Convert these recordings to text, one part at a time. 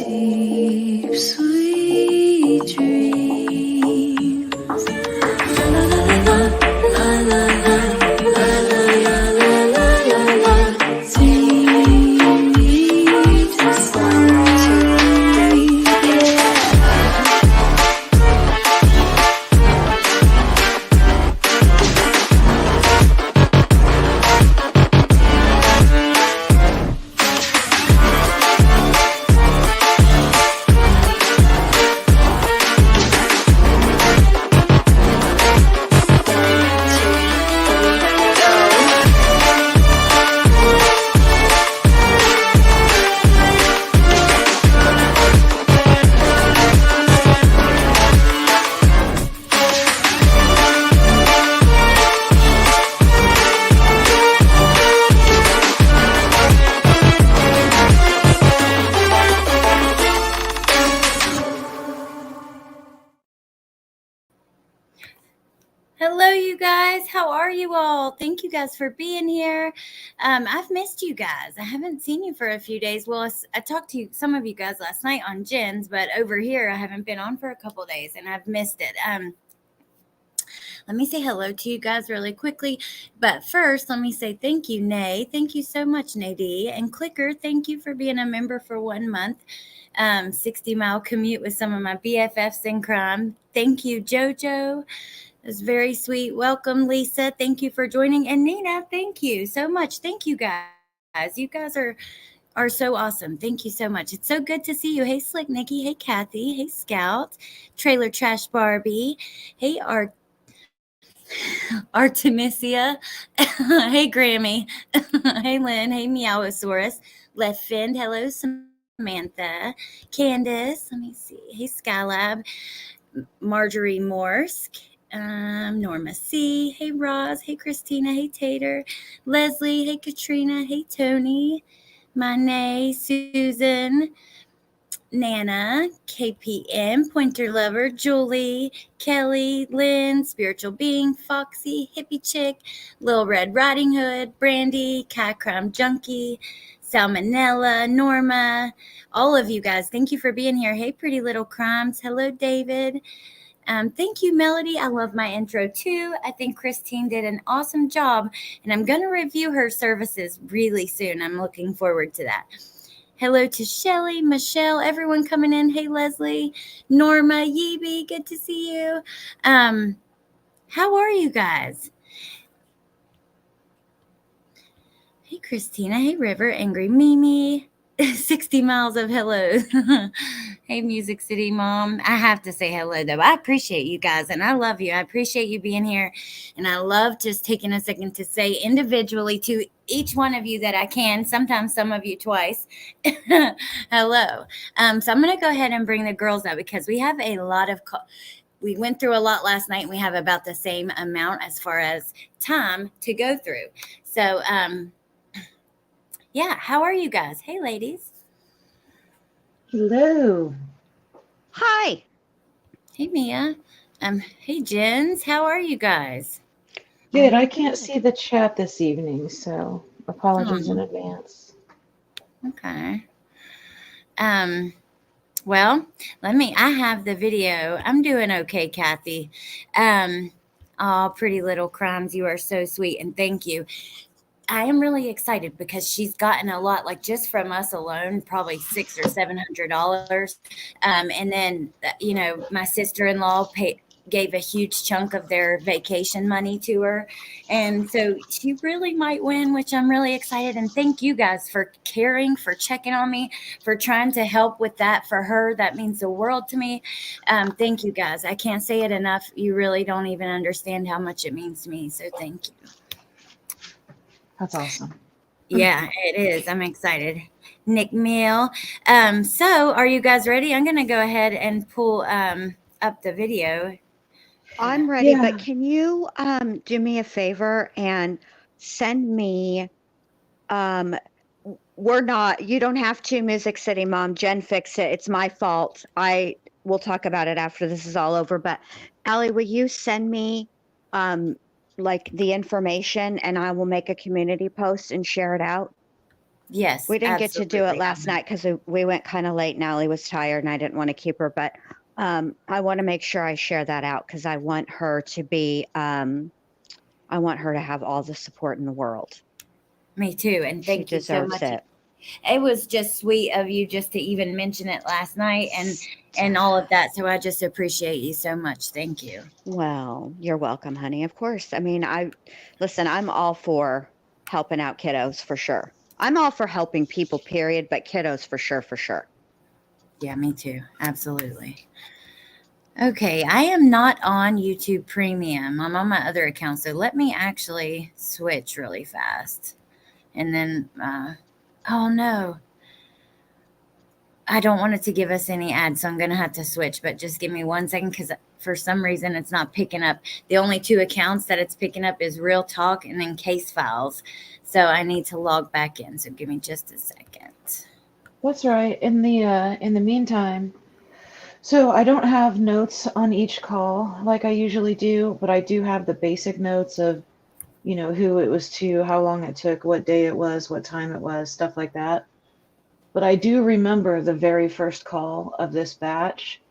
Deep, sweet dreams. La la la la la la la la la la la la la. Sing me to sleep. Hello, you guys. How are you all? Thank you guys for being here. I've missed you guys. I haven't seen you for a few days. Well, I talked to some of you guys last night on Jen's, but over here I haven't been on for a couple days and I've missed it. Let me say hello to you guys really quickly. But first, let me say thank you, Nay. Thank you so much, Nadie. And Clicker, thank you for being a member for 1 month. 60-mile commute with some of my BFFs in crime. Thank you, JoJo. It's very sweet. Welcome, Lisa. Thank you for joining. And Nina, thank you so much. Thank you, guys. You guys are so awesome. Thank you so much. It's so good to see you. Hey, Slick Nikki. Hey, Kathy. Hey, Scout. Trailer Trash Barbie. Hey, Artemisia. Hey, Grammy. Hey, Lynn. Hey, Meowosaurus. Left Fin. Hello, Samantha. Candace. Let me see. Hey, Skylab. Marjorie Morsk. Norma C. Hey, Roz. Hey, Christina. Hey, Tater. Leslie. Hey, Katrina. Hey, Tony. Mane. Susan. Nana, KPM, Pointer Lover, Julie, Kelly, Lynn, Spiritual Being, Foxy, Hippie Chick, Lil Red Riding Hood, Brandy, Cat Crime Junkie, Salmonella, Norma, all of you guys. Thank you for being here. Hey, Pretty Little Crimes. Hello, David. Thank you, Melody. I love my intro too. I think Christine did an awesome job, and I'm going to review her services really soon. I'm looking forward to that. Hello to Shelly, Michelle, everyone coming in. Hey, Leslie, Norma, Yeeby, good to see you. How are you guys? Hey, Christina. Hey, River, Angry Mimi. 60 miles of hello. Hey, Music City Mom. I have to say hello, though. I appreciate you guys, and I love you. I appreciate you being here, and I love just taking a second to say individually to each one of you that I can, sometimes some of you twice, hello. So I'm going to go ahead and bring the girls up because we have a lot of we went through a lot last night, and we have about the same amount as far as time to go through. So, yeah, how are you guys? Hey, ladies. Hello. Hi. Hey, Mia. Hey, Jens. How are you guys? Good. I can't see the chat this evening, so apologies in advance. Okay. Well, I have the video. I'm doing okay, Kathy. Oh, Pretty Little Crimes. You are so sweet, and thank you. I am really excited because she's gotten a lot, like just from us alone, probably $600 or $700. And then, my sister-in-law gave a huge chunk of their vacation money to her. And so she really might win, which I'm really excited. And thank you guys for caring, for checking on me, for trying to help with that for her. That means the world to me. Thank you guys. I can't say it enough. You really don't even understand how much it means to me. So thank you. That's awesome. Yeah, it is. I'm excited. Nick Mill. So are you guys ready? I'm going to go ahead and pull up the video. I'm ready, but can you do me a favor and send me you don't have to, Music City Mom. Jen fixed it. It's my fault. We'll talk about it after this is all over. But Allie, will you send me like the information and I will make a community post and share it out? Yes, We didn't get to do it absolutely. last night because we went kind of late and Allie was tired and I didn't want to keep her, but I want to make sure I share that out because I want her to be, I want her to have all the support in the world. Me too. And She thank you so deserves much. it. It was just sweet of you just to even mention it last night and all of that. So I just appreciate you so much. Thank you. Well, you're welcome, honey. Of course. I mean, listen, I'm all for helping out kiddos for sure. I'm all for helping people, period, but kiddos for sure, for sure. Yeah, me too. Absolutely. Okay, I am not on YouTube Premium. I'm on my other account. So let me actually switch really fast. And then, oh no. I don't want it to give us any ads, so I'm going to have to switch. But just give me 1 second because for some reason it's not picking up. The only 2 accounts that it's picking up is Real Talk and then Case Files. So I need to log back in. So give me just a second. That's right. In the meantime, so I don't have notes on each call like I usually do, but I do have the basic notes of, who it was to, how long it took, what day it was, what time it was, stuff like that. But I do remember the very first call of this batch,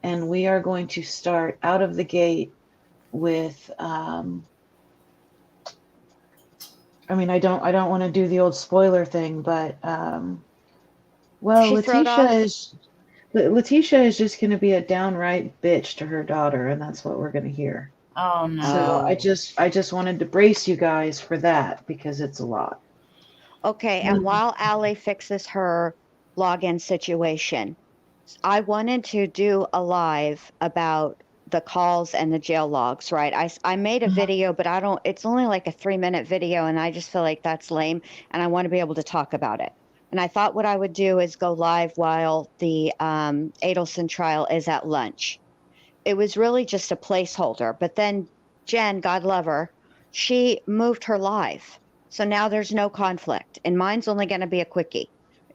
and we are going to start out of the gate with I mean, I don't want to do the old spoiler thing, but well, She throwed off. Letecia is just going to be a downright bitch to her daughter, and that's what we're going to hear. Oh, no. So I just wanted to brace you guys for that because it's a lot. Okay, and while Allie fixes her login situation, I wanted to do a live about the calls and the jail logs, right? I made a video, but it's only like a 3-minute video, and I just feel like that's lame, and I want to be able to talk about it. And I thought what I would do is go live while the Adelson trial is at lunch. It was really just a placeholder, but then Jen, God love her, she moved her live. So now there's no conflict, and mine's only going to be a quickie,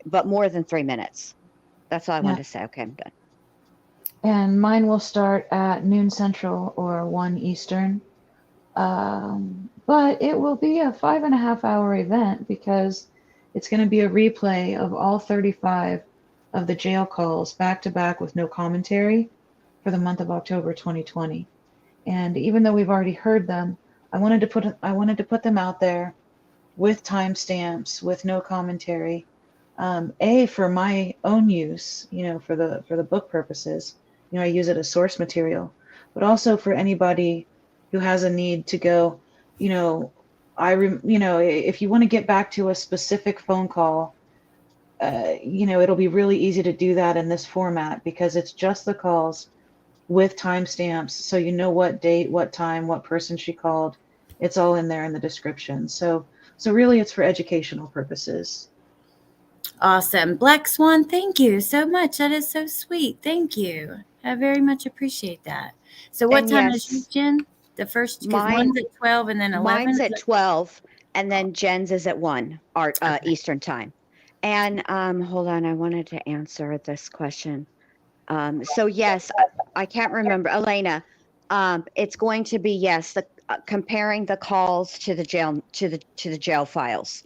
but more than 3 minutes. That's all I wanted to say. Okay, I'm done. And mine will start at noon Central or 1 Eastern. But it will be a 5.5-hour event because it's going to be a replay of all 35 of the jail calls back to back with no commentary for the month of October 2020. And even though we've already heard them, I wanted to put them out there with timestamps, with no commentary. For my own use, for the book purposes, I use it as source material, but also for anybody who has a need to go, if you want to get back to a specific phone call, it'll be really easy to do that in this format because it's just the calls with timestamps, so you know what date, what time, what person she called. It's all in there in the description. So really, it's for educational purposes. Awesome. Black Swan, thank you so much. That is so sweet. Thank you. I very much appreciate that. So what And time yes, is yours, Jen? The first, because mine- one's at 12 and then 11? Mine's at 12, and then Jen's is at 1 Okay. Eastern time. And hold on, I wanted to answer this question. So yes, I can't remember, Elena. It's going to be yes, comparing the calls to the jail to the jail files.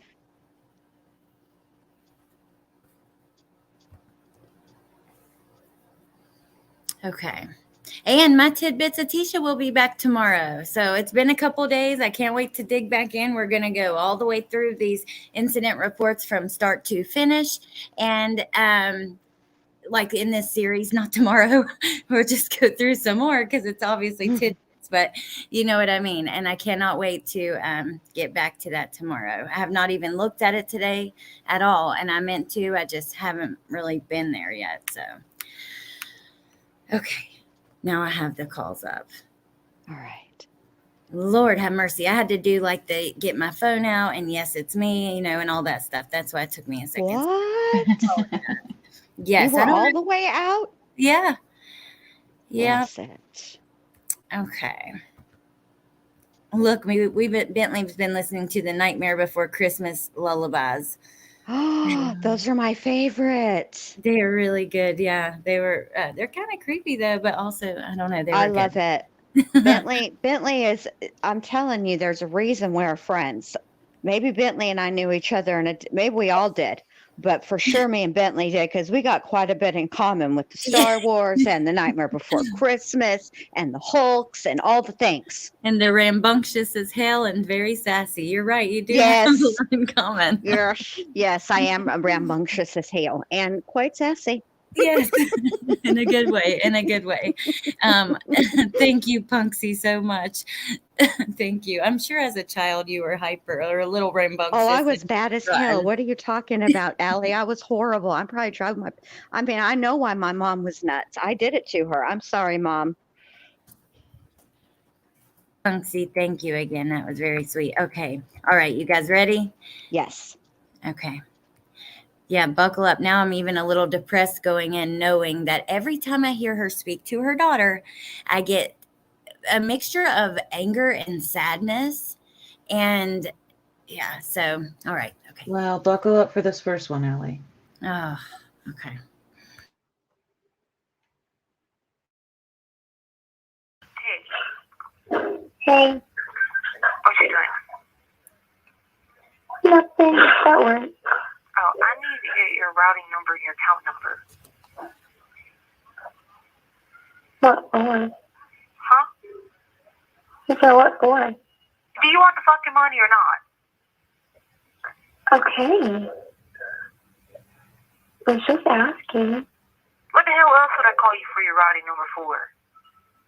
Okay. And my tidbits of Tisha will be back tomorrow. So it's been a couple days. I can't wait to dig back in. We're going to go all the way through these incident reports from start to finish. And like in this series, not tomorrow, we'll just go through some more because it's obviously tidbits, but you know what I mean. And I cannot wait to get back to that tomorrow. I have not even looked at it today at all. And I meant to, I just haven't really been there yet. So, okay. Now I have the calls up. All right. Lord have mercy. I had to do like get my phone out and yes, it's me, and all that stuff. That's why it took me a second. What? Yes. You were all the way out? Yeah. Yeah. Bless it. Okay. Look, Bentley's been listening to the Nightmare Before Christmas lullabies. Oh, those are my favorites. They are really good. Yeah, they're kind of creepy though, but also I don't know. I love it. Bentley is. I'm telling you, there's a reason we're friends. Maybe Bentley and I knew each other, and maybe we all did. But for sure, me and Bentley did, because we got quite a bit in common with the Star Wars and the Nightmare Before Christmas and the Hulks and all the things. And they're rambunctious as hell and very sassy. You're right. You do Yes. have a lot in common. Yes, I am rambunctious as hell and quite sassy. Yes, in a good way. In a good way. Thank you, Punksy, so much. Thank you. I'm sure as a child you were hyper or a little rambunctious. Oh, I was bad as hell. What are you talking about, Allie? I was horrible. I'm probably driving my. I mean, I know why my mom was nuts. I did it to her. I'm sorry, Mom. Punksy, thank you again. That was very sweet. Okay. All right. You guys ready? Yes. Okay. Yeah, buckle up. Now I'm even a little depressed going in, knowing that every time I hear her speak to her daughter, I get a mixture of anger and sadness. And yeah, so, all right. Okay. Well, buckle up for this first one, Allie. Oh, okay. Hey. What you doing? Nothing. That works. Oh, I need to get your routing number and your account number. What for? Huh? You said what for? Do you want the fucking money or not? Okay. I was just asking. What the hell else would I call you for your routing number for?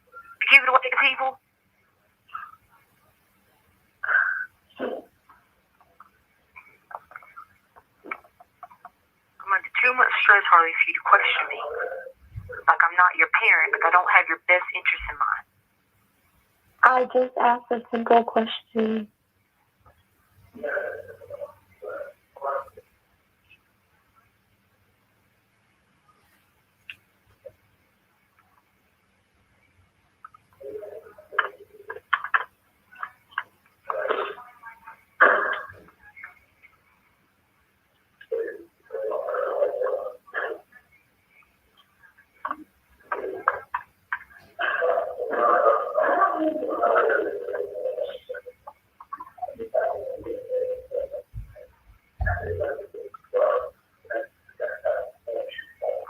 To give it away to people? I'm under too much stress, Harley, for you to question me. Like I'm not your parent, but I don't have your best interest in mind. I just asked a simple question.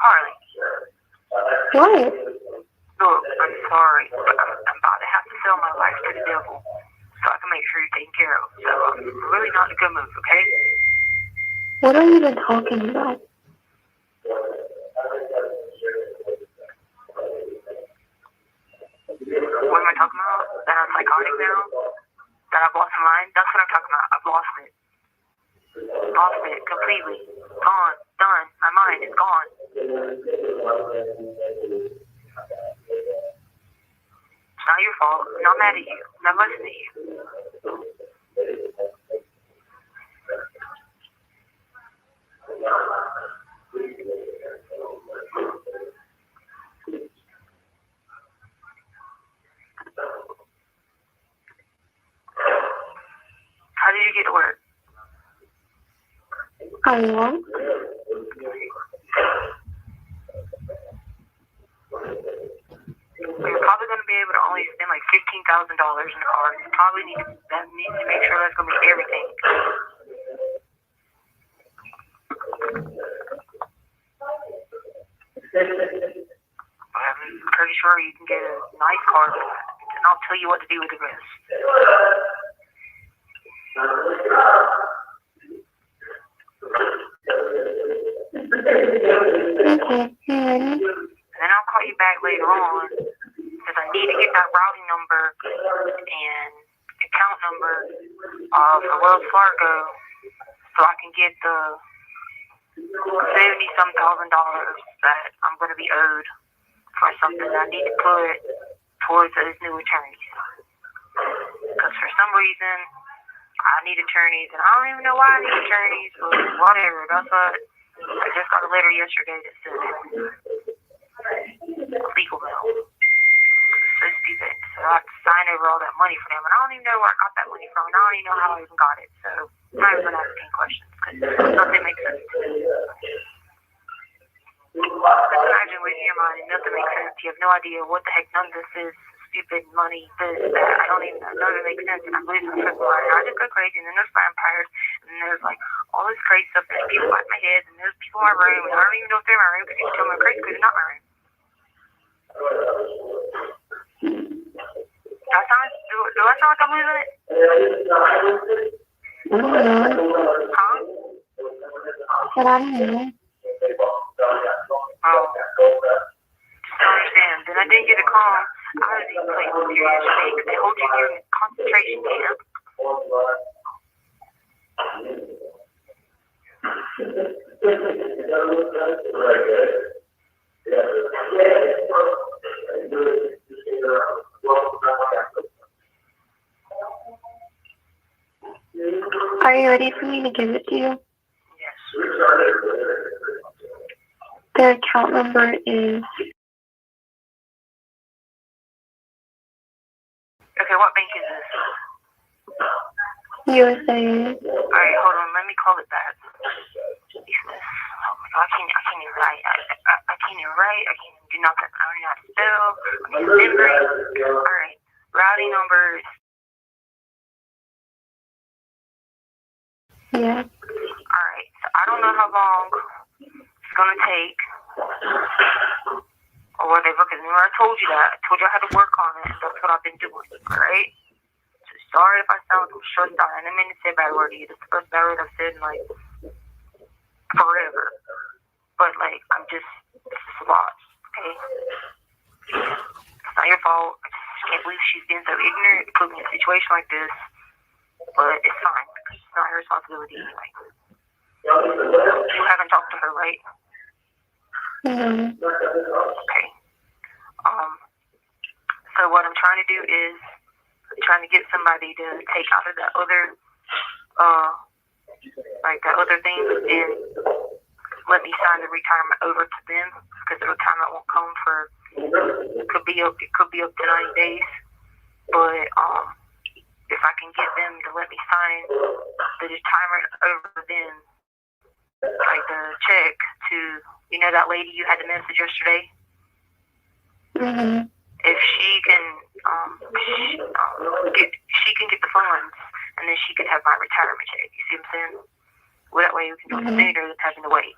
Harley. What? Look, I'm sorry, but I'm about to have to sell my life to the devil so I can make sure you're taken care of. So I'm really not in a good mood, okay? What are you even talking about? What am I talking about? That I'm psychotic now? That I've lost my mind? That's what I'm talking about. I've lost it. Lost it completely. Gone. Done. My mind is gone. It's not your fault. I'm not mad at you. I'm not listening to you. How did you get to work? I walk. You're probably going to be able to only spend like $15,000 in a car. You probably need to make sure that's going to be everything. I'm pretty sure you can get a nice car for that, and I'll tell you what to do with the rest. Okay. And then I'll call you back later on because I need to get that routing number and account number for Wells Fargo so I can get the $70-some thousand that I'm going to be owed for something that I need to put towards those new attorneys. Because for some reason, I need attorneys, and I don't even know why I need attorneys, but whatever. That's what I just got a letter yesterday that said legal bill. It's so stupid. So I have to sign over all that money for them, and I don't even know where I got that money from, and I don't even know how I even got it. So I'm not even going to ask any questions because nothing makes sense to me. Just imagine with your mind, nothing makes sense. You have no idea what the heck none of this is. It's stupid money, this, that. I don't even know if it makes sense. And I'm losing my freaking mind. I just go crazy. And then there's vampires. And then there's like all this crazy stuff. And there's people at my head. And there's people in my room. And I don't even know if they're in my room because you tell me I'm crazy because they're not in my room. Do I sound like I'm losing it? Huh? But I don't know. Oh. Just don't understand. Then I didn't get a call out of these places here yesterday because they hold you here in a concentration camp. Are you ready for me to give it to you? Yes. The account number is... Okay, what bank is this? USA. Alright, hold on, let me call it back. Oh my god, I can't even write. I can't even write. I can't even do nothing. I don't know how to spell. I need to memory. Alright, routing numbers. Yeah. Alright, so I don't know how long it's gonna take. Or whatever, because remember I told you that. I told you I had to work on it. That's what I've been doing, alright? So sorry if I sound like I'm stressed out. I didn't mean to say a bad word to you. That's the first bad word I've said in like forever. But like, it's just a lot, okay? It's not your fault. I just can't believe she's being so ignorant to put me in a situation like this. But it's fine, because it's not her responsibility anyway. You haven't talked to her, right? Mm-hmm. Okay. So what I'm trying to do is trying to get somebody to take out of that other, like that other thing and let me sign the retirement over to them because the retirement won't come for it could be up to 90 days. But if I can get them to let me sign the retirement over to them, like the check to, you know, that lady you had the message yesterday. Mm-hmm. If she can, she can get the funds, and then she can have my retirement check. You see what I'm saying? Well, that way we can do it sooner than having to wait.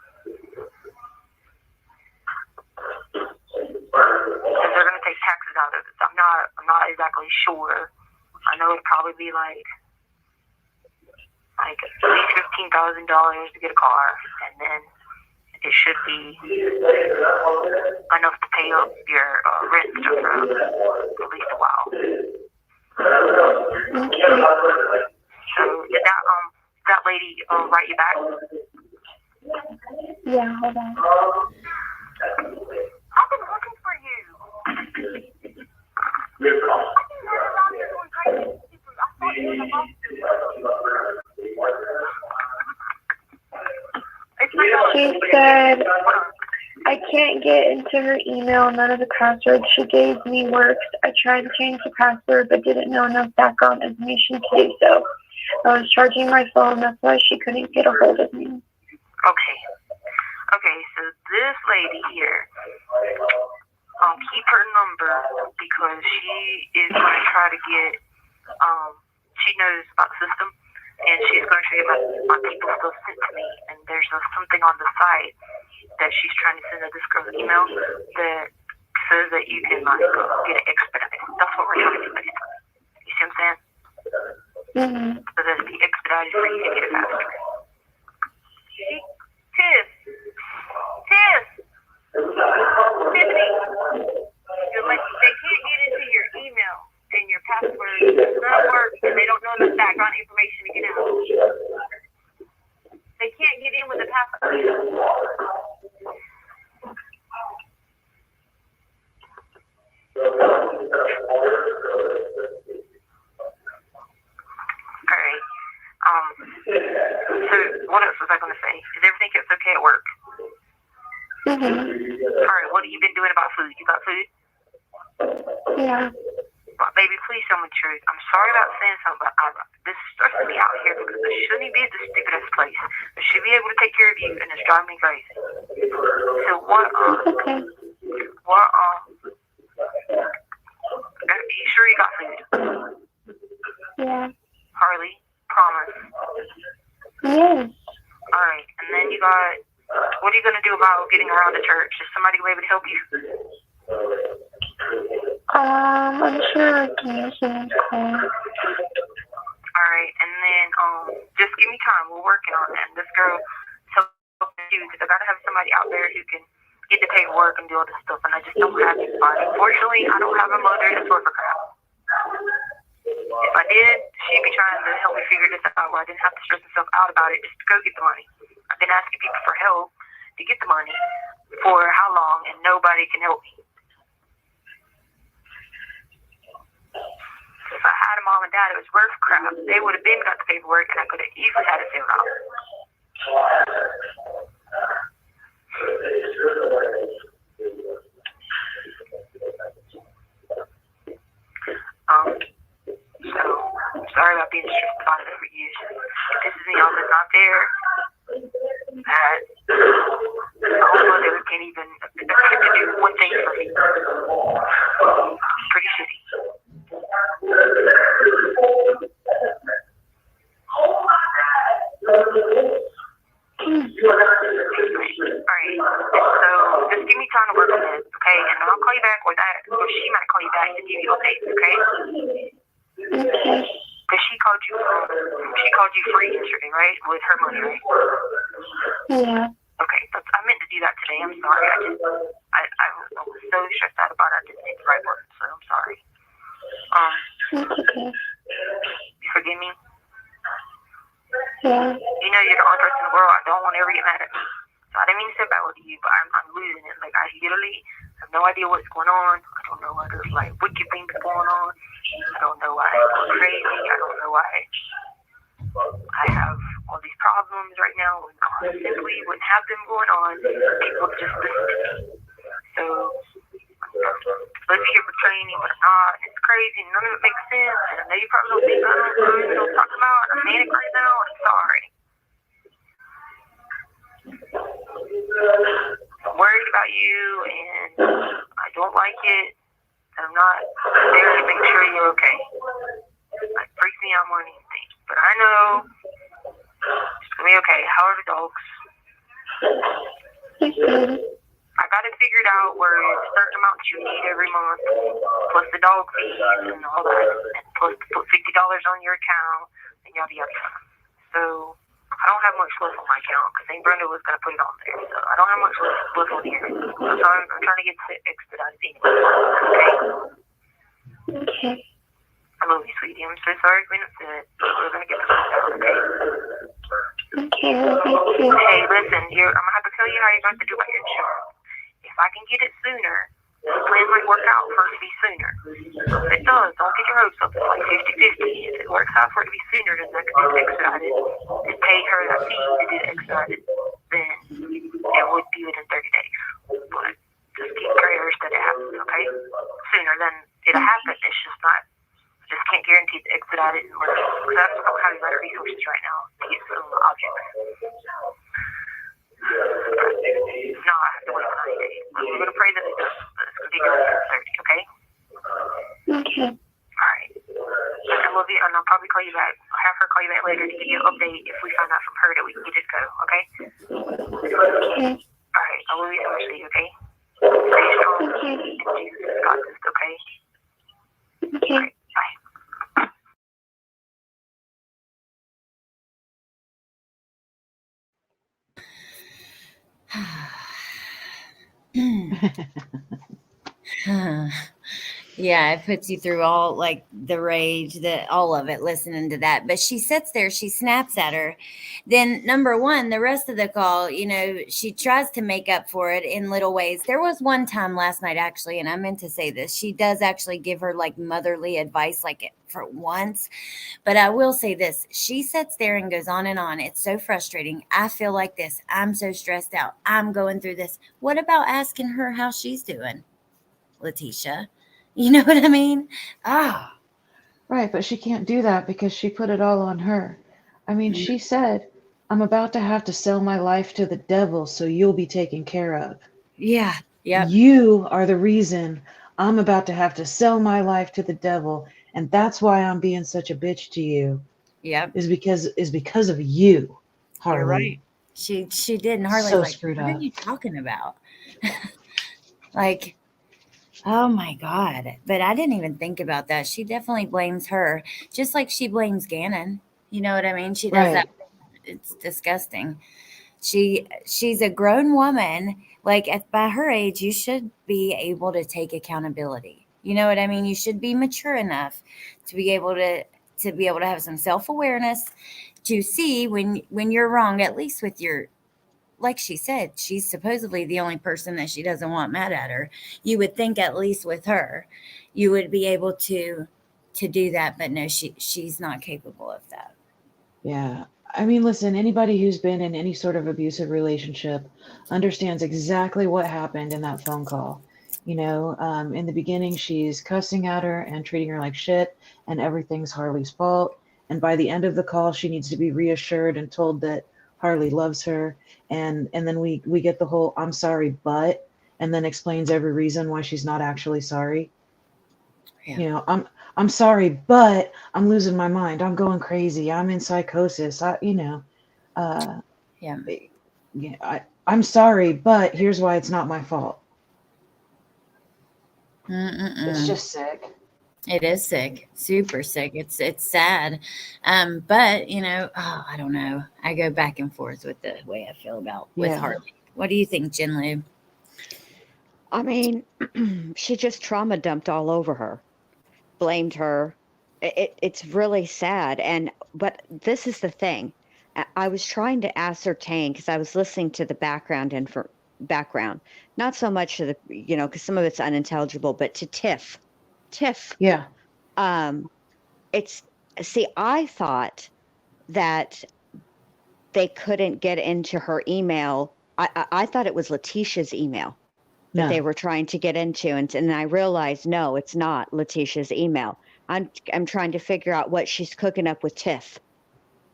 Because they're gonna take taxes out of it. So I'm not exactly sure. I know it'd probably be like at least $15,000 to get a car, and then it should be enough to pay up your rent stuff for at least a while. Okay. So did that lady write you back? Yeah, hold on. I've been looking for you. I've been around here going crazy. I thought you were the boss. She said, I can't get into her email. None of the passwords she gave me works. I tried to change the password, but didn't know enough background information to do so. I was charging my phone. That's why she couldn't get a hold of me. Okay, so this lady here, keep her number because she is going to try to get, she knows about the system. And she's going to try to get my people's stuff sent to me. And there's something on the site that she's trying to send to this girl's email that says that you can get it expedited. That's what we're trying to do, basically. You see what I'm saying? Mm-hmm. So that'd be expedited for you to get it faster. Tiffany, they can't get into your email. And your password does not work, and they don't know the background information to get out. They can't get in with the password. Alright. So what else was I going to say? Is everything else okay at work? Mm-hmm. Alright, what have you been doing about food? You got food? Yeah. Baby, please tell me the truth. I'm sorry about saying something, but this is stressing me out here because I shouldn't be at this stupid-ass place. I should be able to take care of you, and it's driving me crazy. So what, Okay. about getting around to church. Is somebody able to help you? I'm sure I can call. All right, and then just give me time. We're working on that. And this girl helping you because I gotta have somebody out there who can get the paperwork and do all this stuff, and I just don't have anybody. Unfortunately, I don't have a mother to sort for crap. If I did, she'd be trying to help me figure this out where I didn't have to stress myself out about it just to go get the money. I've been asking people for help to get the money for how long, and nobody can help me. If I had a mom and dad, it was worth crap. They would have been got the paperwork, and I could have easily had it filled out. So I'm sorry about being stressed about it for you. If this is the y'all that's not there, that the whole mother can't even attempt to do one thing for me. Pretty shitty. Alright, so just give me time to work on this, okay? And then I'll call you back, or she might call you back to give you updates, okay? Because she called you free yesterday, right? With her money, right? Yeah. Okay, I meant to do that today. I'm sorry. I was so stressed out about it. I didn't say the right word, so I'm sorry. That's okay. You forgive me? Yeah. You know you're the only person in the world I don't want to ever get mad at me. So I didn't mean to say bad to you, but I'm losing it. Like, I literally have no idea what's going on. I don't know what there's like wicked things going on. I don't know why I'm going crazy. I don't know why I have all these problems right now when I simply wouldn't have them going on. People just listen to me. So I'm supposed to be here for training, but I'm not. It's crazy. None of it makes sense. And I know you probably don't think I don't know what I'm talking about. I'm manic right now, and I'm sorry. I'm worried about you, and I don't like it. And I'm not there to make sure you're okay. Like, freaks me out more than anything. But I know it's gonna be okay. How are the dogs? I got it figured out where it's a certain amount that you need every month, plus the dog fees and all that, and plus to put $50 on your account, and yada yada yada. So I don't have much left on my account because St. Brenda was gonna put it on there. So I don't have much left on here. So I'm trying to get it expedited anyway. Okay. I love you, sweetie. I'm so sorry for being upset. We're gonna get this out, okay? Okay, thank you. Hey, listen, I'm gonna have to tell you how you're going to do about your insurance. If I can get it sooner, the plan might work out for it to be sooner. So if it does, don't get your hopes up. It's like 50-50. If it works out for it to be sooner, then I can do it expedited and pay her that fee to do it expedited. Then it would be within 30 days. But just keep prayers that it happens, okay? Sooner than it'll happen. It's just not. I just can't guarantee it's expedited unless because I don't have any better resources right now to get some objects. No, I have to wait for 90 days. But we're going to pray that it does. But it's going to be good for 30, okay? Okay. Alright. I love you, and I'll probably call you back. I'll have her call you back later to give you an update if we find out from her that we can get it go, okay? Okay. Alright, I love you so much, Lee, okay? Stay strong. Okay. And Jesus has got this, okay? Okay. Alright, bye. Yeah, it puts you through all like the rage, all of it, listening to that. But she sits there, she snaps at her. Then number one, the rest of the call, she tries to make up for it in little ways. There was one time last night, actually, and I meant to say this. She does actually give her like motherly advice, like for once. But I will say this. She sits there and goes on and on. It's so frustrating. I feel like this. I'm so stressed out. I'm going through this. What about asking her how she's doing, Letecia? You know what I mean? Right, but she can't do that because she put it all on her. I mean, she said, I'm about to have to sell my life to the devil so you'll be taken care of. Yeah. Yep. You are the reason I'm about to have to sell my life to the devil, and that's why I'm being such a bitch to you. Yep. Is because of you, Harley. You're right. She did, and Harley's So like, screwed "What are up. you talking about?" Like, oh my God. But I didn't even think about that. She definitely blames her, just like she blames Gannon. You know what I mean? She does that. Right. It's disgusting. She's a grown woman. Like by her age, you should be able to take accountability. You know what I mean? You should be mature enough to be able to have some self-awareness to see when you're wrong, at least with your, like she said, she's supposedly the only person that she doesn't want mad at her. You would think at least with her, you would be able to do that, but no, she's not capable of that. Yeah. I mean, listen, anybody who's been in any sort of abusive relationship understands exactly what happened in that phone call. In the beginning, she's cussing at her and treating her like shit, and everything's Harley's fault. And by the end of the call, she needs to be reassured and told that Harley loves her. And then we get the whole "I'm sorry, but," and then explains every reason why she's not actually sorry. Yeah. I'm sorry, but I'm losing my mind. I'm going crazy. I'm in psychosis. Uh, Yeah. yeah, I'm sorry, but here's why it's not my fault. It's Mm-mm-mm. just sick. It is sick, super sick. It's sad, but I don't know. I go back and forth with the way I feel about with Yeah. Harley. What do you think, Jinlu? I mean, she just trauma dumped all over her, blamed her. It's really sad. But this is the thing. I was trying to ascertain because I was listening to the background, not so much to the, because some of it's unintelligible, but to Tiff. Yeah. I thought that they couldn't get into her email. I thought it was Leticia's email that they No. were trying to get into, and I realized no, it's not Leticia's email. I'm trying to figure out what she's cooking up with Tiff.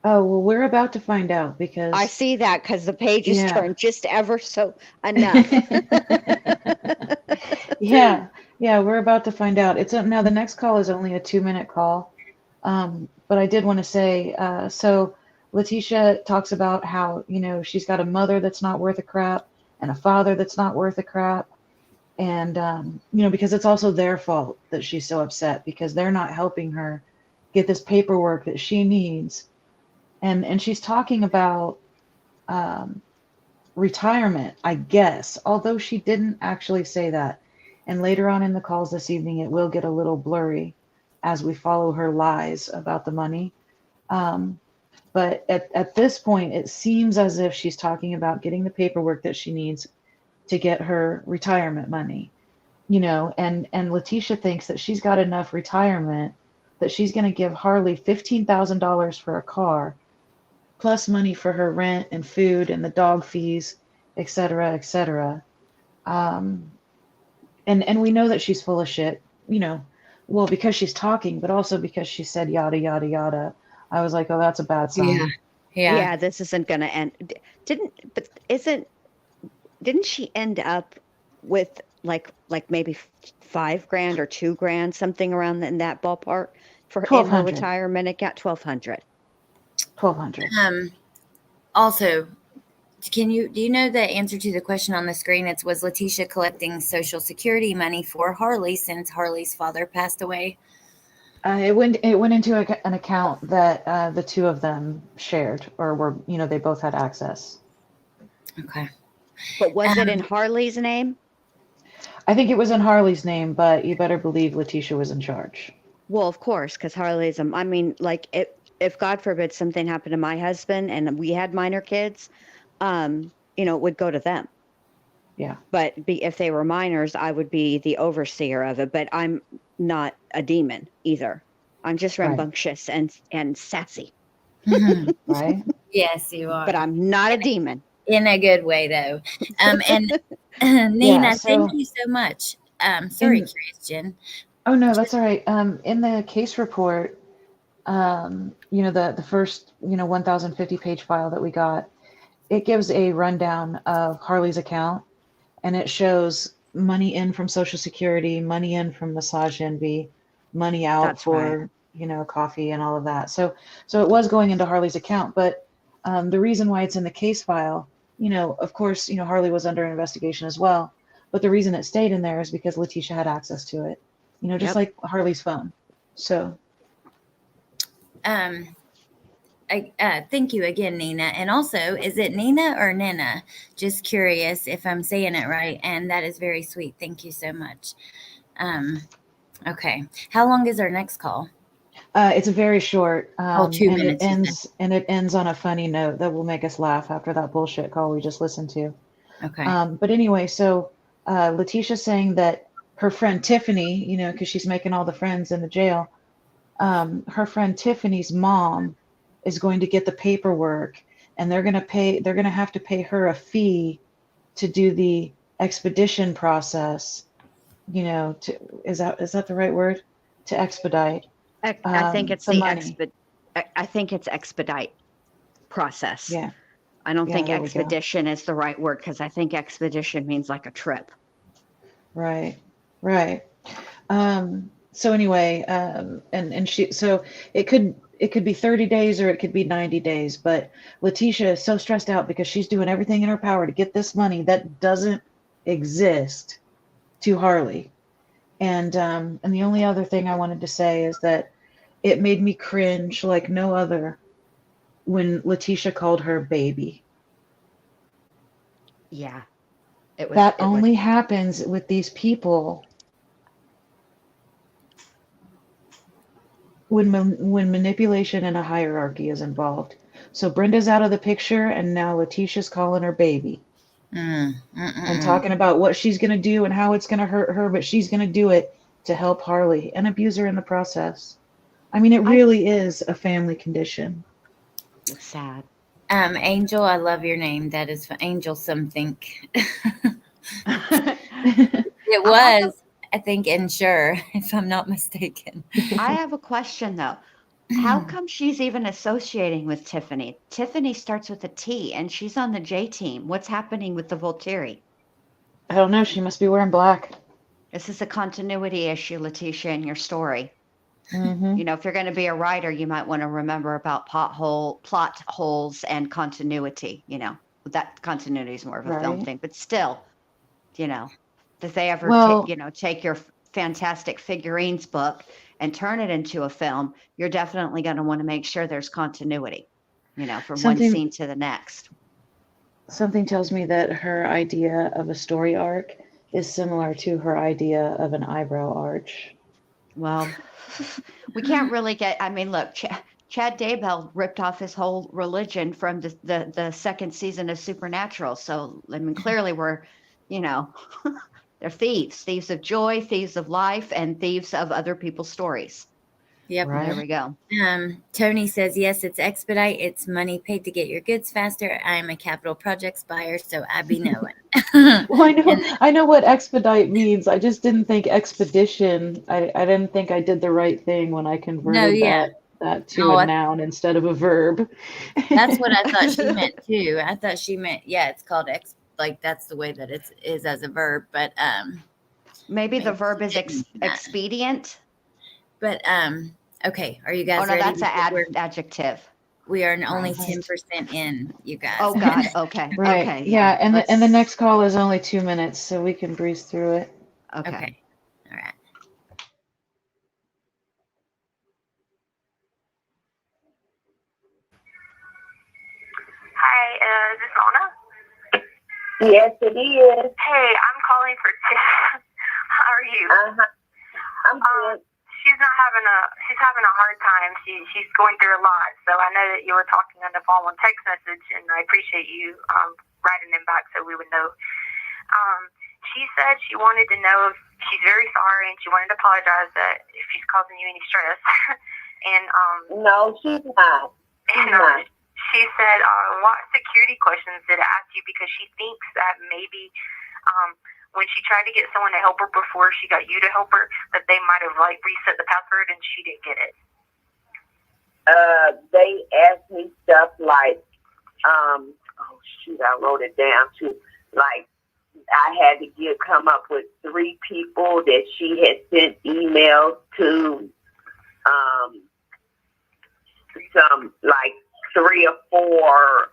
Oh, well, we're about to find out because I see that because the page is Yeah. turned just ever so enough. Yeah. Yeah, we're about to find out. Now the next call is only a 2-minute call. But I did want to say, so Letecia talks about how, she's got a mother that's not worth a crap and a father that's not worth a crap. And, because it's also their fault that she's so upset because they're not helping her get this paperwork that she needs. And she's talking about retirement, I guess, although she didn't actually say that. And later on in the calls this evening, it will get a little blurry as we follow her lies about the money. But at this point, it seems as if she's talking about getting the paperwork that she needs to get her retirement money, and Letecia thinks that she's got enough retirement that she's going to give Harley $15,000 for a car, plus money for her rent and food and the dog fees, et cetera, et cetera. And we know that she's full of shit, well, because she's talking, but also because she said yada, yada, yada. I was like, oh, that's a bad sign. Yeah. This isn't going to end. Didn't she end up with like maybe $5,000 or $2,000, something around in that ballpark in her retirement account? 1,200. 1,200. Also, do you know the answer to the question on the screen? Was Letecia collecting Social Security money for Harley since Harley's father passed away? It went into an account that the two of them shared, or were, they both had access. Okay. But was it in Harley's name? I think it was in Harley's name, but you better believe Letecia was in charge. Well, of course, because Harley's, I mean, like if God forbid something happened to my husband and we had minor kids, it would go to them. Yeah. But if they were minors, I would be the overseer of it. But I'm not a demon either. I'm just rambunctious and sassy. Right? Yes, you are. But I'm not a demon. In a good way, though. And Nina, thank you so much. Sorry, Curious Jen. Oh, no, that's all right. In the case report, the first, 1,050 page file that we got, it gives a rundown of Harley's account, and it shows money in from Social Security, money in from Massage Envy, money out coffee and all of that. So it was going into Harley's account, but The reason why it's in the case file, of course, Harley was under investigation as well. But the reason it stayed in there is because Letecia had access to it, just like Harley's phone. So. Thank you again, Nina. And also, is it Nina or Nina? Just curious if I'm saying it right. And that is very sweet. Thank you so much. Okay. How long is our next call? It's very short. 2 minutes. It ends on a funny note that will make us laugh after that bullshit call we just listened to. Okay. But anyway, so Letecia's saying that her friend Tiffany, because she's making all the friends in the jail, her friend Tiffany's mom is going to get the paperwork, and they're going to have to pay her a fee to do the expedition process. Is that the right word? To expedite. I think it's the I think it's expedite process. Yeah. I don't think expedition is the right word, because I think expedition means like a trip. Right. So anyway, so it could be 30 days or it could be 90 days, but Letecia is so stressed out because she's doing everything in her power to get this money that doesn't exist to Harley. And the only other thing I wanted to say is that it made me cringe like no other when Letecia called her baby. Yeah. That only happens with these people when manipulation and a hierarchy is involved. So Brenda's out of the picture, and now Leticia's calling her baby. And talking about what she's going to do and how it's going to hurt her, but she's going to do it to help Harley and abuse her in the process. I mean, it really is a family condition. It's sad. Angel, I love your name. That is Angel something. It was, I think, Ensure, if I'm not mistaken. I have a question, though. How come she's even associating with Tiffany? Tiffany starts with a T, and she's on the J team. What's happening with the Volturi? I don't know. She must be wearing black. This is a continuity issue, Letecia, in your story. Mm-hmm. If you're going to be a writer, you might want to remember about plot holes and continuity. That continuity is more of a film thing, but still, if they ever take your Fantastic Figurines book and turn it into a film, you're definitely going to want to make sure there's continuity, from one scene to the next. Something tells me that her idea of a story arc is similar to her idea of an eyebrow arch. Well, we can't really look, Chad Daybell ripped off his whole religion from the second season of Supernatural. So, clearly we're, they're thieves of joy, thieves of life, and thieves of other people's stories. Yep. Right. There we go. Tony says, yes, it's expedite. It's money paid to get your goods faster. I am a capital projects buyer, so I be knowing. Well, I know what expedite means. I just didn't think expedition. I didn't think I did the right thing when I converted that to a noun instead of a verb. That's what I thought she meant too. I thought she meant, it's called that's the way that it is as a verb, but maybe the verb is expedient. But okay, are you guys ready? Oh no, that's an adjective. We are only 10% in, you guys. Oh God, okay. Right. Okay. Yeah, and the next call is only 2 minutes, so we can breeze through it. Okay. All right. Hi, is this Mona? Yes, it is. Hey, I'm calling for Tiff. How are you? I'm good. She's having a hard time. She's going through a lot. So I know that you were talking on the phone on text message, and I appreciate you writing them back so we would know. She said she wanted to know if she's very sorry, and she wanted to apologize that if she's causing you any stress. And no, she's not. She said, what security questions did I ask you? Because she thinks that maybe when she tried to get someone to help her before she got you to help her, that they might have reset the password and she didn't get it. They asked me stuff like, I wrote it down too. Like, I had to come up with 3 people that she had sent emails to, 3 or 4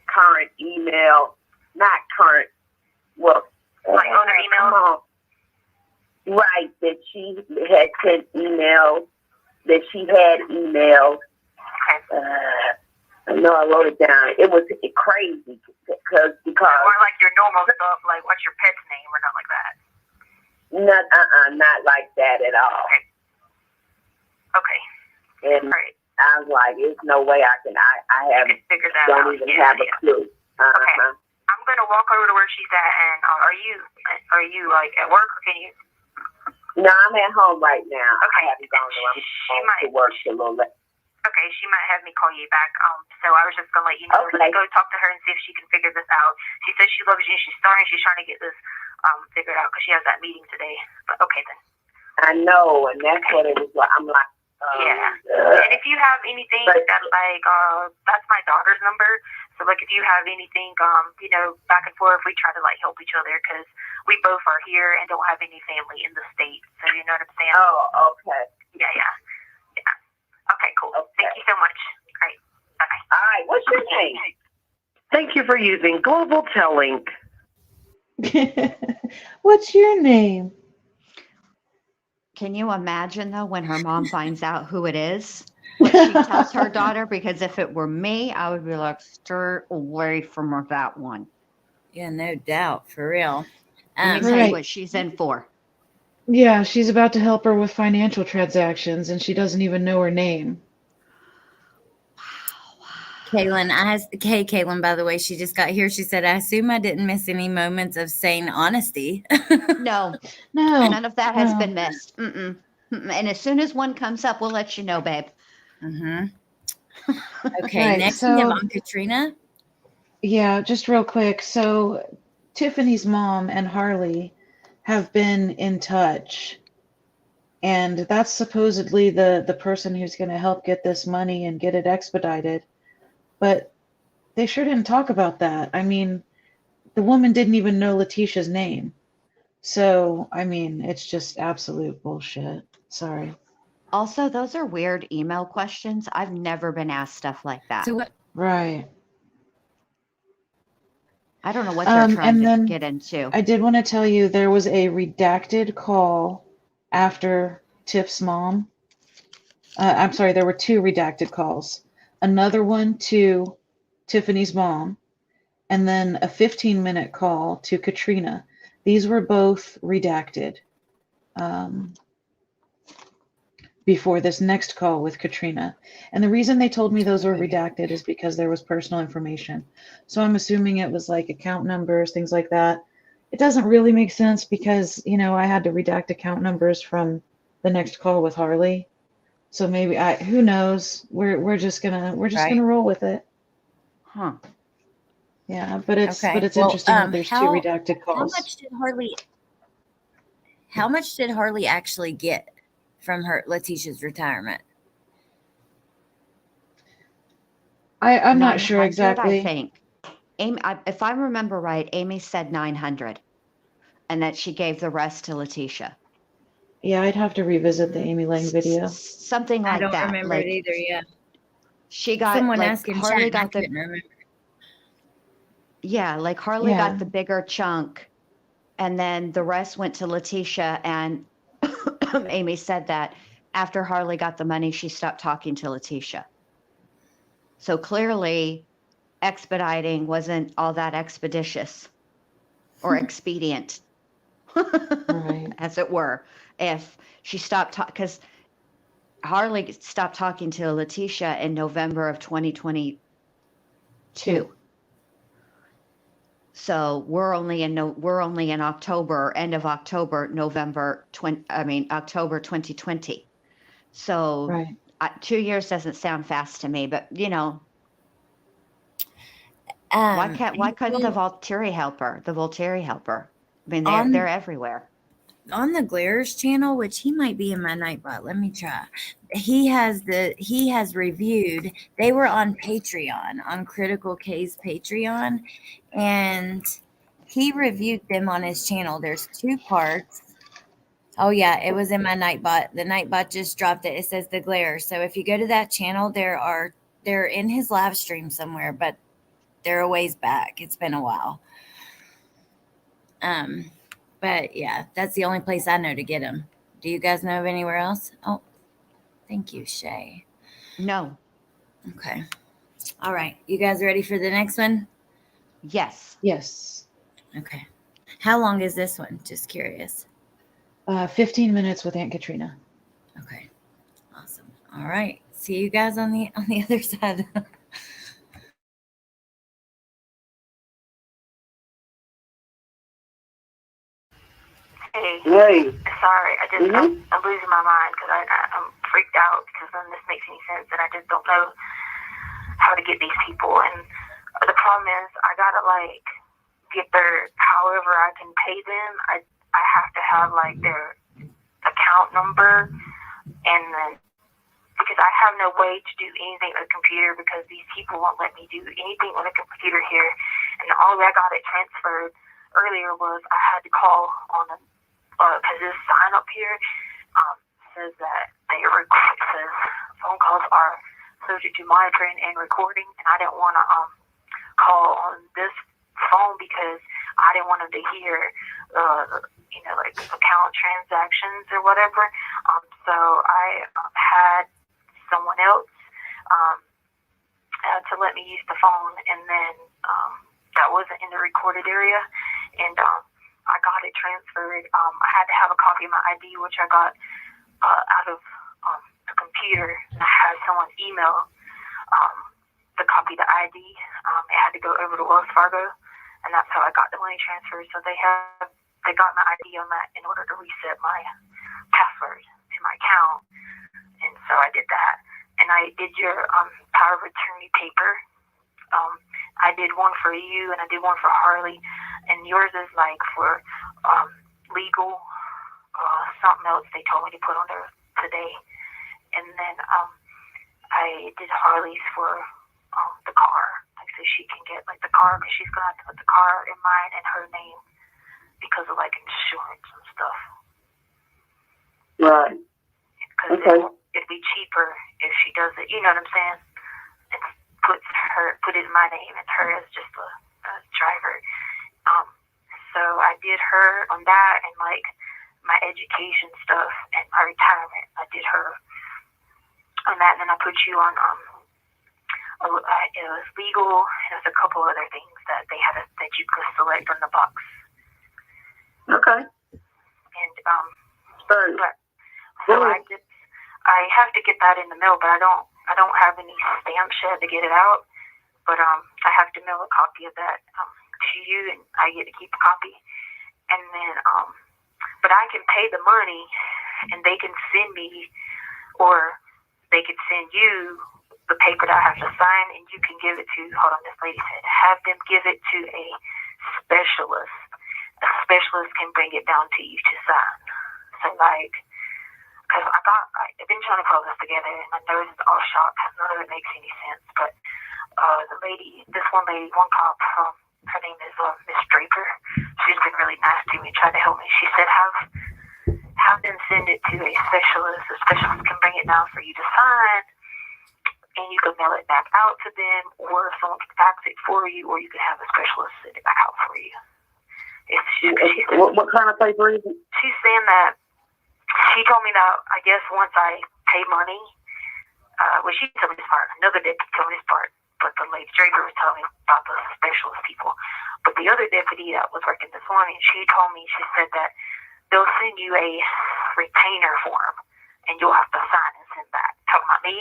current email, not current, well, Like owner emails? Right, that she had sent emails, that she had emailed. I know I wrote it down. It was crazy because or like your normal stuff, like what's your pet's name or not like that? Not like that at all. Okay. And Right. I was like, there's no way I can. I You can figure that out. don't even have a clue. Okay. I'm gonna walk over to where she's at, and are you like at work, or can you? No, I'm at home right now. Okay. I haven't gone to. I'm She going to work a little bit. Okay, she might have me call you back. So I was just gonna let you know. Okay. Let's go talk to her and see if she can figure this out. She says she loves you. She's trying to get this figured out because she has that meeting today. But okay then. I know, and that's what it was like. I'm like, And if you have anything that like that's my daughter's number. So like if you have anything back and forth, we try to like help each other because we both are here and don't have any family in the state. So you know what I'm saying? Oh, okay. Yeah. Okay, cool. Okay. Thank you so much. All right. Bye-bye. All right, what's your name? Thank you for using Global Telling. What's your name? Can you imagine, though, when her mom finds out who it is, what she tells her daughter? Because if it were me, I would be like, stir away from her, that one. Yeah, no doubt, for real. Let me tell Right. you what she's in for. Yeah, she's about to help her with financial transactions, and she doesn't even know her name. Kaylin, Kaylin, by the way, she just got here. She said, I assume I didn't miss any moments of sane honesty. No, No, none of that has no. been missed. Mm-mm. And as soon as one comes up, we'll let you know, babe. Mm-hmm. Okay, Right, next so- we have on Katrina. Yeah, just real quick. So Tiffany's mom and Harley have been in touch, and that's supposedly the person who's going to help get this money and get it expedited. But they sure didn't talk about that. I mean, the woman didn't even know Letecia's name. So, I mean, it's just absolute bullshit. Sorry. Also, those are weird email questions. I've never been asked stuff like that. So what? Right. I don't know what they're trying and to then get into. I did want to tell you there was a redacted call after Tiff's mom. I'm sorry, there were 2 redacted calls. Another one to Tiffany's mom, and then a 15-minute call to Katrina. These were both redacted before this next call with Katrina. And the reason they told me those were redacted is because there was personal information. So I'm assuming it was like account numbers, things like that. It doesn't really make sense because, I had to redact account numbers from the next call with Harley. So maybe who knows? We're just gonna roll with it. Huh. Yeah, but it's Okay. interesting that there's 2 redacted How calls. much did Harley actually get from her Letecia's retirement? I'm not sure 900, exactly. I think. Amy, if I remember right, Amy said 900, and that she gave the rest to Letecia. Yeah, I'd have to revisit the Amy Lang video. Something like that. I don't remember like, it either. Yeah. She got Someone like asked in Harley chat. got I couldn't remember. Yeah, like Harley Yeah. got the bigger chunk, and then the rest went to Letecia. And Amy said that after Harley got the money, she stopped talking to Letecia. So clearly, expediting wasn't all that expeditious or expedient, Right. as it were. If she stopped talking, because Harley stopped talking to Letecia in November of 2022. So we're only in October, end of October, October 2020. So Right. 2 years doesn't sound fast to me, but why couldn't the Volturi help her? The Volturi helper. I mean, they're everywhere. On the Glares channel, which he might be in my Nightbot. Let me try. He has reviewed. They were on Patreon, on Critical K's Patreon, and he reviewed them on his channel. There's 2 parts. Oh yeah, it was in my Nightbot. The Nightbot just dropped it. It says the Glares. So if you go to that channel, there's they're in his live stream somewhere, but they're a ways back. It's been a while. But yeah, that's the only place I know to get them. Do you guys know of anywhere else? Oh, thank you, Shay. No. Okay. All right. You guys ready for the next one? Yes. Yes. Okay. How long is this one? Just curious. 15 minutes with Aunt Katrina. Okay. Awesome. All right. See you guys on the other side. Hey, Hey. sorry, I'm losing my mind because I'm freaked out because none of this makes any sense and I just don't know how to get these people. And the problem is I gotta like get their, however I can pay them. I have to have like their account number, and then because I have no way to do anything on the computer because these people won't let me do anything on the computer here. And the only way I got it transferred earlier was I had to call on a because this sign up here says that says phone calls are subject to monitoring and recording, and I didn't want to call on this phone because I didn't want them to hear like account transactions or whatever. So I had someone else to let me use the phone, and then that wasn't in the recorded area, and I got it transferred. I had to have a copy of my ID, which I got out of the computer, and I had someone email the copy of the ID. It had to go over to Wells Fargo, and that's how I got the money transferred. So they got my ID on that in order to reset my password to my account, and so I did that. And I did your power of attorney paper. I did one for you, and I did one for Harley. And yours is like for legal, something else they told me to put on there today. And then I did Harley's for the car, like so she can get like the car because she's gonna have to put the car in mine and her name because of like insurance and stuff. Right. Because it'd be cheaper if she does it. You know what I'm saying? And put it in my name and her as just a driver. So I did her on that and like my education stuff and my retirement. I did her on that, and then I put you on it was legal, and there's a couple other things that they had that you could select from the box. Okay. And I have to get that in the mail, but I don't have any stamps yet to get it out. But I have to mail a copy of that to you, and I get to keep a copy. And then, but I can pay the money, and they can send me, or they could send you the paper that I have to sign, and you can give it to. Hold on, this lady said, have them give it to a specialist. A specialist can bring it down to you to sign. So like, because I've been trying to pull this together, and my nose is all shot because none of it makes any sense. But one cop, her name is Miss Draper. She's been really nice to me, tried to help me. She said, have them send it to a specialist. A specialist can bring it down for you to sign, and you can mail it back out to them, or someone can fax it for you, or you can have a specialist send it back out for you. What kind of paper is it? She's saying that she told me that I guess once I pay money, she told me this part. Another deputy told me this part, but the lady Draper was telling me about the specialist people. But the other deputy that was working this morning, she said that they'll send you a retainer form, and you'll have to sign and send back. Talking about me.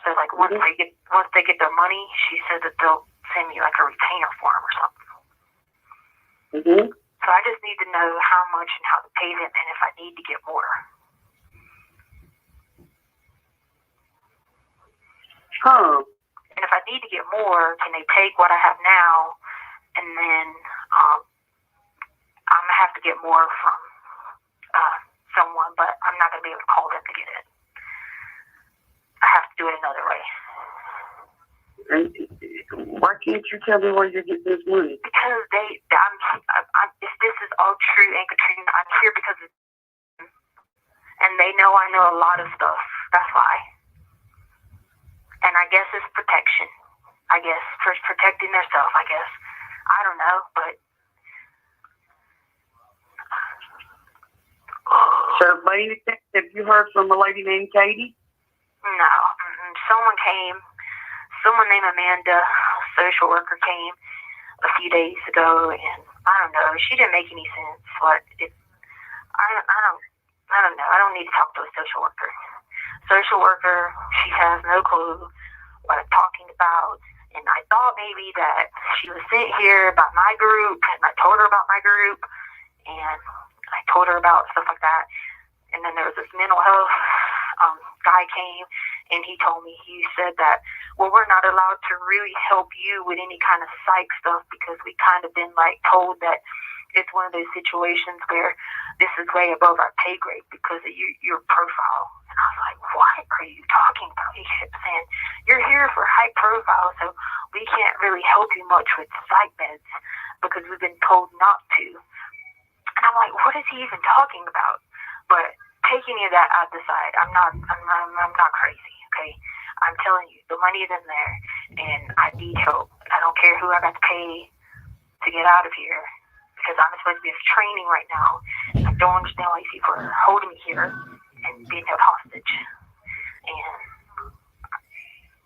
So like once they get their money, she said that they'll send me like a retainer form or something. Mm-hmm. So I just need to know how much and how to pay them, and if I need to get more. Huh. And if I need to get more, can they take what I have now, and then I'm gonna have to get more from someone, but I'm not gonna be able to call them to get it. I have to do it another way. Why can't you tell me where you get this money? Because if this is all true, Aunt Katrina, I'm here because of them, and they know I know a lot of stuff. That's why. protecting themselves, I guess. I don't know, but. So, by any chance, have you heard from a lady named Katie? No. Someone named Amanda, social worker, came a few days ago, and I don't know. She didn't make any sense. I don't know. I don't need to talk to a social worker. Social worker, she has no clue what I'm talking about. And I thought maybe that she was sent here by my group, and I told her about my group, and I told her about stuff like that. And then there was this mental health guy came, and he told me, he said that, well, we're not allowed to really help you with any kind of psych stuff because we kind of been like told that it's one of those situations where this is way above our pay grade because of your profile. And I was like, what are you talking about? He kept saying, you're here for high profile, so we can't really help you much with psych meds because we've been told not to. And I'm like, what is he even talking about? But take any of that out the side. I'm not crazy, okay? I'm telling you, the money is in there, and I need help. I don't care who I got to pay to get out of here, because I'm supposed to be in training right now. I don't understand why these people are holding me here and being held hostage. And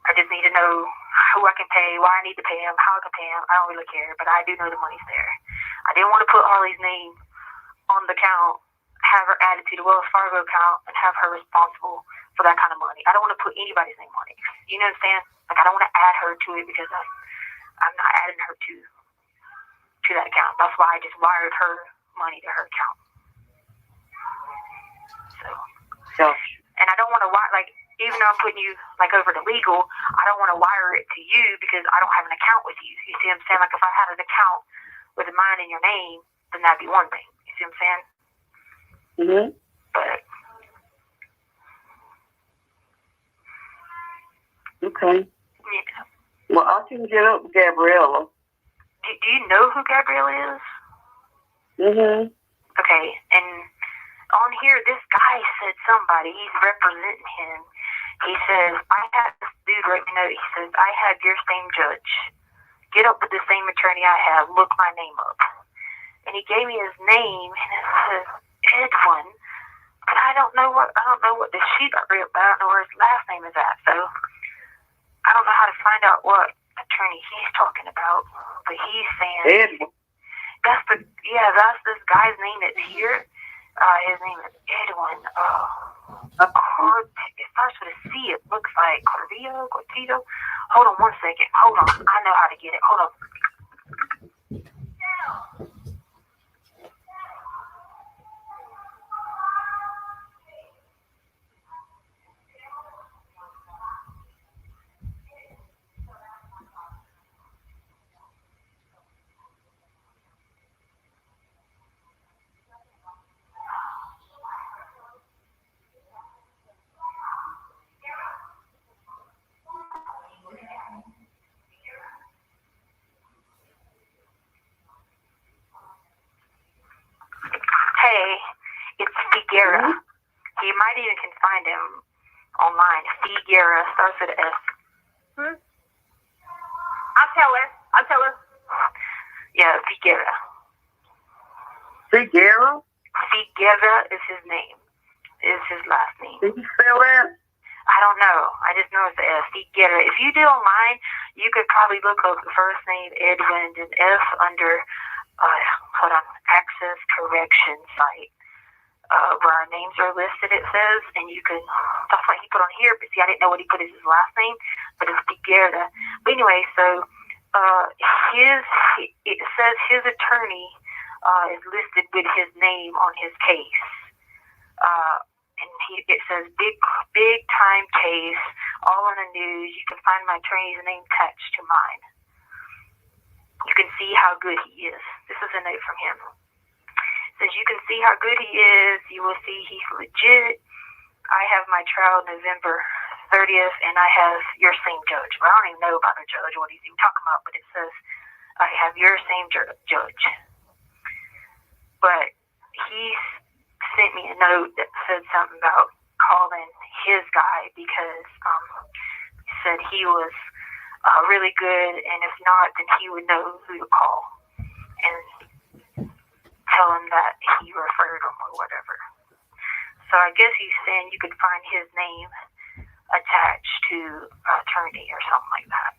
I just need to know who I can pay, why I need to pay him, how I can pay him. I don't really care, but I do know the money's there. I didn't want to put Harley's name on the account, have her added to the Wells Fargo account, and have her responsible for that kind of money. I don't want to put anybody's name on it. You know what I'm saying? Like, I don't want to add her to it because I'm not adding her to that account. That's why I just wired her money to her account. So and I don't want to wire, like, even though I'm putting you like over to legal, I don't want to wire it to you because I don't have an account with you. You see what I'm saying? Like, if I had an account with mine in your name, then that'd be one thing. You see what I'm saying? Mm-hmm. But okay. Yeah. Well, I can get up with Gabriella. Do you know who Gabriella is? Mm-hmm. Okay, and on here, this guy said somebody, he's representing him. He says, I had this dude write me a note. He says, I have your same judge. Get up with the same attorney I have. Look my name up. And he gave me his name, and it says Edwin. But I don't know what the sheet got read, but I don't know where his last name is at. So I don't know how to find out what attorney he's talking about. But he's saying Edwin. that's this guy's name that's here. His name is Edwin. It starts with a C. It looks like Cortito. Hold on one second. Hold on. I know how to get it. Hold on. Hey, it's Figuera. You might even can find him online. Figuera starts with an S. I'll tell her. Yeah, Figuera. Figuera? Figuera is his name. Is his last name. Did you spell that? I don't know. I just know it's the S. Figuera. If you do online, you could probably look up the first name, Edwin, and F under, Access Correction Site. Where our names are listed, it says, and you can, that's what he put on here, but see, I didn't know what he put as his last name, but it's Figuera. But anyway, so, it says his attorney, is listed with his name on his case. And it says big time case, all in the news. You can find my attorney's name attached to mine. You can see how good he is. This is a note from him. It says you can see how good he is. You will see he's legit. I have my trial November 30th, and I have your same judge. Well, I don't even know about the judge, what he's even talking about, but it says I have your same judge. But he sent me a note that said something about calling his guy because he said he was really good, and if not, then he would know who to call and tell him that he referred him or whatever. So I guess he's saying you could find his name attached to an attorney or something like that.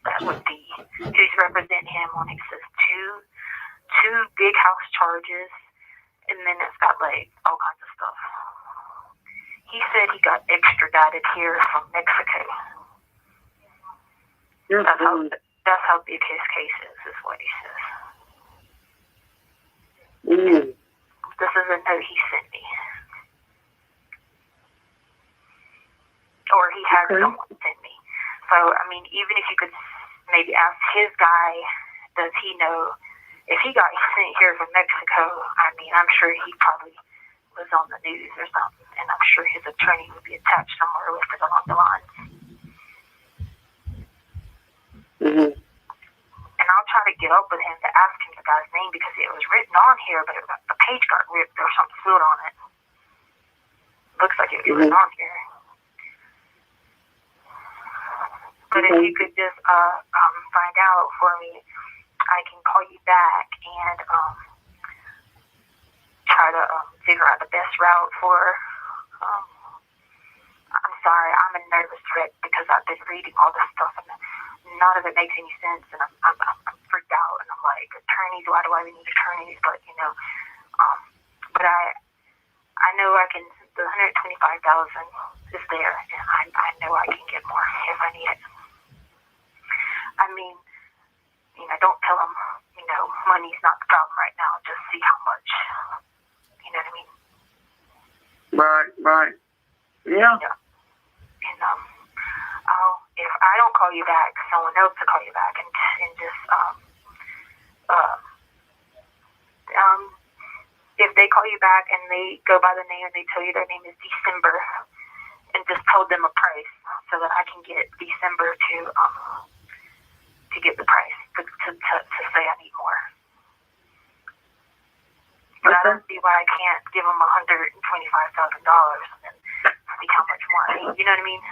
That would be who's representing him on it. Says two big house charges, and then it's got like all kinds of stuff. He said he got extradited here from Mexico. That's how big his case is what he says. This is a note he sent me. Or he had someone send me. So, I mean, even if you could maybe ask his guy, does he know if he got sent here from Mexico? I mean, I'm sure he probably was on the news or something, and I'm sure his attorney would be attached somewhere with it along the lines. And I'll try to get up with him to ask him the guy's name because it was written on here, but the page got ripped or something spilled on it. Looks like it was written on here. But if you could just find out for me, I can call you back and try to figure out the best route for. I'm sorry, I'm a nervous wreck because I've been reading all this stuff and none of it makes any sense, and I'm freaked out, and I'm like, attorneys, why do I need attorneys? But but I know I can. The $125,000 is there, and I know I can get more if I need it. I mean, don't tell them, money's not the problem right now. Just see how much. You know what I mean? Right. Yeah. And if I don't call you back, someone else will call you back, and just if they call you back and they go by the name and they tell you their name is December, and just tell them a price so that I can get December to get the price to say I need more. But I don't see why I can't give them $125,000 and see how much more I need. You know what I mean?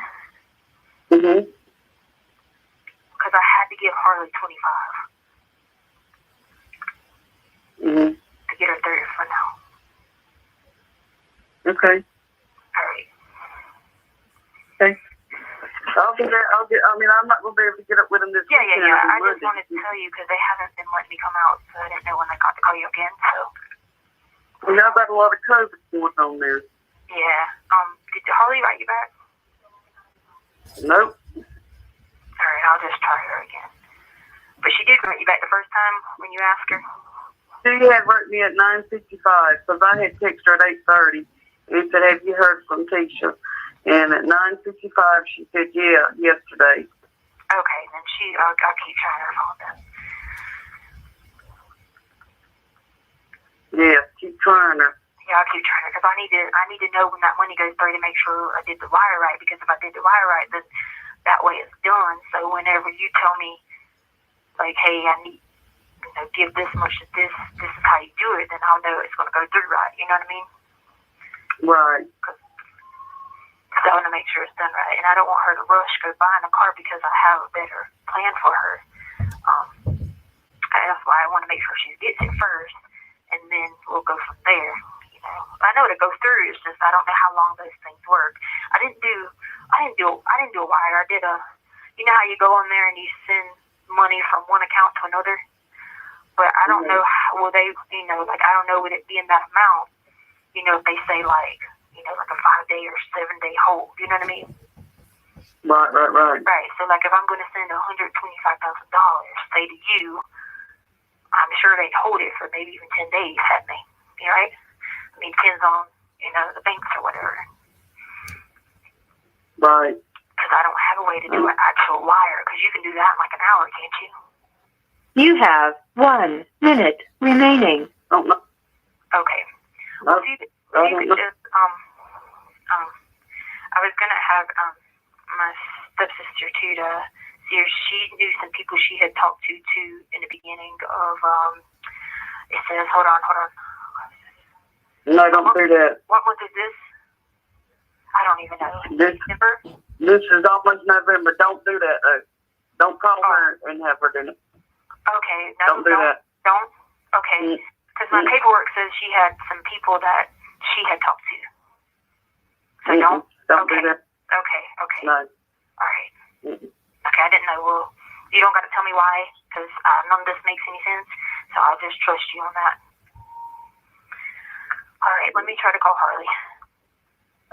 Because I had to give Harley $25 to get her 30 for now. Okay. All right. Okay. I'm not going to be able to get up with them this weekend. Yeah. I just wanted to tell you because they haven't been letting me come out, so I didn't know when I got to call you again. So. Well, y'all got a lot of COVID going on there. Yeah. Did Harley write you back? Nope. All right, I'll just try her again. But she did write you back the first time when you asked her? She had wrote me at 9:55 because I had texted her at 8:30. And said, have you heard from Tisha? And at 9:55, she said, yeah, yesterday. Okay, then I'll keep trying her phone then. Yeah, keep trying her. Yeah, I'll keep trying her because I need to know when that money goes through to make sure I did the wire right. Because if I did the wire right, then that way it's done. So whenever you tell me, like, hey, I need, give this much to this is how you do it, then I'll know it's going to go through right. You know what I mean? Right. So I want to make sure it's done right. And I don't want her to rush go buying a car because I have a better plan for her. And that's why I want to make sure she gets it first, and then we'll go from there. I know it'll go through. It's just I don't know how long those things work. I didn't do a wire. I did you know how you go on there and you send money from one account to another? But I don't know how will they, I don't know would it be in that amount, if they say like a 5-day or 7-day hold, you know what I mean? Right. Right. So like if I'm going to send $125,000, say to you, I'm sure they'd hold it for maybe even 10 days, hadn't they? Right? I mean, depends on, the banks or whatever. Right. Because I don't have a way to do an actual wire, because you can do that in like an hour, can't you? You have 1 minute remaining. Oh, no. Okay. Well, if you could just, I was going to have my stepsister too to see if she knew some people she had talked to in the beginning of, it says, hold on. No, don't do that. What month is this? I don't even know. December? This is almost November. Don't do that, though. Don't call her and have her do it. Okay. No, Don't do that. Don't? Okay. Because my paperwork says she had some people that she had talked to. So don't? Don't Okay. do that. Okay. Okay. No. All right. Okay, I didn't know. Well, you don't got to tell me why, because none of this makes any sense. So I'll just trust you on that. All right, let me try to call Harley.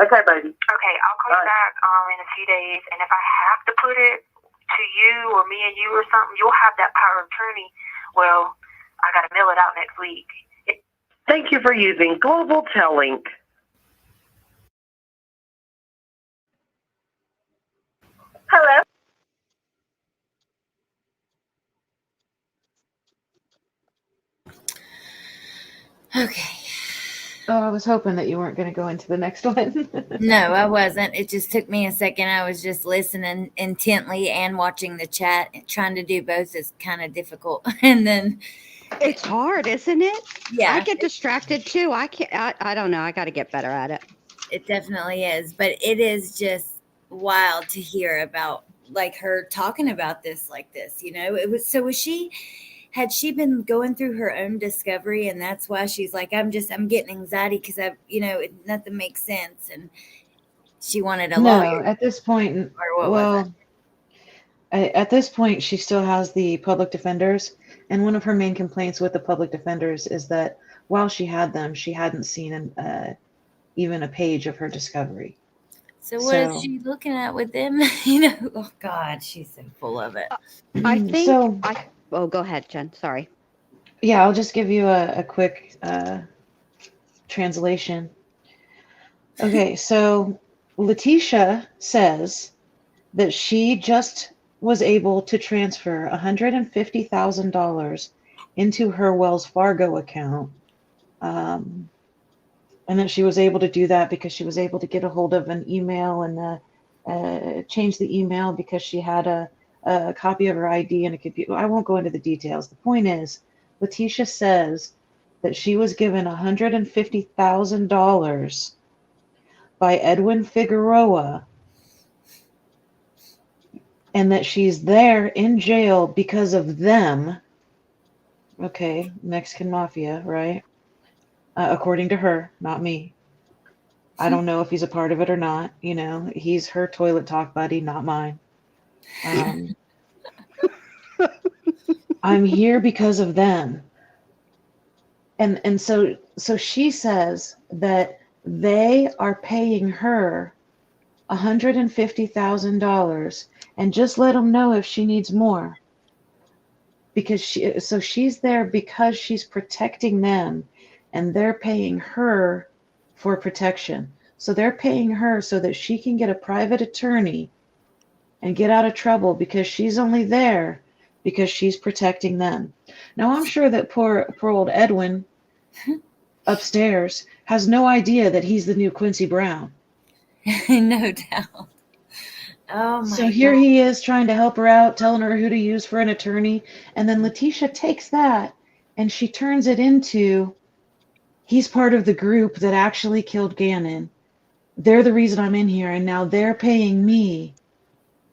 Okay, baby. Okay, I'll call you back in a few days, and if I have to put it to you or me and you or something, you'll have that power of attorney. Well, I got to mail it out next week. Thank you for using Global Tellink. Hello. Okay. Oh, I was hoping that you weren't going to go into the next one. No, I wasn't. It just took me a second. I was just listening intently and watching the chat. Trying to do both is kind of difficult. And then It's hard, isn't it? yeah, I get distracted too. I can't. I don't know. I got to get better at it. it definitely is. But it is just wild to hear about like her talking about this like this. You know, it was so was she. Had she been going through her own discovery and that's why she's like, I'm getting anxiety because nothing makes sense. And she wanted a No, lawyer at this point, or what was well, at this point, she still has the public defenders. And one of her main complaints with the public defenders is that while she had them, she hadn't seen even a page of her discovery. So what is she looking at with them? Oh God, she's so full of it. I think. So, Oh, go ahead, Jen. Sorry. Yeah, I'll just give you a quick translation. Okay, so Letecia says that she just was able to transfer $150,000 into her Wells Fargo account. And that she was able to do that because she was able to get a hold of an email and change the email because she had a copy of her ID and a computer. I won't go into the details. The point is, Letecia says that she was given $150,000 by Edwin Figueroa and that she's there in jail because of them. Okay, Mexican mafia, right? According to her, not me. I don't know if he's a part of it or not. You know, he's her toilet talk buddy, not mine. I'm here because of them. And so she says that they are paying her $150,000 and just let them know if she needs more. Because she's there because she's protecting them and they're paying her for protection. So they're paying her so that she can get a private attorney and get out of trouble because she's only there because she's protecting them. Now, I'm sure that poor old Edwin upstairs has no idea that he's the new Quincy Brown. No doubt. Oh my So here he is trying to help her out, telling her who to use for an attorney. And then Letecia takes that and she turns it into, he's part of the group that actually killed Gannon. They're the reason I'm in here. And now they're paying me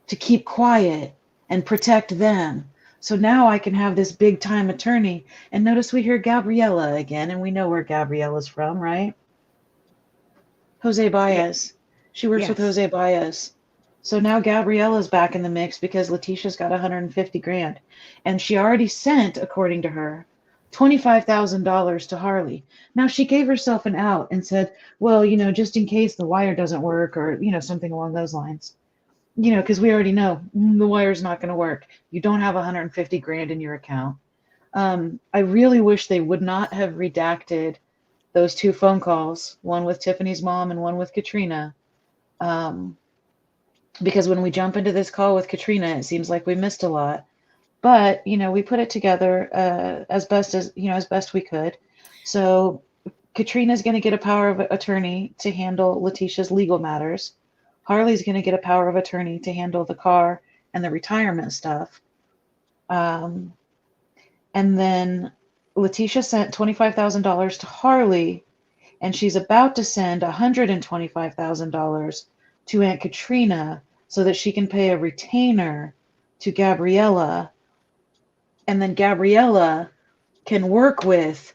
to keep quiet and protect them. So now I can have this big time attorney. And notice we hear Gabriella again, and we know where Gabriella's from, right? Jose Baez. She works with Jose Baez. So now Gabriella's back in the mix because Letecia's got $150,000. And she already sent, according to her, $25,000 to Harley. Now she gave herself an out and said, well, just in case the wire doesn't work or, something along those lines. Because we already know the wire's not going to work. You don't have $150,000 in your account. I really wish they would not have redacted those 2 phone calls, one with Tiffany's mom and one with Katrina. Because when we jump into this call with Katrina, it seems like we missed a lot. But, we put it together as best we could. So Katrina's going to get a power of attorney to handle Letecia's legal matters. Harley's going to get a power of attorney to handle the car and the retirement stuff. And then Letecia sent $25,000 to Harley, and she's about to send $125,000 to Aunt Katrina so that she can pay a retainer to Gabriella, and then Gabriella can work with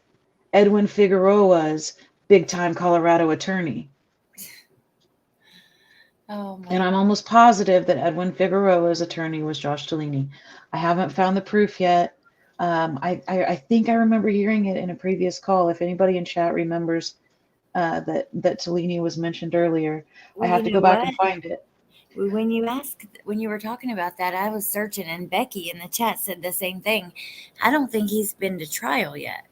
Edwin Figueroa's big-time Colorado attorney. Oh my. And I'm almost positive that Edwin Figueroa's attorney was Josh Tellini. I haven't found the proof yet. I think I remember hearing it in a previous call. If anybody in chat remembers that Tellini was mentioned earlier, Well, I have you to know go back what? and find it. When you were talking about that, I was searching, and Becky in the chat said the same thing. I don't think he's been to trial yet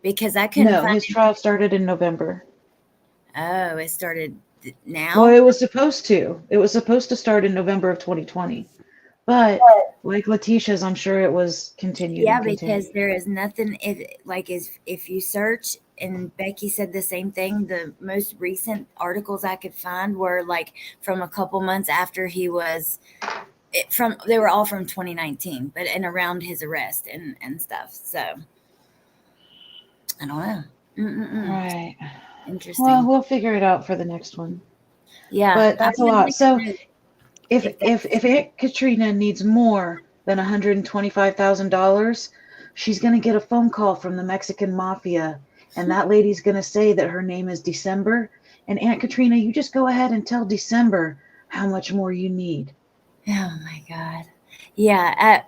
because I couldn't No, find his trial started in November. Oh, it started now? Well, it was supposed to. It was supposed to start in November of 2020. But like Leticia's, I'm sure it was continued Yeah, and continued. because there is nothing if you search, and Becky said the same thing, the most recent articles I could find were like from a couple months after he was they were all from 2019, but and around his arrest and stuff. So I don't know. Right. Interesting. Well, we'll figure it out for the next one. Yeah, But that's a lot. So if that's- Aunt Katrina needs more than $125,000, she's going to get a phone call from the Mexican mafia, and that lady's going to say that her name is December. And Aunt Katrina, you just go ahead and tell December how much more you need. Oh my God. Yeah,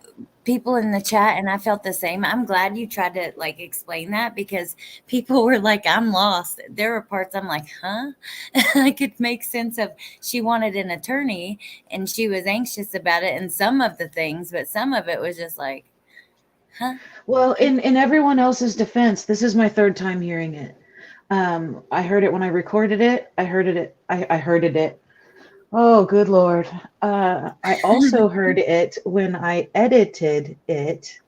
people in the chat, and I felt the same. I'm glad you tried to like explain that because people were like, I'm lost. There were parts I'm like, huh? I could make sense of she wanted an attorney and she was anxious about it and some of the things, but some of it was just like, huh? Well, in everyone else's defense, this is my third time hearing it. I heard it when I recorded it. I heard it. Oh, good Lord. I also heard it when I edited it,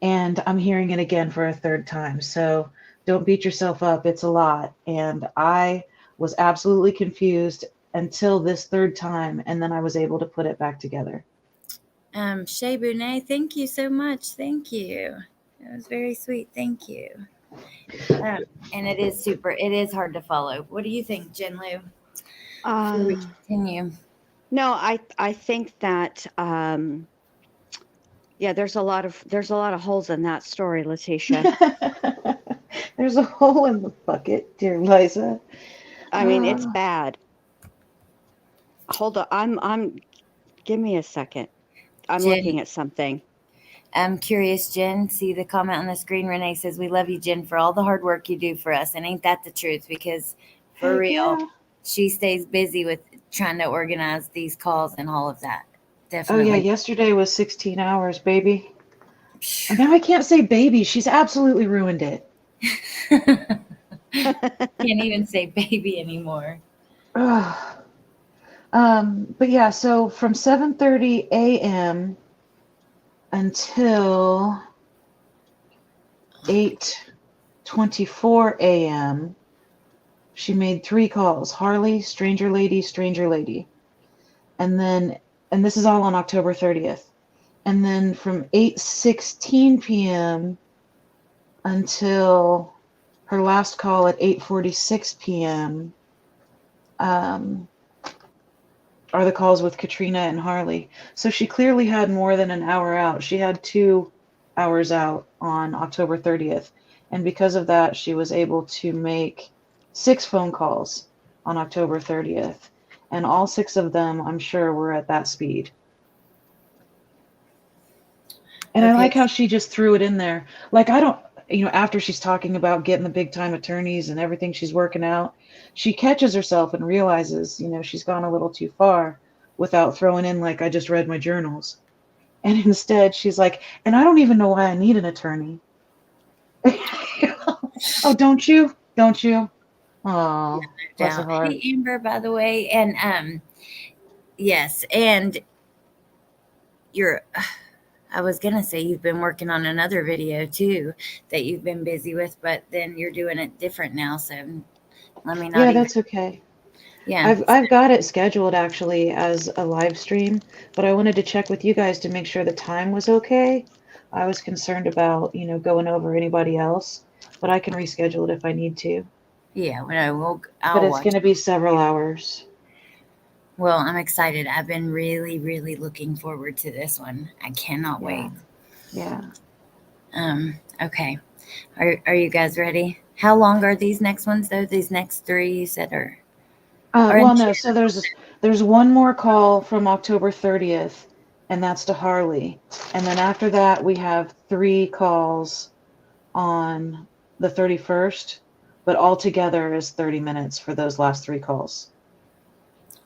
and I'm hearing it again for a third time. So don't beat yourself up. It's a lot. And I was absolutely confused until this third time, and then I was able to put it back together. Shay Bonet, thank you so much. Thank you. That was very sweet. Thank you. And it is hard to follow. What do you think, Jen Lou? Before we continue. No, I think that yeah, there's a lot of holes in that story, Letecia. There's a hole in the bucket, dear Liza. I mean, it's bad. Hold on, give me a second. I'm Jen, looking at something. I'm curious, Jen. See the comment on the screen. Renee says, "We love you, Jen, for all the hard work you do for us." And ain't that the truth? Because for real, she stays busy with trying to organize these calls and all of that. Definitely. Oh yeah, yesterday was 16 hours, baby. And now I can't say baby. She's absolutely ruined it. Can't even say baby anymore. But yeah, so from 7:30 a.m. until 8:24 a.m., she made 3 calls: Harley, Stranger Lady, Stranger Lady. And this is all on October 30th. And then from 8:16 p.m. until her last call at 8:46 p.m. Are the calls with Katrina and Harley. So she clearly had more than an hour out. She had 2 hours out on October 30th. And because of that, she was able to make 6 phone calls on October 30th. And all 6 of them, I'm sure, were at that speed. And okay. I like how she just threw it in there. Like, I don't, after she's talking about getting the big time attorneys and everything she's working out, she catches herself and realizes, she's gone a little too far without throwing in, like, I just read my journals. And instead she's like, and I don't even know why I need an attorney. Oh, don't you? Don't you? Oh, bless her heart. Hey, Amber, by the way. And, yes. And I was going to say you've been working on another video too that you've been busy with, but then you're doing it different now. So let me know. Yeah, that's okay. Yeah. I've got it scheduled actually as a live stream, but I wanted to check with you guys to make sure the time was okay. I was concerned about, going over anybody else, but I can reschedule it if I need to. Yeah, but it's going to be several hours. Well, I'm excited. I've been really, really looking forward to this one. I cannot wait. Yeah. Okay. Are you guys ready? How long are these next ones though? These next three you said are Well, no. So there's one more call from October 30th, and that's to Harley. And then after that, we have 3 calls on the 31st, but altogether is 30 minutes for those last 3 calls.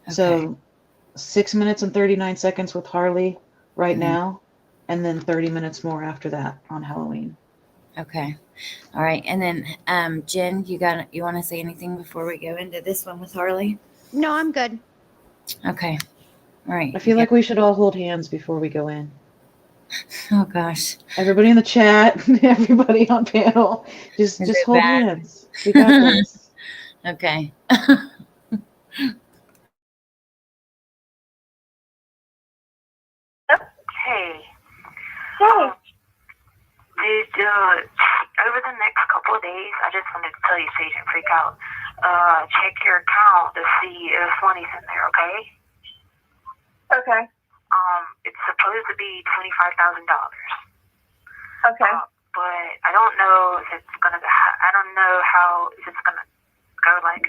okay. So 6 minutes and 39 seconds with Harley right now, and then 30 minutes more after that on Halloween. Okay. All right. And then Jen, you want to say anything before we go into this one with Harley? No, I'm good. Okay. All right. I feel like we should all hold hands before we go in. Oh gosh. Everybody in the chat, everybody on panel, just hold hands. We got this. Okay. Hey. Hey. Over the next couple of days, I just wanted to tell you so you didn't freak out. Check your account to see if money's in there, okay? Okay. It's supposed to be $25,000. Okay. But I don't know if it's gonna. I don't know how if it's gonna go. Like,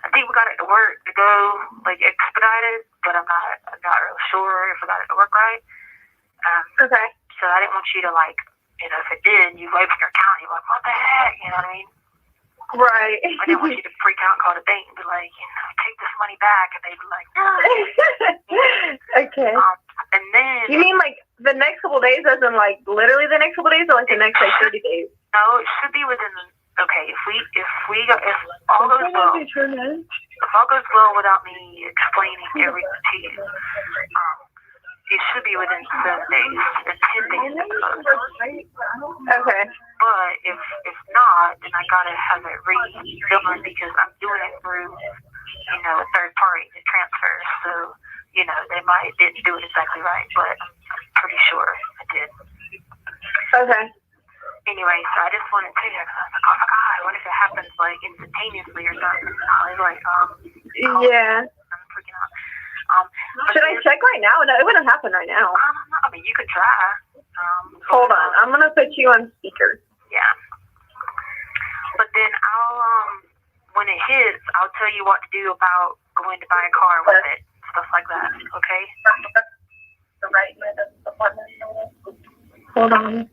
I think we got it to work to go like expedited, but I'm not real sure if we got it to work right. Okay. So I didn't want you to like, you know, if it did, you open your account, you're like, what the heck, you know what I mean? Right. I didn't want you to freak out and call the bank and be like, you know, take this money back, and they'd be like, no. Okay. And then You mean like the next couple days, as in like literally the next couple days, or like the next like 30 days? No, it should be within. Okay, if all goes well, if all goes well without me explaining everything to you, it should be within 7 days, and 10 days. Okay. But if not, then I gotta have it redone because I'm doing it through, you know, a third party to transfer. So, you know, they didn't do it exactly right, but I'm pretty sure I did. Okay. Anyway, so I just wanted to tell you, because I was like, oh my God, what if it happens like instantaneously or something? I was like, Yeah. I'm freaking out. Should I check right now? No, it wouldn't happen right now. I mean, you could try. Hold on. I'm going to put you on speaker. Yeah. But then when it hits, I'll tell you what to do about going to buy a car with it. Stuff like that, okay? Hold on.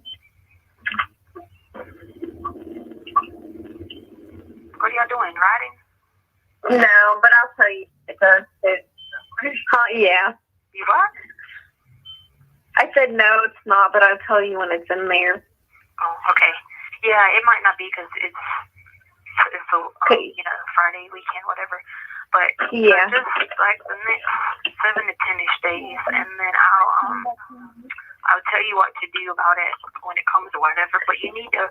What are y'all doing, riding? No, but I'll tell you. Yeah. You what? I said no, it's not, but I'll tell you when it's in there. Oh, okay. Yeah, it might not be because it's a you know, Friday weekend, whatever. But yeah, just like the next 7 to 10ish days, and then I'll tell you what to do about it when it comes to whatever. But you need to,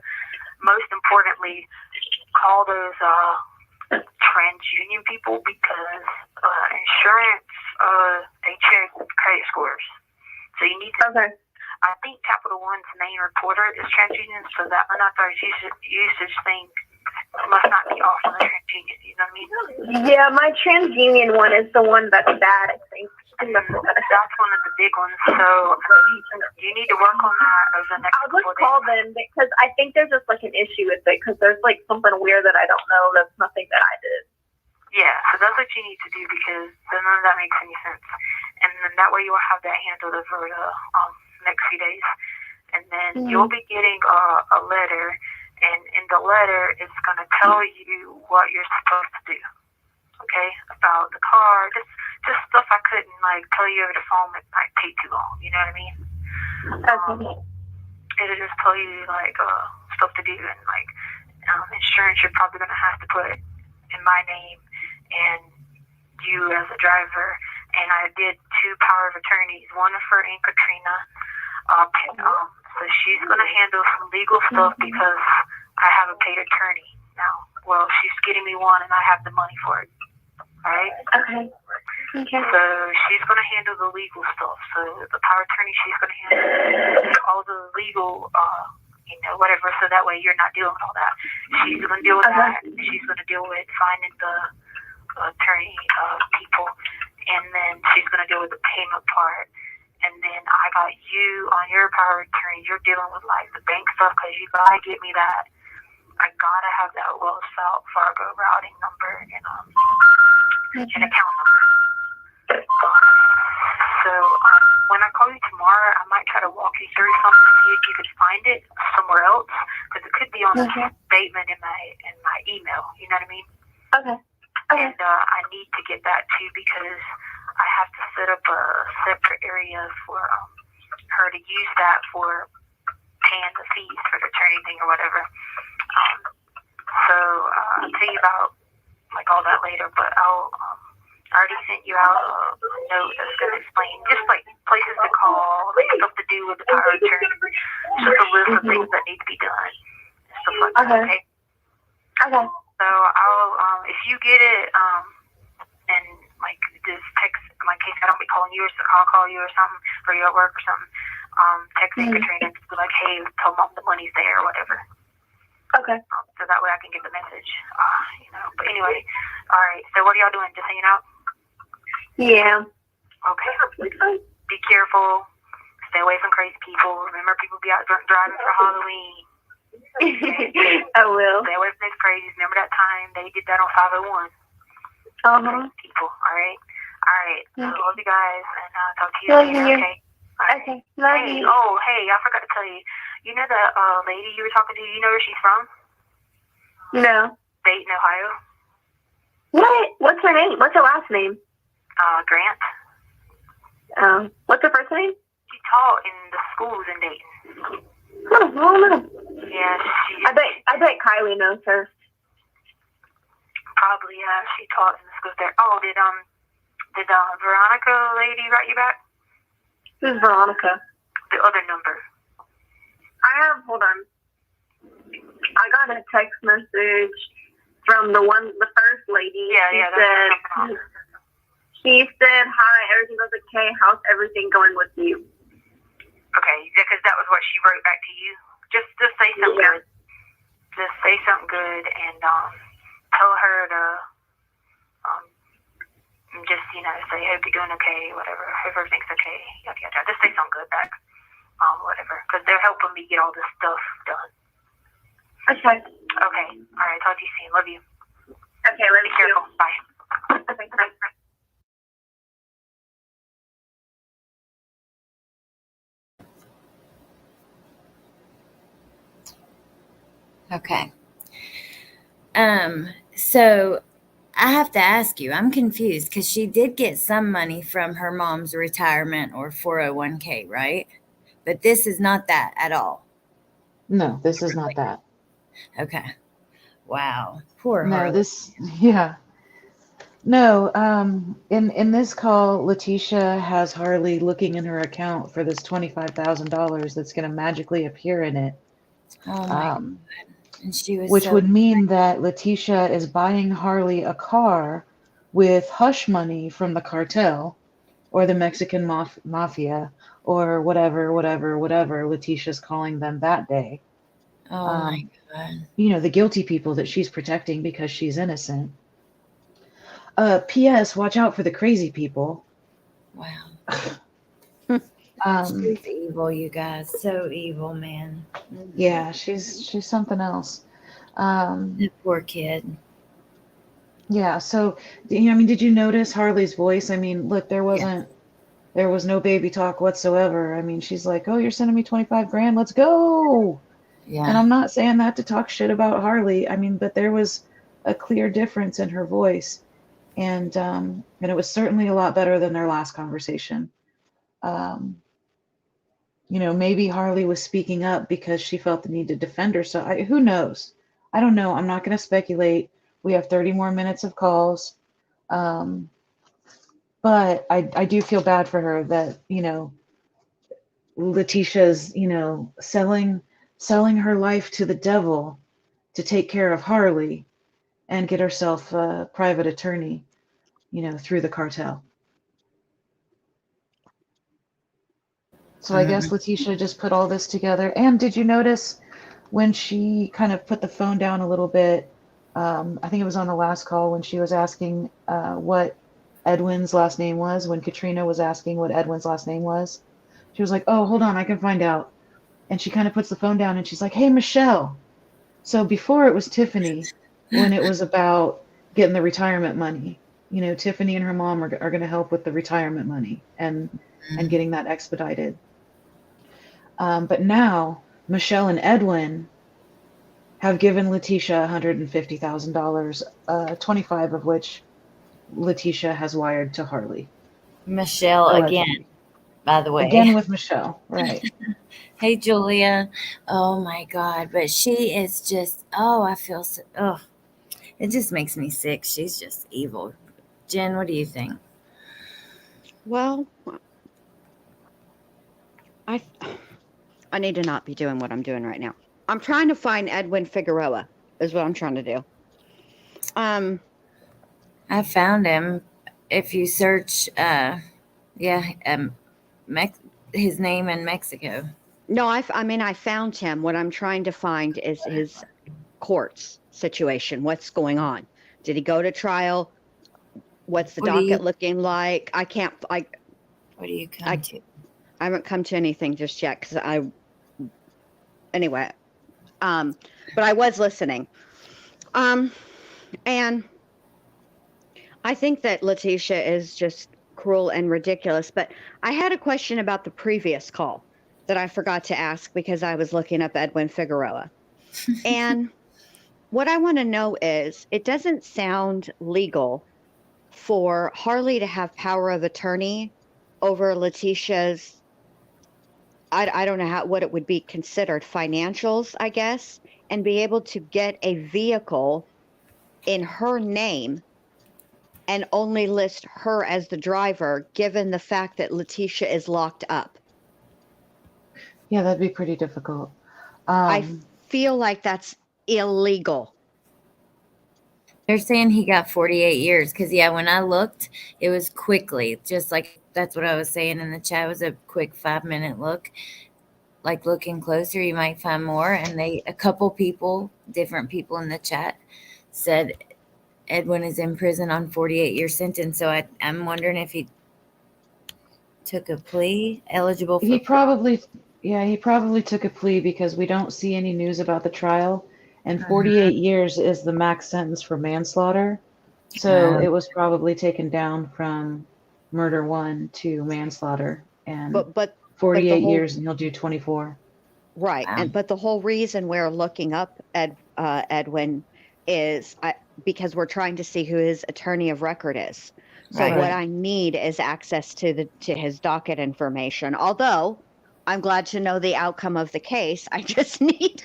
most importantly, call those TransUnion people because insurance they check credit scores. So you need to. Okay. I think Capital One's main reporter is TransUnion, so that unauthorized usage thing must not be off on the TransUnion. You know what I mean? Yeah, my TransUnion one is the one that's bad, I think. That's one of the big ones. So you need to work on that over the next couple of days. I'll just call them because I think there's just like an issue with it because there's like something weird that I don't know. That's nothing that I did. Yeah, so that's what you need to do because none of that makes any sense. And then that way you'll have that handled over the next few days. And then you'll be getting a letter, and in the letter it's going to tell you what you're supposed to do. Okay? About the car, just stuff I couldn't like tell you over the phone. It might take too long. You know what I mean? It'll just tell you like stuff to do, and like insurance you're probably going to have to put in my name and you as a driver. And I did 2 power of attorneys, one for Aunt Katrina. So she's going to handle some legal stuff because I have a paid attorney now. Well, she's getting me one and I have the money for it. All right? Okay. So she's going to handle the legal stuff. So the power attorney, she's going to handle all the legal, you know, whatever. So that way you're not dealing with all that. She's going to deal with that. She's going to deal with finding the attorney people. and then she's going to deal with the payment part. And then I got you on your power of attorney. You're dealing with like the bank stuff because you got to get me that. I got to have that Wells Fargo routing number and an account number. So when I call you tomorrow, I might try to walk you through something to see if you could find it somewhere else, because it could be on a statement in my email. You know what I mean? Okay. And I need to get that too, because I have to set up a separate area for her to use that for paying the fees for the attorney thing or whatever. So I'll tell you about like all that later, but I already sent you out a note that's going to explain just like places to call, like stuff to do with the power of attorney, just a list of things that need to be done and stuff like that. Okay. Okay. So I'll if you get it and like just text, in my case I don't be calling you, or so I'll call you or something, or you're at work or something. Text Katrina and be like, hey, tell mom the money's there or whatever. Okay. So that way I can get the message. But anyway, all right. So what are y'all doing? Just hanging out? Yeah. Okay. Be careful. Stay away from crazy people. Remember, people be out driving for Halloween. Okay? I will. Stay away from these crazies. Remember that time they did that on 501? Uh-huh. People. All right. All right. So love you guys, and talk to you Love later. you. Okay. All right. Okay. Love hey, you. Oh, hey, I forgot to tell you. You know the lady you were talking to? You know where she's from? No. Dayton, Ohio. What? What's her name? What's her last name? Grant. What's her first name? She taught in the schools in Dayton. Oh, I don't know. Yeah, I bet Kylie knows her. Probably, yeah. She taught in the schools there. Oh, did Veronica lady write you back? Who's Veronica? The other number. Hold on. I got a text message from the first lady. Yeah, She said, hi, everything goes okay. How's everything going with you? Okay, because that was what she wrote back to you. Just say something good. Just say something good and tell her to just, say, hope you're doing okay, whatever. Hope everything's okay. Yada, yada. Just say something good back. Whatever. Because they're helping me get all this stuff done. Okay. Okay. All right. Talk to you soon. Love you. Okay, love you. Be careful. Bye. Okay, bye. Okay. So I have to ask you, I'm confused because she did get some money from her mom's retirement or 401k, right? But this is not that at all. No, this is not that. Okay. Wow. Poor No, Harley. No, in this call, Letecia has Harley looking in her account for this $25,000 that's going to magically appear in it. Oh my God. And she was Which would mean that Letecia is buying Harley a car with hush money from the cartel or the Mexican mafia or whatever Leticia's calling them that day. Oh my God. The guilty people that she's protecting because she's innocent. P.S. Watch out for the crazy people. Wow. She's evil, you guys. So evil, man. Yeah, she's something else. That poor kid. Yeah, so did you notice Harley's voice? I mean, look, there was no baby talk whatsoever. I mean, she's like, "Oh, you're sending me 25 grand. Let's go." Yeah. And I'm not saying that to talk shit about Harley. I mean, but there was a clear difference in her voice. And it was certainly a lot better than their last conversation. Maybe Harley was speaking up because she felt the need to defend herself. Who knows? I don't know. I'm not going to speculate. We have 30 more minutes of calls. But I do feel bad for her that, Leticia's, selling her life to the devil to take care of Harley and get herself a private attorney, through the cartel. So I guess Letecia just put all this together. And did you notice when she kind of put the phone down a little bit, I think it was on the last call when she was asking what Edwin's last name was when Katrina was asking what Edwin's last name was. She was like, "Oh, hold on, I can find out." And she kind of puts the phone down and she's like, "Hey, Michelle." So before it was Tiffany when it was about getting the retirement money. You know, Tiffany and her mom are going to help with the retirement money and getting that expedited. But now Michelle and Edwin have given Letecia $150,000, 25 of which Letecia has wired to Harley. Michelle Allegedly. again, by the way. Again with Michelle, right. Hey, Julia. Oh, my God. But she is just, I feel so, it just makes me sick. She's just evil. Jen, what do you think? Well, I need to not be doing what I'm doing right now. I'm trying to find Edwin Figueroa is what I'm trying to do. I found him. If you search, his name in Mexico. No, I found him. What I'm trying to find is his courts situation. What's going on? Did he go to trial? What's the docket looking like? What do you come to? I haven't come to anything just yet because anyway, but I was listening. And I think that Letecia is just cruel and ridiculous, but I had a question about the previous call that I forgot to ask because I was looking up Edwin Figueroa. And what I want to know is, it doesn't sound legal for Harley to have power of attorney over Letecia's, I don't know what it would be considered, financials, I guess, and be able to get a vehicle in her name and only list her as the driver, given the fact that Letecia is locked up. Yeah, that'd be pretty difficult. I feel like that's illegal. They're saying he got 48 years because, when I looked, it was quickly, just like that's what I was saying in the chat. It was a quick 5-minute look. Like, looking closer, you might find more. And a couple people, different people in the chat, said Edwin is in prison on 48-year sentence. So I'm wondering if he took a plea, eligible for. He probably took a plea because we don't see any news about the trial. And 48 years is the max sentence for manslaughter. So it was probably taken down from murder 1 to manslaughter. And but 48 years and he'll do 24. Right. Wow. But the whole reason we're looking up Edwin is because we're trying to see who his attorney of record is. So what I need is access to his docket information. Although I'm glad to know the outcome of the case. I just need.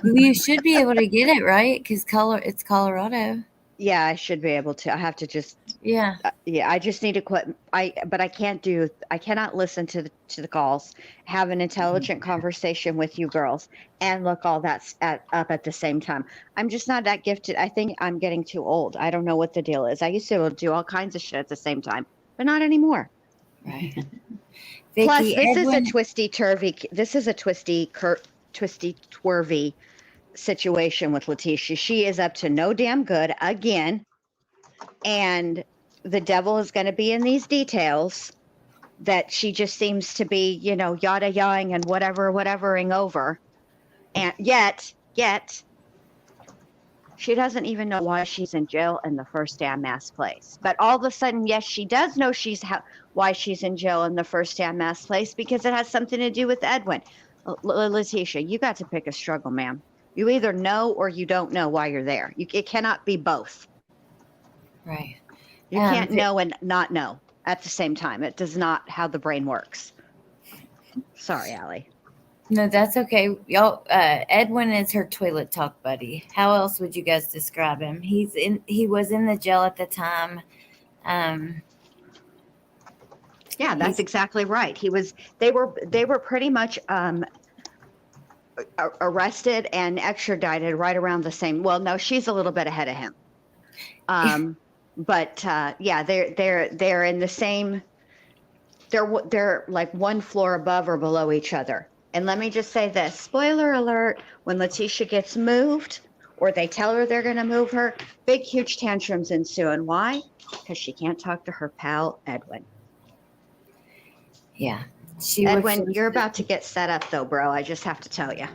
You should be able to get it, right? Because it's Colorado. Yeah, I should be able to. I have to just. Yeah. I just need to quit. But I cannot listen to the calls, have an intelligent conversation with you girls, and look all that up at the same time. I'm just not that gifted. I think I'm getting too old. I don't know what the deal is. I used to be able to do all kinds of shit at the same time, but not anymore. Right. Plus, this is a twisty twervy situation with Letecia. She is up to no damn good again, and the devil is going to be in these details that she just seems to be, yada yawing and whatevering over, and yet she doesn't even know why she's in jail in the first damn mass place. But all of a sudden, yes, she does know why she's in jail in the first damn mass place, because it has something to do with Edwin. Letecia, you got to pick a struggle, ma'am. You either know or you don't know why you're there. It cannot be both. Right. You can't know and not know at the same time. It does not how the brain works. Sorry, Allie. No, that's okay. Y'all, Edwin is her toilet talk buddy. How else would you guys describe him? He was in the jail at the time. Yeah, that's exactly right. They were pretty much arrested and extradited right around the same. Well, no, she's a little bit ahead of him. But yeah, they're in the same. They're like one floor above or below each other. And let me just say this: spoiler alert: when Letecia gets moved, or they tell her they're going to move her, big, huge tantrums ensue. And why? Because she can't talk to her pal, Edwin. Yeah. She Edwin, you're about to get set up, though, bro. I just have to tell you.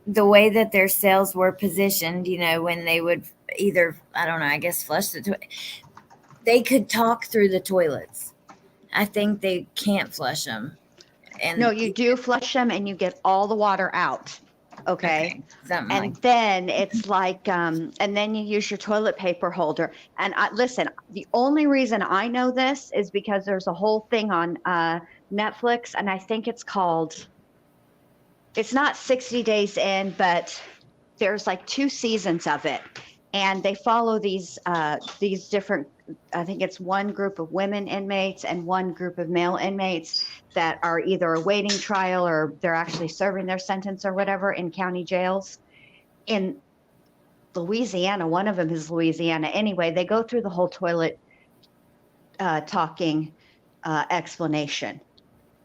The way that their cells were positioned, you know, when they would either, I don't know, I guess flush the toilet, they could talk through the toilets. I think they can't flush them. And no, you do flush them and you get all the water out. Okay. And then it's like, and then you use your toilet paper holder. And listen, the only reason I know this is because there's a whole thing on Netflix, and I think it's called, it's not 60 Days In, but there's like 2 seasons of it. And they follow these different, I think it's one group of women inmates and one group of male inmates that are either awaiting trial or they're actually serving their sentence or whatever in county jails. In Louisiana, one of them is Louisiana. Anyway, they go through the whole toilet talking explanation.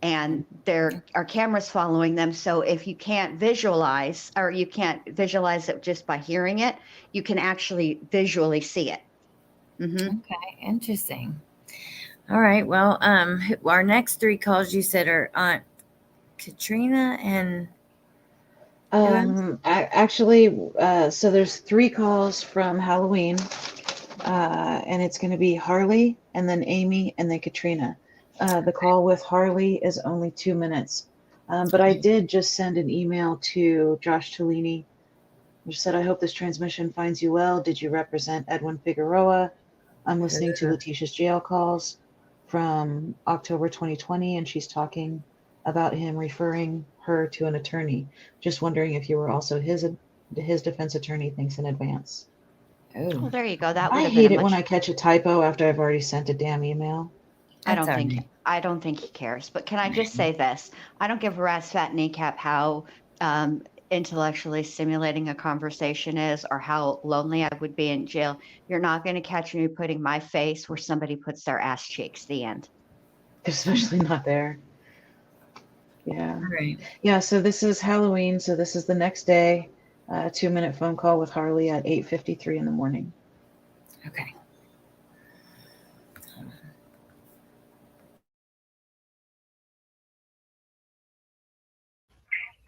And there are cameras following them. So if you can't visualize, or you can't visualize it just by hearing it, you can actually visually see it. Mm-hmm. Okay, interesting. All right. Well, our next 3 calls you said are Aunt Katrina and actually, so there's 3 calls from Halloween, and it's going to be Harley and then Amy and then Katrina. The call with Harley is only 2 minutes. But I did just send an email to Josh Tolini, which said, I hope this transmission finds you well. Did you represent Edwin Figueroa? I'm listening to Letecia's jail calls from October 2020, and she's talking about him referring her to an attorney. Just wondering if you were also his defense attorney. Thanks in advance. Oh, well, there you go. That would I have hate been it when I catch a typo after I've already sent a damn email. I don't think he cares. But can I just say this? I don't give a rat's fat kneecap how intellectually stimulating a conversation is or how lonely I would be in jail. You're not going to catch me putting my face where somebody puts their ass cheeks. The end. Especially not there. Yeah. right. Yeah, so this is Halloween. So this is the next day. 2-minute phone call with Harley at 8:53 in the morning. Okay.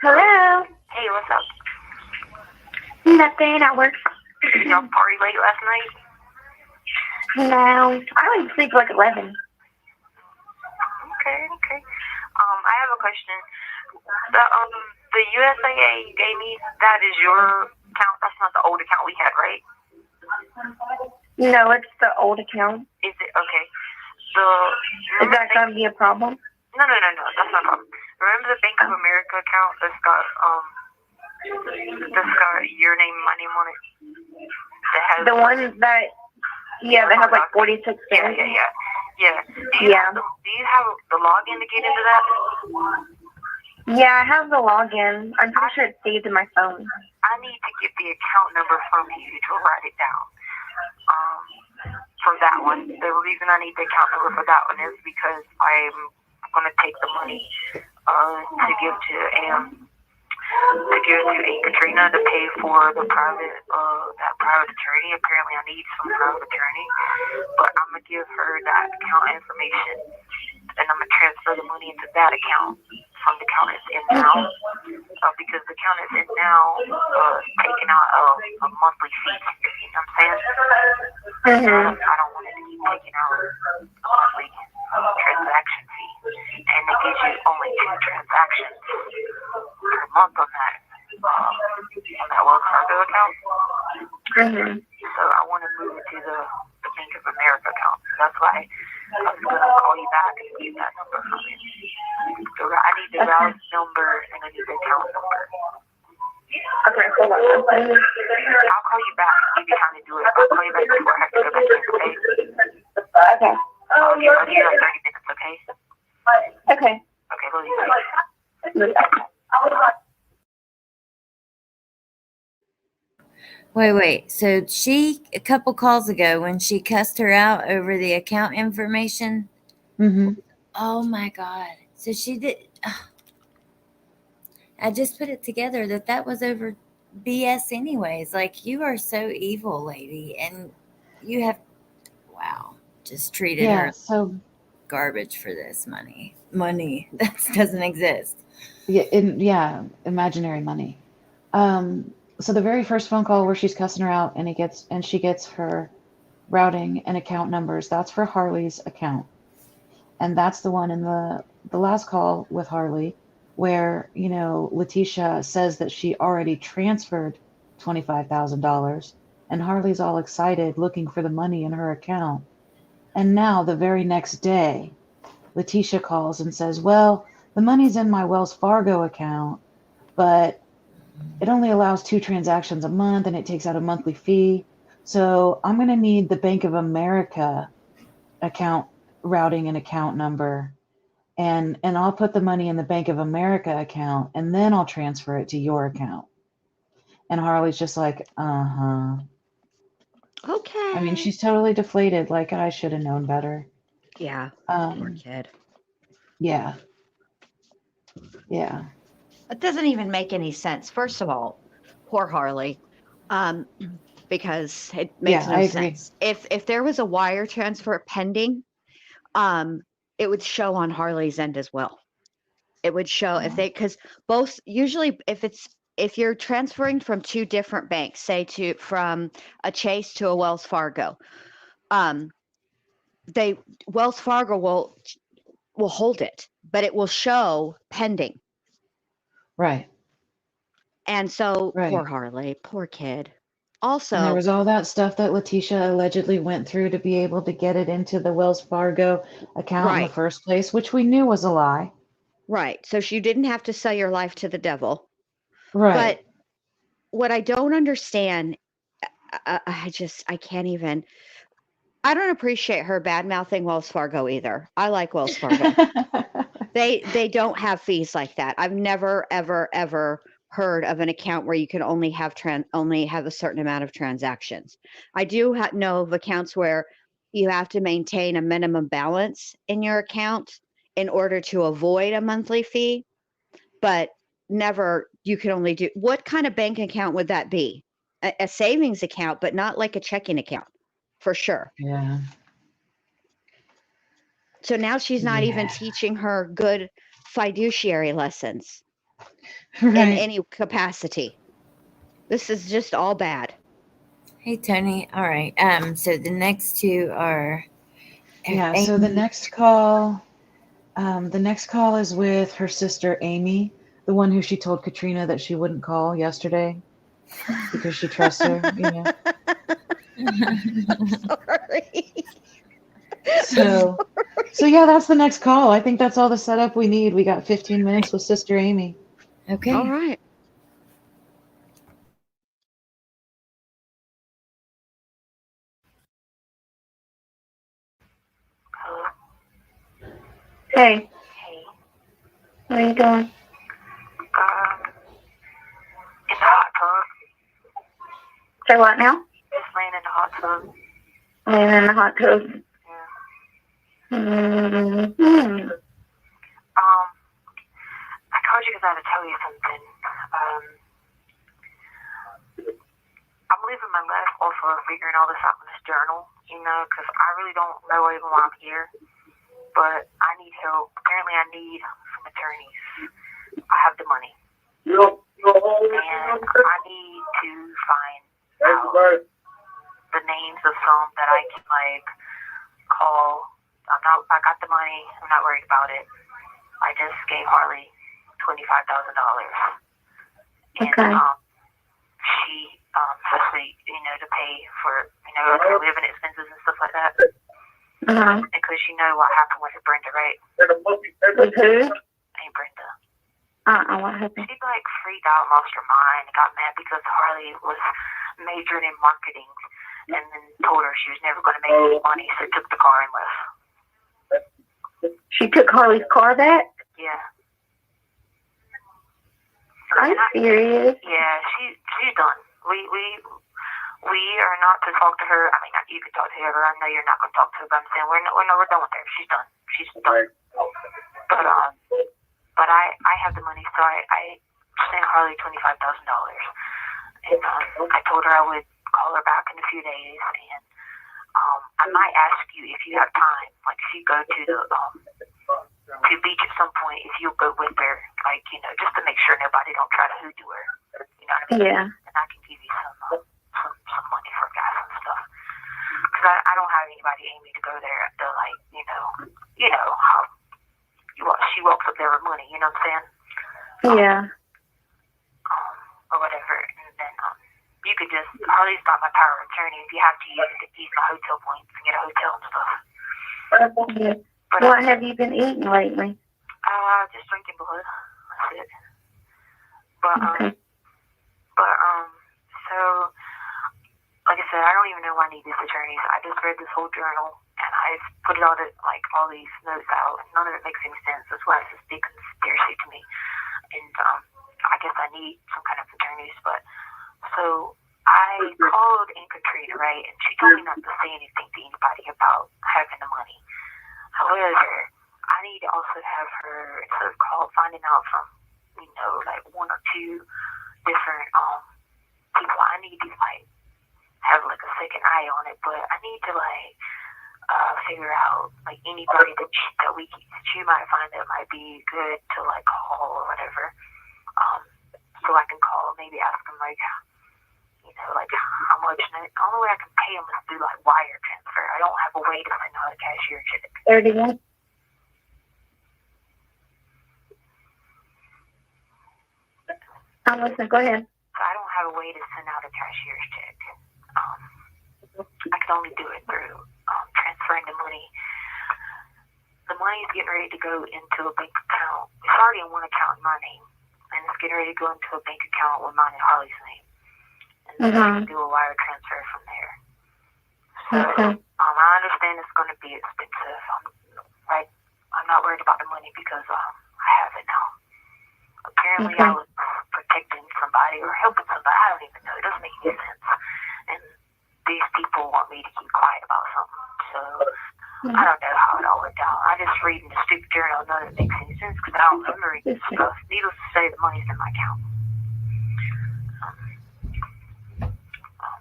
Hello. Hey, what's up? Nothing at work. Y'all party late last night? No, I went to sleep like 11. Okay. I have a question. The USAA you gave me, that is your account. That's not the old account we had, right? No, it's the old account. Is it okay? Is that gonna be a problem? No. That's not a problem. Remember the Bank of America account that's got your name and my name on it? That has the one that has like 46 Yeah. Do you have the login to get into that? Yeah, I have the login. I'm pretty sure it's saved in my phone. I need to get the account number from you to write it down. For that one. The reason I need the account number for that one is because I'm going to take the money to give to Katrina to pay for the that private attorney. Apparently I need some private attorney, but I'm going to give her that account information and I'm going to transfer the money into that account from the account it's in now, because the account it's in now taking out a monthly fee. You know what I'm saying? Mm-hmm. I don't want it to keep taking out a monthly transaction fee, and it gives you only 2 transactions per month on that Wells Fargo account. Mm-hmm. So I want to move it to the Bank of America account. So that's why I was going to call you back and get that number from you. So I need the routing number and I need the account number. Okay, hold on. I'll call you back and give you time to do it. I'll call you back before I have to go back to work, okay? Okay. I'll give you like 30 minutes, okay? Okay. Okay, love you. Wait. So a couple calls ago when she cussed her out over the account information. Mm-hmm. Oh my God. So she did. I just put it together that was over BS anyways. Like, you are so evil, lady, and you have, wow, just treated Yeah, her so garbage for this money that doesn't exist. yeah, imaginary money. So the very first phone call where she's cussing her out and she gets her routing and account numbers, that's for Harley's account. And that's the one in the last call with Harley where, Letecia says that she already transferred $25,000 and Harley's all excited looking for the money in her account. And now the very next day, Letecia calls and says, "Well, the money's in my Wells Fargo account, but it only allows 2 transactions a month and it takes out a monthly fee. So I'm going to need the Bank of America account routing and account number. And I'll put the money in the Bank of America account and then I'll transfer it to your account." And Harley's just like, uh-huh. Okay. I mean, she's totally deflated. Like, I should have known better. Yeah. Poor Um, kid. yeah. Yeah. It doesn't even make any sense. First of all, poor Harley, because it makes Yeah, I no agree. sense. If there was a wire transfer pending, it would show on Harley's end as well. It would show if they, because both usually if you're transferring from two different banks, say from a Chase to a Wells Fargo, Wells Fargo will hold it, but it will show pending. Right. And so Right. poor Harley, poor kid. And there Also, was all that stuff that Letecia allegedly went through to be able to get it into the Wells Fargo account in the right, first place, which we knew was a lie. right. So you didn't have to sell your life to the devil. Right. But what I don't understand, I can't even. I don't appreciate her bad mouthing Wells Fargo either. I like Wells Fargo. They don't have fees like that. I've never ever heard of an account where you can only have a certain amount of transactions. I do know of accounts where you have to maintain a minimum balance in your account in order to avoid a monthly fee, but never you can only do. What kind of bank account would that be? A savings account, but not like a checking account, for sure. Yeah. So now she's not even Yeah. teaching her good fiduciary lessons in Right. any capacity. This is just all bad. Hey, Tony. All right. So the next two are Yeah, so the next call is with her sister Amy, the one who she told Katrina that she wouldn't call yesterday because she trusts her, Sorry. So yeah, that's the next call. I think that's all the setup we need. We got 15 minutes with Sister Amy. Okay. All right. Hey, Hey, what are you doing? in the hot tub. Say what now? Just laying in the hot tub. Laying in the hot tub. Yeah. Mm-hmm. I called you because I had to tell you something. I'm leaving my life off of figuring all this out in this journal, because I really don't know even why I'm here. But I need help. Apparently, I need some attorneys. I have the money. And I need to find out the names of some that I can, call. I got the money. I'm not worried about it. I just gave Harley $25,000. And, Okay. she has to pay for, her living expenses and stuff like that. Uh-huh. Because you know what happened with Brenda, right? With who? Hey, Brenda. What happened? She freaked out, lost her mind, and got mad because Harley was majoring in marketing, and then told her she was never going to make any money, so took the car and left. She took Harley's car back? Yeah. Are you serious? Yeah, she's done. We are not to talk to her. I mean, you can talk to her. I know you're not going to talk to her, but I'm saying we're done with her. She's done. She's done. But I have the money, so I sent Harley $25,000. I told her I would call her back in a few days, and I might ask you if you have time, like if you go to the beach at some point, if you'll go with her, like, you know, just to make sure nobody don't try to hoodoo her. You know what I mean? Yeah. And I can give you some money for gas and stuff. Because I don't have anybody aiming to go there to, like, you know how she walks up there with money, you know what I'm saying? Yeah. Or whatever. And then you could just, Harley's got my power of attorney. If you have to use my hotel points and get a hotel and stuff. Yeah. But, What have you been eating lately? just drinking blood. That's it. But, Okay. so, like I said, I don't even know why I need these attorneys. I just read this whole journal, and I've put it all these notes out, and none of it makes any sense. That's why it's this big conspiracy to me. And, I guess I need some kind of attorneys, but, so, I called Aunt Katrina, right, and she told me not to say anything to anybody about having the money. However, I need to also have her, instead of finding out from, you know, like one or two different people, I need to like have like a second eye on it, but I need to like figure out like anybody that she might find that might be good to like call or whatever, so I can call, maybe ask them like, you know, like how much. And the only way I can pay them is through like wire transfer. I don't have a way to send out a cashier check. 31. I'm listening. Go ahead. So I don't have a way to send out a cashier's check. I can only do it through transferring the money. The money is getting ready to go into a bank account. It's already in one account in my name, and it's getting ready to go into a bank account with mine and Harley's name. And then I can do a wire transfer from there. So I understand it's going to be expensive. I'm not worried about the money because I have it now. Apparently I was protecting somebody or helping somebody. I don't even know. It doesn't make any sense. And these people want me to keep quiet about something. So I don't know how it all went down. I just read in the stupid journal. None of it makes any sense because I don't remember reading this stuff. Needless to say, the money's in my account.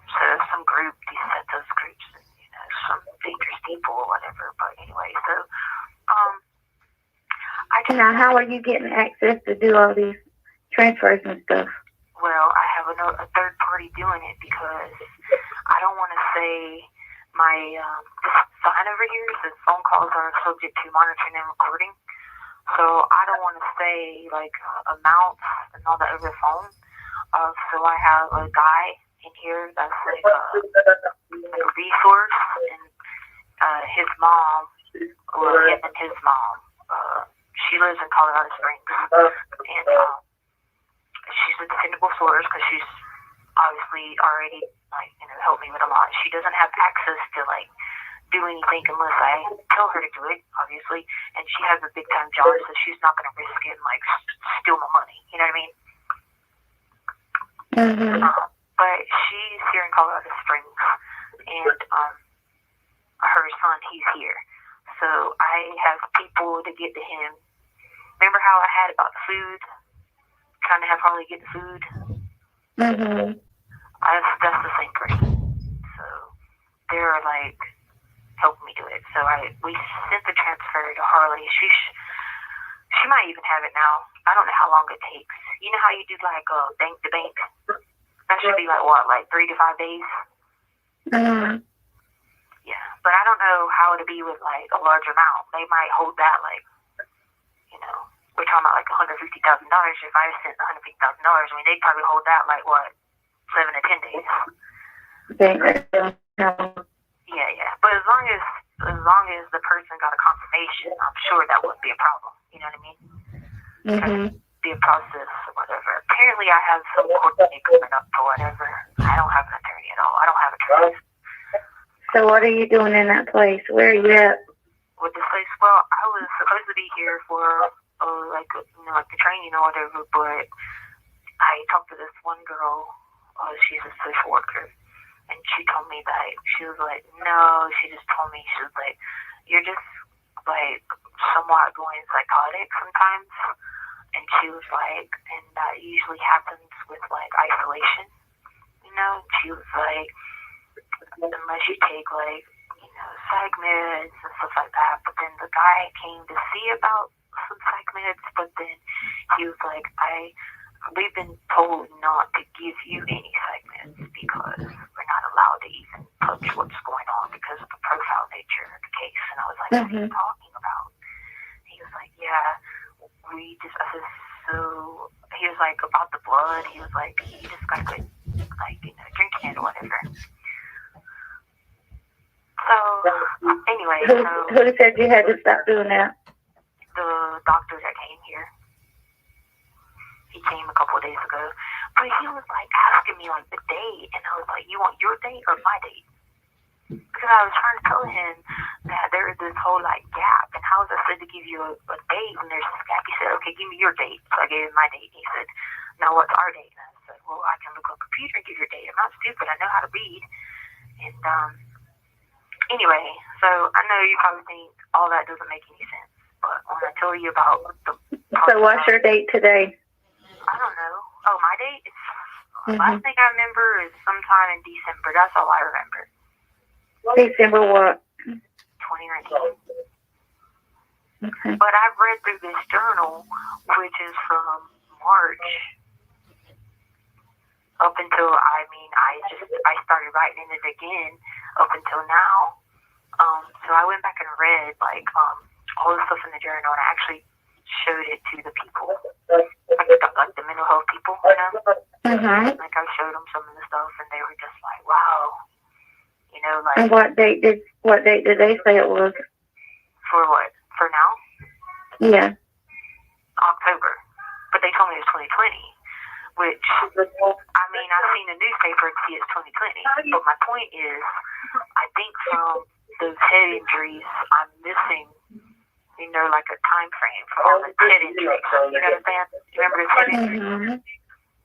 So some group, these those groups, and, you know, some dangerous people or whatever. But anyway, so Now, how are you getting access to do all these transfers and stuff? Well, I have a third party doing it because I don't want to say my this sign over here says phone calls are subject to monitoring and recording. So I don't want to say like amounts and all that over the phone. So I have a guy in here that's like a resource, and his mom, well, him and his mom, she lives in Colorado Springs, and she's a dependable source because she's obviously already like, you know, helped me with a lot. She doesn't have access to like do anything unless I tell her to do it, obviously, and she has a big time job, so she's not going to risk it and like steal my money. You know what I mean? But she's here in Colorado Springs, and her son, he's here. So I have people to get to him. Remember how I had about the food? Trying to have Harley get the food? That's the same person. So they're like helping me do it. So we sent the transfer to Harley. She might even have it now. I don't know how long it takes. You know how you do like bank to bank? That should be like what, like 3 to 5 days? Yeah, but I don't know how it'll be with like a large amount. They might hold that like, you know, we're talking about like $150,000. If I sent $150,000, I mean, they'd probably hold that like what, 7 to 10 days. Yeah. But as long as the person got a confirmation, I'm sure that wouldn't be a problem. You know what I mean? Be a process or whatever. Apparently, I have some court date coming up or whatever. I don't have an attorney at all. I don't have attorneys. So what are you doing in that place? Where are you at? With this place? Well, I was supposed to be here for like the training or whatever, but I talked to this one girl. She's a social worker, and she told me that she was like, no. She just told me, she was like, you're just like somewhat going psychotic sometimes. And she was like, and that usually happens with like isolation, you know? She was like, unless you take like, you know, psych meds and stuff like that. But then the guy came to see about some psych meds, but then he was like, we've been told not to give you any psych meds because we're not allowed to even touch what's going on because of the profile nature of the case. And I was like, what are you talking about? He was like, yeah, I said, so he was like, about the blood, he was like, you just gotta quit, like, you know, drinking it or whatever. So, anyway, Who said you had to stop doing that? The doctor that came here. He came a couple of days ago. But he was like asking me like the date, and I was like, you want your date or my date? Because I was trying to tell him that there is this whole like gap, and how is I said to give you a date when there's this gap? He said, okay, give me your date. So I gave him my date. He said, now what's our date? And I said, well, I can look on the computer and give your date. I'm not stupid. I know how to read. And anyway, so I know you probably think all that doesn't make any sense, but when I tell you about the So what's your date today? I don't know. Oh, my date? Last thing I remember is sometime in December. That's all I remember. December what? 2019. Okay. But I've read through this journal, which is from March up until, I started writing in it again up until now. So I went back and read, like, all the stuff in the journal, and I actually showed it to the people, like the mental health people, you know? Like, I showed them some of the stuff, and they were just like, wow. You know, like... And what date did they say it was? For what? For now? Yeah. October. But they told me it was 2020, which, I mean, I've seen the newspaper and see it's 2020. But my point is, I think from those head injuries, I'm missing, you know, like a time frame for all the head injuries. You know what I'm saying? You remember those head injuries?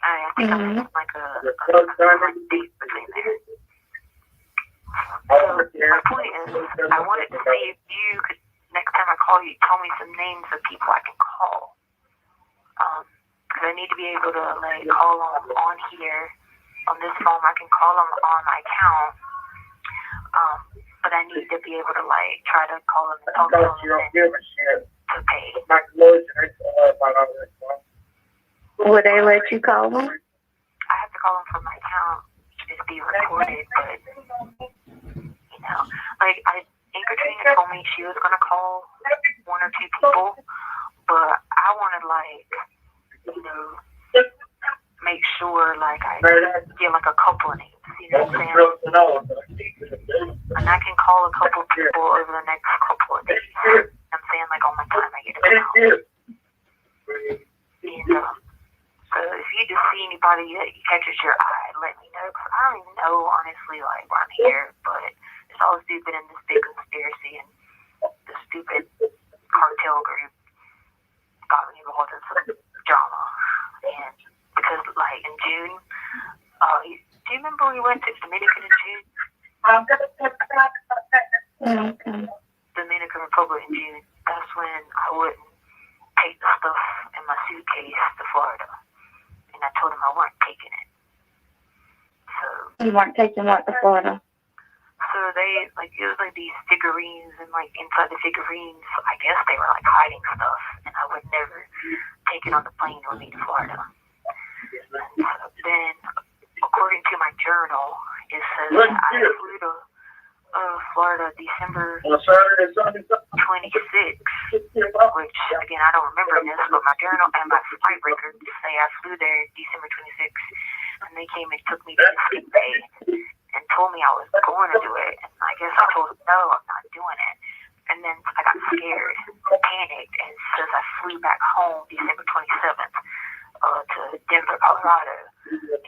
I think I'm missing like a date between there. So my point is, I wanted to see if you could, next time I call you, tell me some names of people I can call. Because I need to be able to like call them on here, on this phone. I can call them on my account. But I need to be able to like try to call them and talk to them to pay. Would they let you call them? I have to call them from my account. It's be recorded, but you know, like Katrina told me she was gonna call one or two people, but I wanted like, you know, make sure like I get like a couple of names. You know what I'm saying? And I can call a couple of people over the next couple of days. I'm saying like on my time I get it out. And so if you just see anybody that catches your eye, let me know. Cause I don't even know honestly like why I'm here, but it's all stupid in this big conspiracy and the stupid cartel group got me involved in some drama. And because like in June, do you remember we went to Dominican in June? Dominican Republic in June. That's when I wouldn't take the stuff in my suitcase to Florida. And I told them I weren't taking it. So You weren't taking what to Florida? So they, like, it was like these figurines, and like inside the figurines, I guess they were like hiding stuff, and I would never take it on the plane with me to Florida. And so then, according to my journal, it says that I flew to Florida December 26th, which, again, I don't remember this, but my journal and my flight records say I flew there December 26th, and they came and took me to the sick bay and told me I was going to do it, and I guess I told them, no, I'm not doing it. And then I got scared, panicked, and since I flew back home December 27th to Denver, Colorado,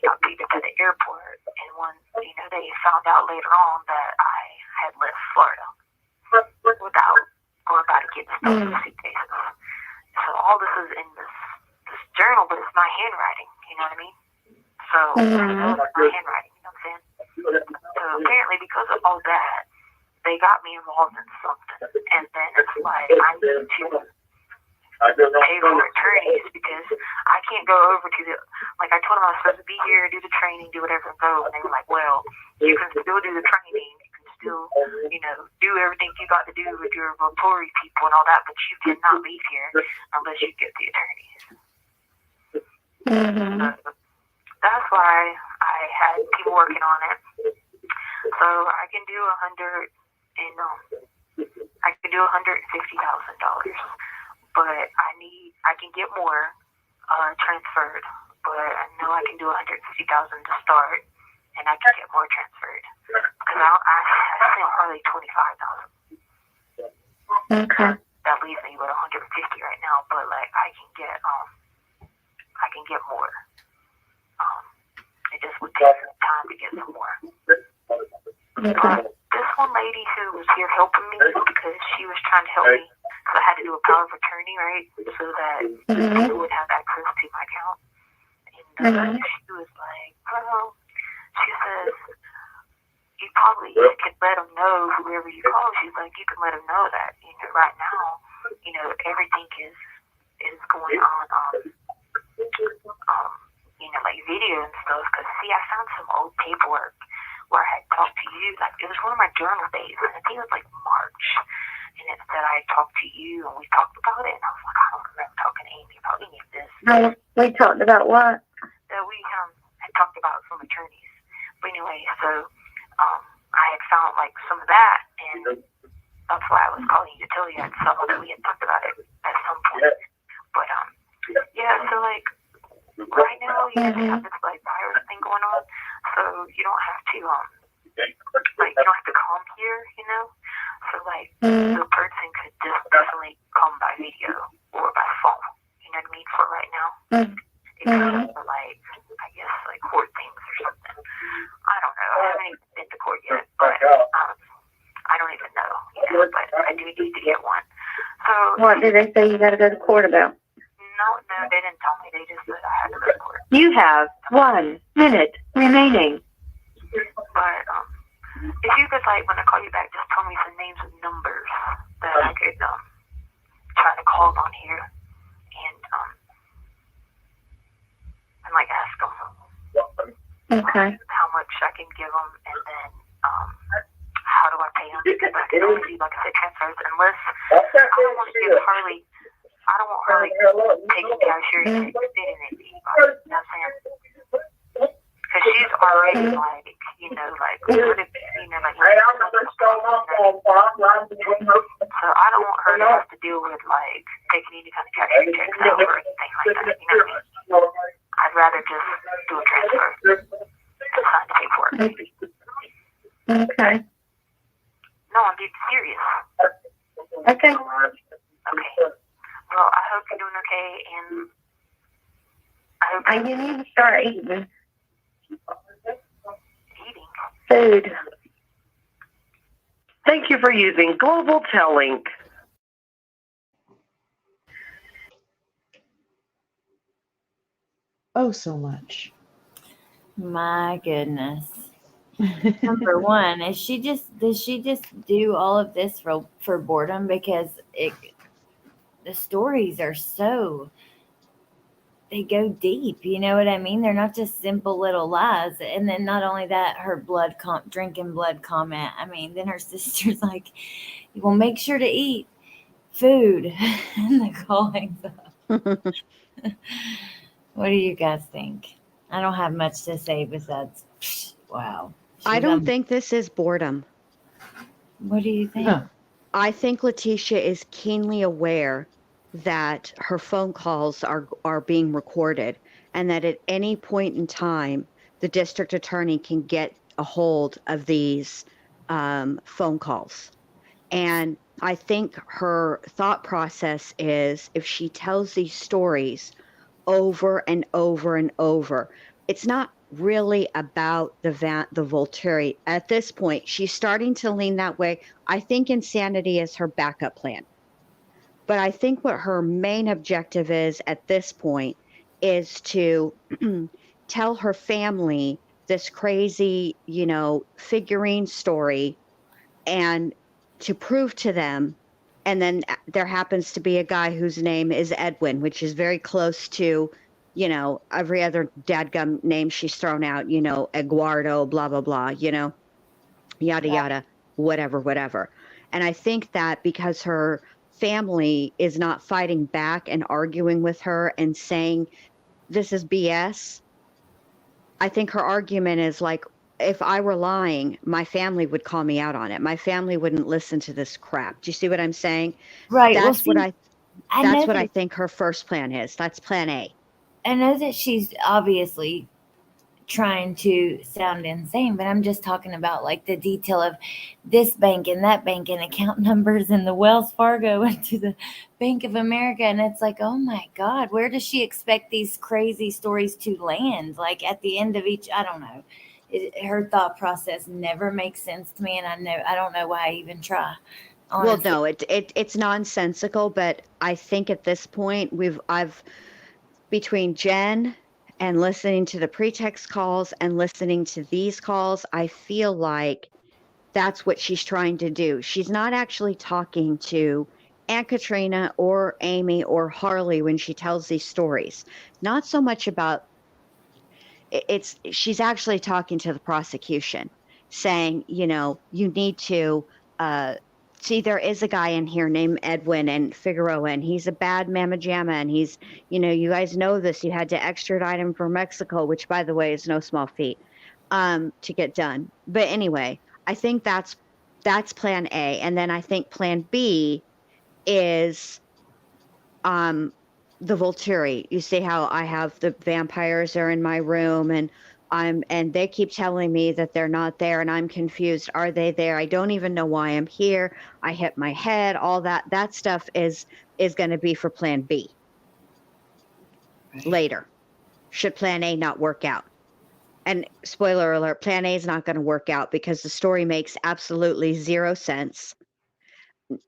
got picked up at the airport, and when, you know, they found out later on that I had left Florida without going about to get stuff in the suitcases. So all this is in this journal, but it's my handwriting, you know what I mean? So it's my handwriting, you know what I'm saying? So apparently because of all that, they got me involved in something, and then it's like I need to pay for attorneys because I can't go over to the, like I told them I was supposed to be here, do the training, do whatever, and go. And they were like, well, you can still do the training, you can still, do everything you got to do with your Volturi people and all that, but you cannot leave here unless you get the attorneys. Mm-hmm. So that's why I had people working on it. So I can do $150,000, but I can get more transferred. But I know I can do $150,000 to start, and I can get more transferred because I sent Harley $25,000. Okay. That leaves me with $150 right now, but like I can get more. It just would take some time to get some more. Okay. This one lady who was here helping me because she was trying to help me, so I had to do a power of attorney, right, so that people would have access to my account. And she was like, well, she says, you probably can let them know, whoever you call, she's like, you can let them know that, right now, everything is going on, like video and stuff, because, see, I found some old paperwork where I had talked to you, like, it was one of my journal days, and I think it was, like, March, and it said I had talked to you, and we talked about it, and I was like, I don't remember talking to Amy about any of this. We talked about what? That we had talked about some attorneys. But anyway, so I had found, like, some of that, and that's why I was calling you to tell you that we had talked about it at some point. But, yeah, so, like, right now, they have this, like, virus thing going on, so you don't have to, like, you don't have to come here, So, like, the person could just definitely come by video or by phone, you know what I mean, for right now. Except for, like, I guess, like, court things or something. I don't know. I haven't even been to court yet, but, I don't even know, but I do need to get one. So, What did they say you got to go to court about? No, they didn't tell me. They just said I had to go to court. You have 1 minute remaining. But if you could, like, when I call you back, just tell me some names and numbers that I could try to call on here and like ask them how much I can give them, and then how do I pay them? Because I can only do, like I said, transfers unless I don't want to give Harley. I don't want her, like, taking cashier and spitting at me. You know what I'm saying? Because she's already, like, like, would it be, like, so I don't want her to have to deal with, like, taking any kind of cashier checks out or anything like that. You know what I mean? I'd rather just do a transfer and sign the paperwork. Okay. No, I'm being serious. Okay. Okay. Well, I hope you're doing okay, and I hope You need to start eating eating. food. Thank you for using Global Tellink. Oh, so much. My goodness. Number one, does she just do all of this for boredom? Because the stories are they go deep, you know what I mean? They're not just simple little lies. And then not only that, her drinking blood comment. I mean, then her sister's like, well, make sure to eat food. And the call hangs up. What do you guys think? I don't have much to say besides, wow. I don't think this is boredom. What do you think? Huh. I think Letecia is keenly aware that her phone calls are being recorded, and that at any point in time, the district attorney can get a hold of these phone calls. And I think her thought process is, if she tells these stories over and over and over, it's not really about the Volturi. At this point, she's starting to lean that way. I think insanity is her backup plan. But I think what her main objective is at this point is to tell her family this crazy, figurine story, and to prove to them And then there happens to be a guy whose name is Edwin, which is very close to, you know, every other dadgum name she's thrown out, you know, Eduardo, blah, blah, blah, you know, yada, yada, whatever. And I think that because her family is not fighting back and arguing with her and saying, this is BS, I think her argument is like, if I were lying, my family would call me out on it. My family wouldn't listen to this crap. Do you see what I'm saying? Right. That's Well, what see, I know that's what I that think her first plan is. That's plan A. I know that she's obviously trying to sound insane, but I'm just talking about like the detail of this bank and that bank and account numbers and the Wells Fargo into the Bank of America. And it's like, oh my God, where does she expect these crazy stories to land? Like at the end of each, I don't know. Her thought process never makes sense to me. And I don't know why I even try. Honestly. Well, no, it's nonsensical, but I think at this point I've between Jen and listening to the pretext calls and listening to these calls, I feel like that's what she's trying to do. She's not actually talking to Aunt Katrina or Amy or Harley when she tells these stories. Not so much about she's actually talking to the prosecution, saying, you know, you need to see, there is a guy in here named Edwin and Figueroa, and he's a bad mamma jamma, and he's, you know, you guys know this. You had to extradite him from Mexico, which, by the way, is no small feat to get done. But anyway, I think that's plan A, and then I think plan B is the Volturi. You see how I have the vampires are in my room, and they keep telling me that they're not there, and I'm confused. Are they there? I don't even know why I'm here. I hit my head. All that stuff is going to be for plan B later, should plan A not work out. And spoiler alert, plan A is not going to work out because the story makes absolutely zero sense.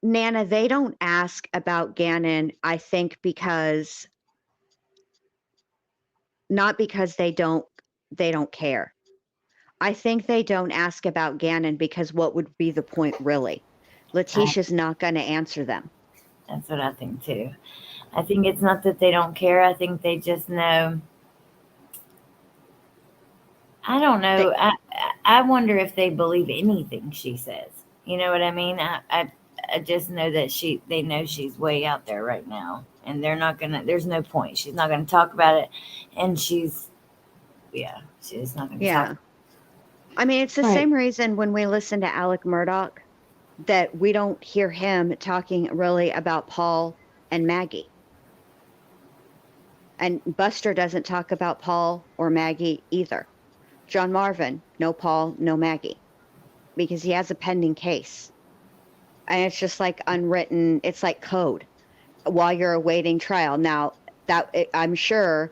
Nana, they don't ask about Gannon, I think, not because they don't care. I think they don't ask about Gannon because what would be the point, really? Letecia's not going to answer them. That's what I think too. I think it's not that they don't care. I think they just know. I don't know. I wonder if they believe anything she says. You know what I mean? I just know that they know she's way out there right now, and they're not gonna. There's no point. She's not gonna talk about it, and she's not gonna talk. I mean, it's the same reason when we listen to Alec Murdoch that we don't hear him talking really about Paul and Maggie. And Buster doesn't talk about Paul or Maggie either. John Marvin, no Paul, no Maggie, because he has a pending case. And it's just like unwritten, it's like code while you're awaiting trial. Now, I'm sure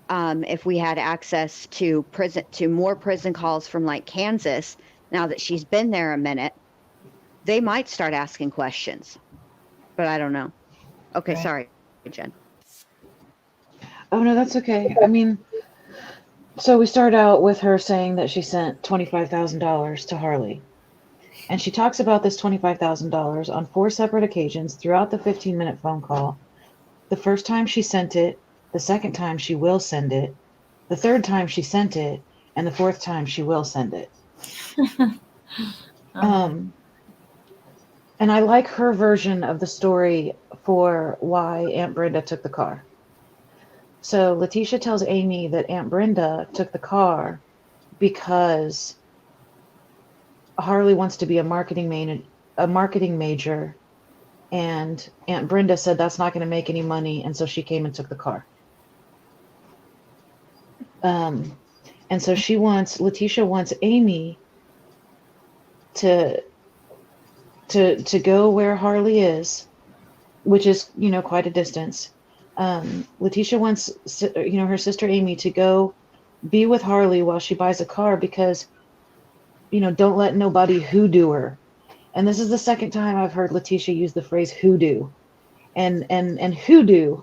if we had access to more prison calls from like Kansas, now that she's been there a minute, they might start asking questions. But I don't know. Okay, sorry, Jen. Oh, no, that's okay. I mean, so we start out with her saying that she sent $25,000 to Harley. And she talks about this $25,000 on 4 separate occasions throughout the 15-minute phone call. The first time she sent it, the second time she will send it, the third time she sent it, and the fourth time she will send it. And I like her version of the story for why Aunt Brenda took the car. So Letecia tells Amy that Aunt Brenda took the car because Harley wants to be a marketing major, and Aunt Brenda said that's not going to make any money, and so she came and took the car. And so Letecia wants Amy to go where Harley is, which is, quite a distance. Letecia wants, her sister Amy to go be with Harley while she buys a car because, don't let nobody hoodoo her. And this is the second time I've heard Letecia use the phrase hoodoo. And hoodoo,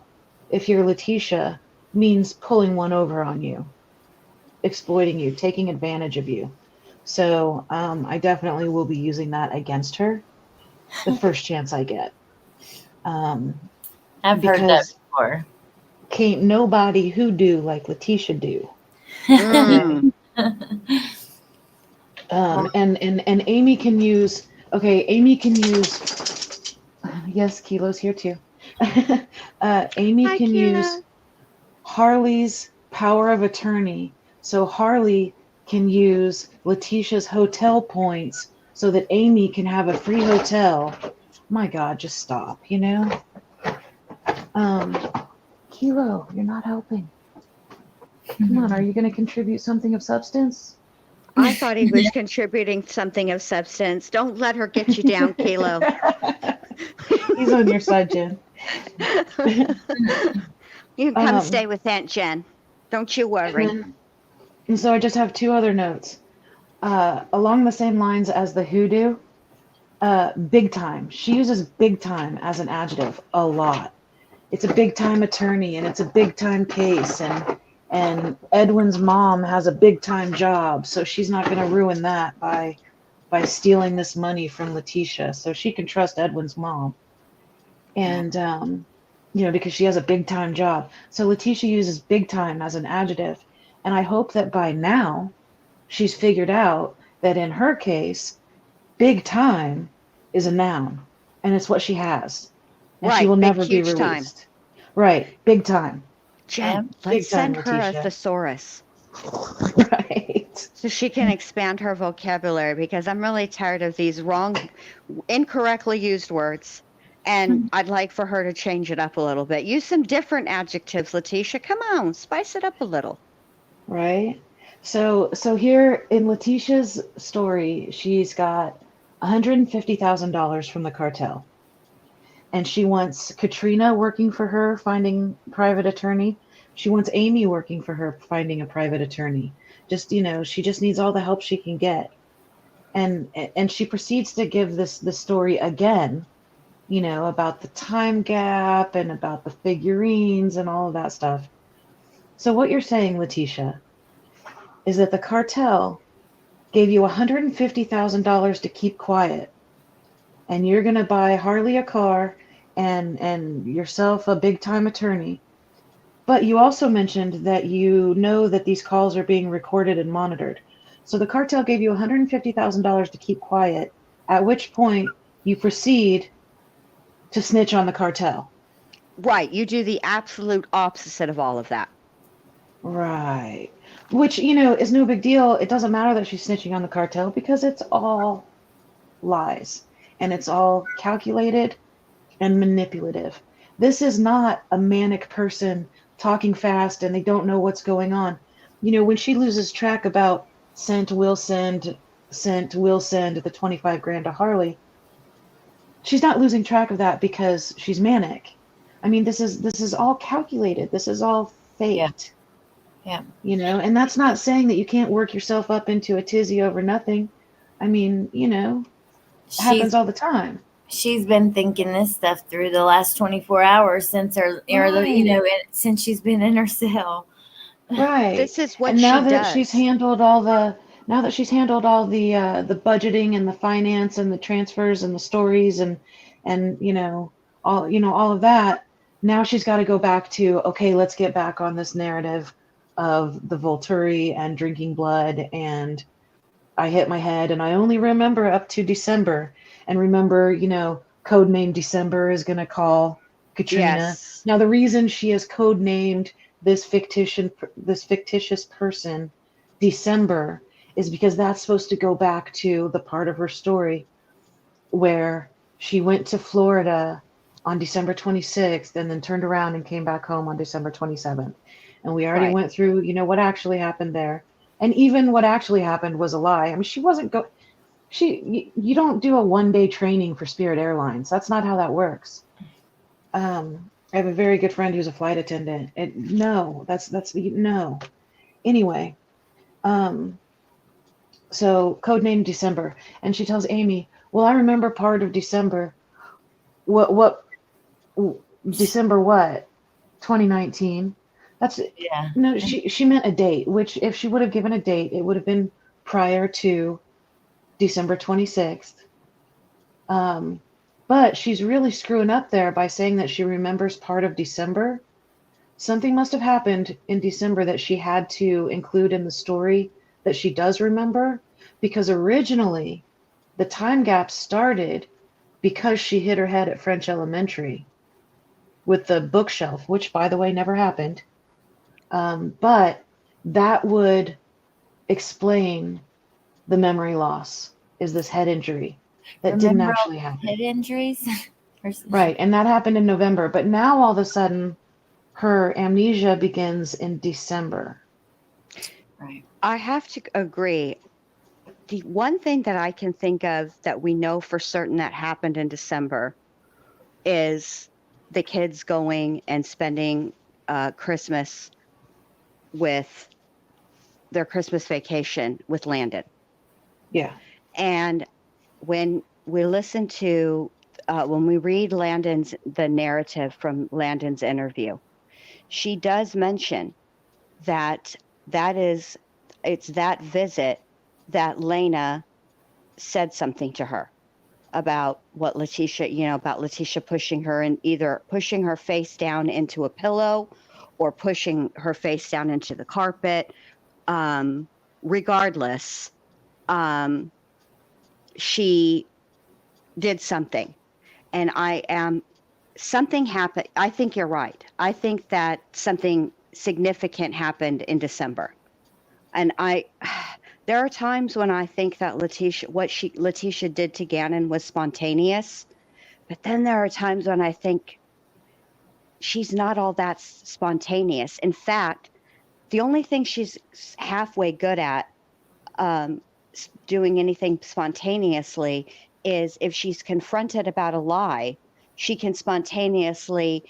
if you're Letecia, means pulling one over on you, exploiting you, taking advantage of you. So I definitely will be using that against her the first chance I get. I've heard that because before. can't nobody hoodoo like Letecia do. Mm. And Amy can use, Amy can use, yes, Kilo's here too. Amy Hi, can Kilo. use Harley's power of attorney. So Harley can use Leticia's hotel points so that Amy can have a free hotel. My God, just stop, you know? Kilo, you're not helping. Come on, are you going to contribute something of substance? I thought he was contributing something of substance. Don't let her get you down, Kilo. He's on your side, Jen. You can come stay with Aunt Jen. Don't you worry. And so I just have two other notes. Along the same lines as the hoodoo, big time. She uses big time as an adjective a lot. It's a big time attorney and it's a big time case, and Edwin's mom has a big time job, so she's not going to ruin that by stealing this money from Letecia. So she can trust Edwin's mom. And because she has a big time job. So Letecia uses big time as an adjective, and I hope that by now she's figured out that in her case, big time is a noun, and it's what she has, and she will never be released. Time. Right, big time. Jen, let's send her a thesaurus. Right. So she can expand her vocabulary, because I'm really tired of these wrong, incorrectly used words. And I'd like for her to change it up a little bit. Use some different adjectives, Letecia. Come on, spice it up a little. Right. So here in Leticia's story, she's got $150,000 from the cartel. And she wants Katrina working for her, finding private attorney. She wants Amy working for her, finding a private attorney. Just, she just needs all the help she can get. And she proceeds to give this story again, about the time gap and about the figurines and all of that stuff. So what you're saying, Letecia, is that the cartel gave you $150,000 to keep quiet, and you're going to buy Harley a car and yourself a big-time attorney. But you also mentioned that you know that these calls are being recorded and monitored. So the cartel gave you $150,000 to keep quiet, at which point you proceed to snitch on the cartel. Right. You do the absolute opposite of all of that. Right. Which, is no big deal. It doesn't matter that she's snitching on the cartel because it's all lies and it's all calculated and manipulative. This is not a manic person talking fast and they don't know what's going on. When she loses track about will send the 25 grand to Harley, she's not losing track of that because she's manic. I mean, this is all calculated. This is all faked. Yeah. And that's not saying that you can't work yourself up into a tizzy over nothing. I mean, it happens all the time. She's been thinking this stuff through the last 24 hours since since she's been in her cell. Right. This is what she does. Now that she's handled all the budgeting and the finance and the transfers and the stories and all of that, now she's got to go back to, okay, let's get back on this narrative of the Volturi and drinking blood, and I hit my head and I only remember up to December, and remember, codename December is going to call Katrina. Yes. Now the reason she has codenamed this fictitious person December is because that's supposed to go back to the part of her story where she went to Florida on December 26th and then turned around and came back home on December 27th. And we already went through, what actually happened there. And even what actually happened was a lie. I mean, you don't do a one-day training for Spirit Airlines. That's not how that works. I have a very good friend who's a flight attendant. No. Anyway, so codename December, and she tells Amy, "Well, I remember part of December. What December? What? 2019? That's No. She meant a date. Which, if she would have given a date, it would have been prior to December 26th. But she's really screwing up there by saying that she remembers part of December. Something must have happened in December that she had to include in the story that she does remember, because originally the time gap started because she hit her head at French Elementary with the bookshelf, which, by the way, never happened. But that would explain the memory loss, is this head injury that didn't Remember all actually the happen. head injuries? Right, and that happened in November. But now all of a sudden, her amnesia begins in December. Right. I have to agree. The one thing that I can think of that we know for certain that happened in December is the kids going and spending Christmas with their Christmas vacation with Landon. Yeah. And when we listen to, when we read the narrative from Landon's interview, she does mention that it's that visit that Lena said something to her about what Letecia, about Letecia pushing her and either pushing her face down into a pillow or pushing her face down into the carpet. Regardless, she did something. And something happened. I think you're right. I think that something significant happened in December. And there are times when I think that Letecia did to Gannon was spontaneous, but then there are times when I think she's not all that spontaneous. In fact, the only thing she's halfway good at doing anything spontaneously is if she's confronted about a lie, she can spontaneously,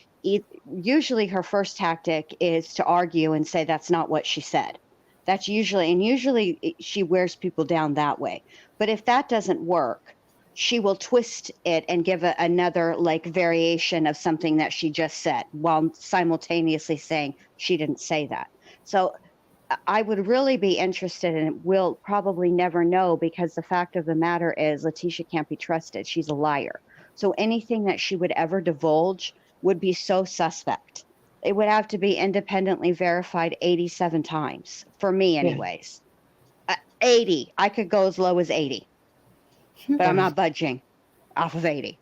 usually her first tactic is to argue and say that's not what she said. That's usually she wears people down that way. But if that doesn't work, she will twist it and give another variation of something that she just said while simultaneously saying she didn't say that. So I would really be interested, and we'll probably never know, because the fact of the matter is Letecia can't be trusted. She's a liar. So anything that she would ever divulge would be so suspect. It would have to be independently verified 87 times, for me anyways. 80. I could go as low as 80. But I'm not budging off of 80.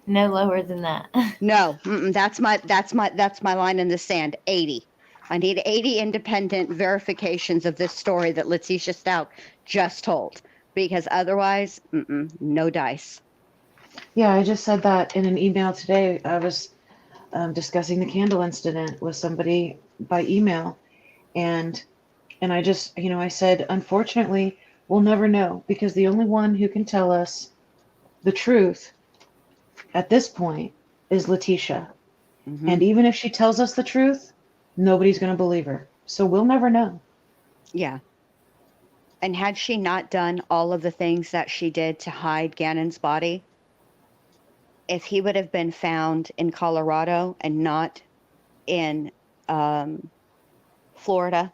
No lower than that. No, that's my line in the sand. 80. I need 80 independent verifications of this story that Letecia Stauch just told, because otherwise, no dice. Yeah, I just said that in an email today. I was discussing the candle incident with somebody by email, and I just, I said, unfortunately, we'll never know, because the only one who can tell us the truth at this point is Letecia. Mm-hmm. And even if she tells us the truth, nobody's going to believe her. So we'll never know. Yeah. And had she not done all of the things that she did to hide Gannon's body, if he would have been found in Colorado and not in Florida,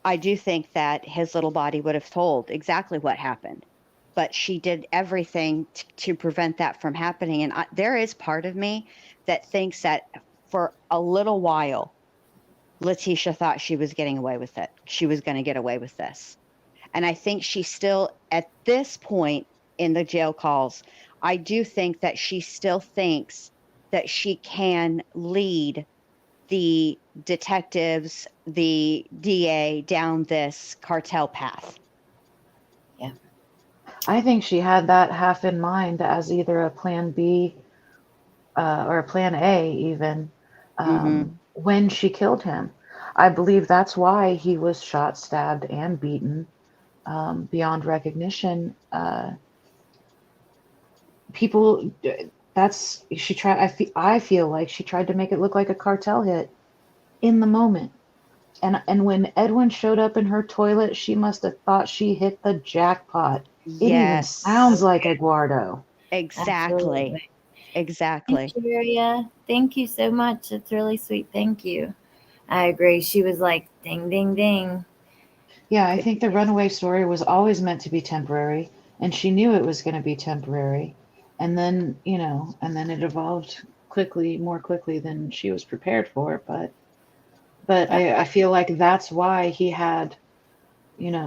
I do think that his little body would have told exactly what happened. But she did everything to prevent that from happening. And there is part of me that thinks that for a little while, Letecia thought she was getting away with it. She was going to get away with this. And I think she still, at this point in the jail calls, I do think that she still thinks that she can lead the detectives, the DA down this cartel path. Yeah. I think she had that half in mind as either a plan B or a plan A even when she killed him. I believe that's why he was shot, stabbed, and beaten beyond recognition. People, she tried. I feel like she tried to make it look like a cartel hit in the moment. And when Edwin showed up in her toilet, she must have thought she hit the jackpot. It even sounds like Eduardo. Exactly. Absolutely. Exactly. Thank you, Aria. Thank you so much. It's really sweet. Thank you. I agree. She was like, ding, ding, ding. Yeah, I think the runaway story was always meant to be temporary, and she knew it was going to be temporary. And then, and then it evolved more quickly than she was prepared for. But I feel like that's why he had,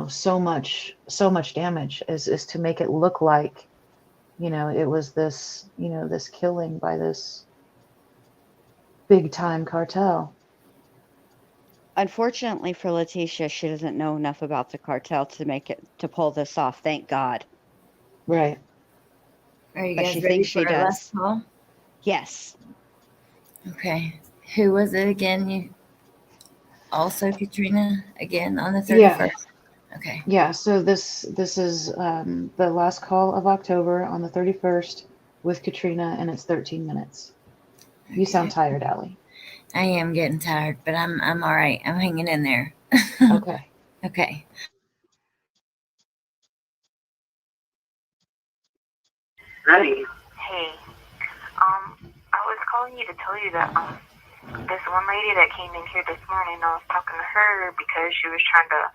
so much damage is to make it look like, it was this, this killing by this big time cartel. Unfortunately for Letecia, she doesn't know enough about the cartel to pull this off. Thank God. Right. Are you But guys she ready thinks for she our last does. call? Yes. Okay. Who was it again? You also Katrina again on the 31st? Yeah. Okay. Yeah, so this is the last call of October on the 31st with Katrina, and it's 13 minutes. You sound tired, Allie. I am getting tired, but I'm all right. I'm hanging in there. Okay. Okay. Hey. Hey, I was calling you to tell you that this one lady that came in here this morning, I was talking to her because she was trying to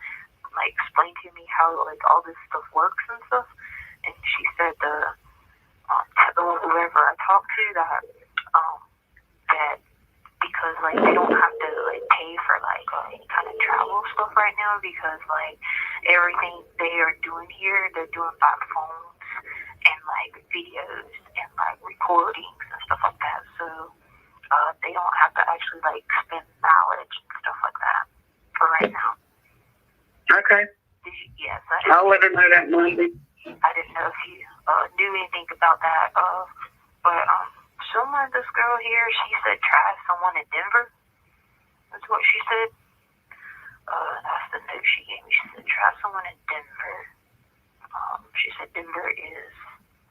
like explain to me how like all this stuff works and stuff, and she said whoever I talked to that because like they don't have to like pay for like any kind of travel stuff right now because like everything they are doing here they're doing by phones and like videos and like recordings and stuff like that, so they don't have to actually like spend knowledge and stuff like that for right now. Okay. Yes, I'll let her know that Monday. I didn't know if you knew anything about that. But this girl here, she said try someone in Denver. That's what she said. That's the note she gave me. She said try someone in Denver. She said Denver is,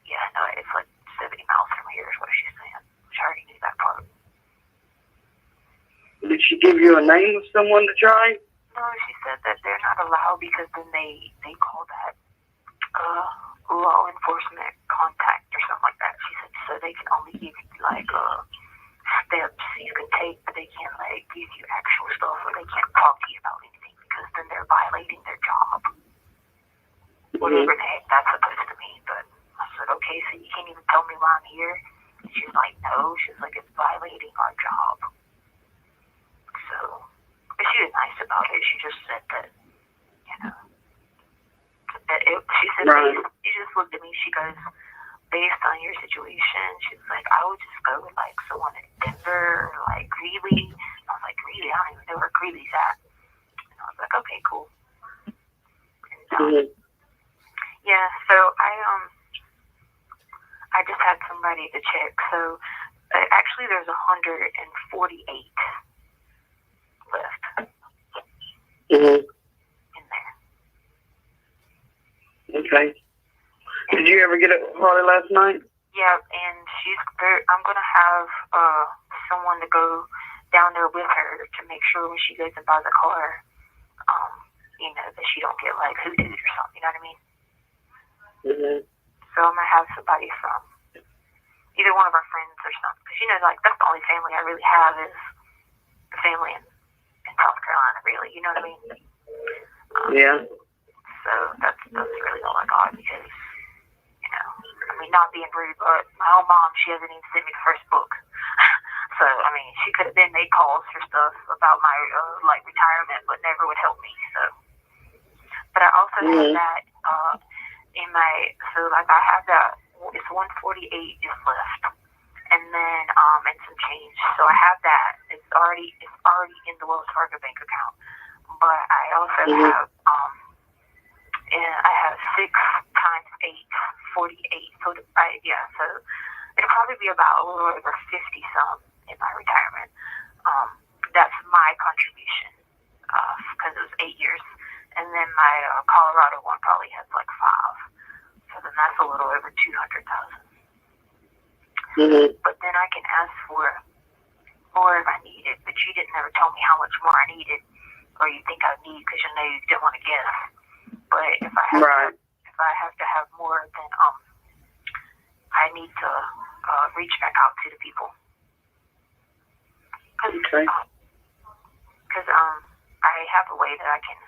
it's like 70 miles from here is what she's saying. Which I already knew that part. Did she give you a name of someone to try? No, she said that they're not allowed because then they call that law enforcement contact or something like that. She said so they can only give you like steps you can take, but they can't like give you actual stuff or they can't talk to you about anything because then they're violating their job. Whatever the heck that's supposed to mean. But I said, okay, so you can't even tell me why I'm here? And she's like, no. She's like, it's violating our job. So, but she was nice about it. She just said that, she said, she just looked at me. She goes, based on your situation, she's like, I would just go with like someone in Denver or like Greeley. And I was like, Greeley? I don't even know where Greeley's at. And I was like, okay, cool. And, yeah, so I just had somebody to check. So actually, there's 148 left in there. Okay. Did you ever get up party last night? Yeah, and I'm gonna have someone to go down there with her to make sure when she goes and buys a car, that she don't get like hoodooed or something. You know what I mean? So I'm gonna have somebody from either one of our friends or something, because like that's the only family I really have is the family in South Carolina, really. You know what I mean? Yeah. So that's really all I got because not being rude, but my own mom, she hasn't even sent me the first book. So she could have been made calls for stuff about my like retirement, but never would help me. So, but I also have that in my I have that. It's 148 is left, and then and some change. So I have that. It's already in the Wells Fargo bank account. But I also have I have 6 times 8, 48. So so it'll probably be about a little over 50 some in my retirement. That's my contribution because it was 8 years, and then my Colorado one probably has like 5. So then that's a little over 200,000. But then I can ask for more if I need it. But you didn't ever tell me how much more I needed, or you think I need because you didn't want to guess. But if I have to have more, then I need to reach back out to the people. Because I have a way that I can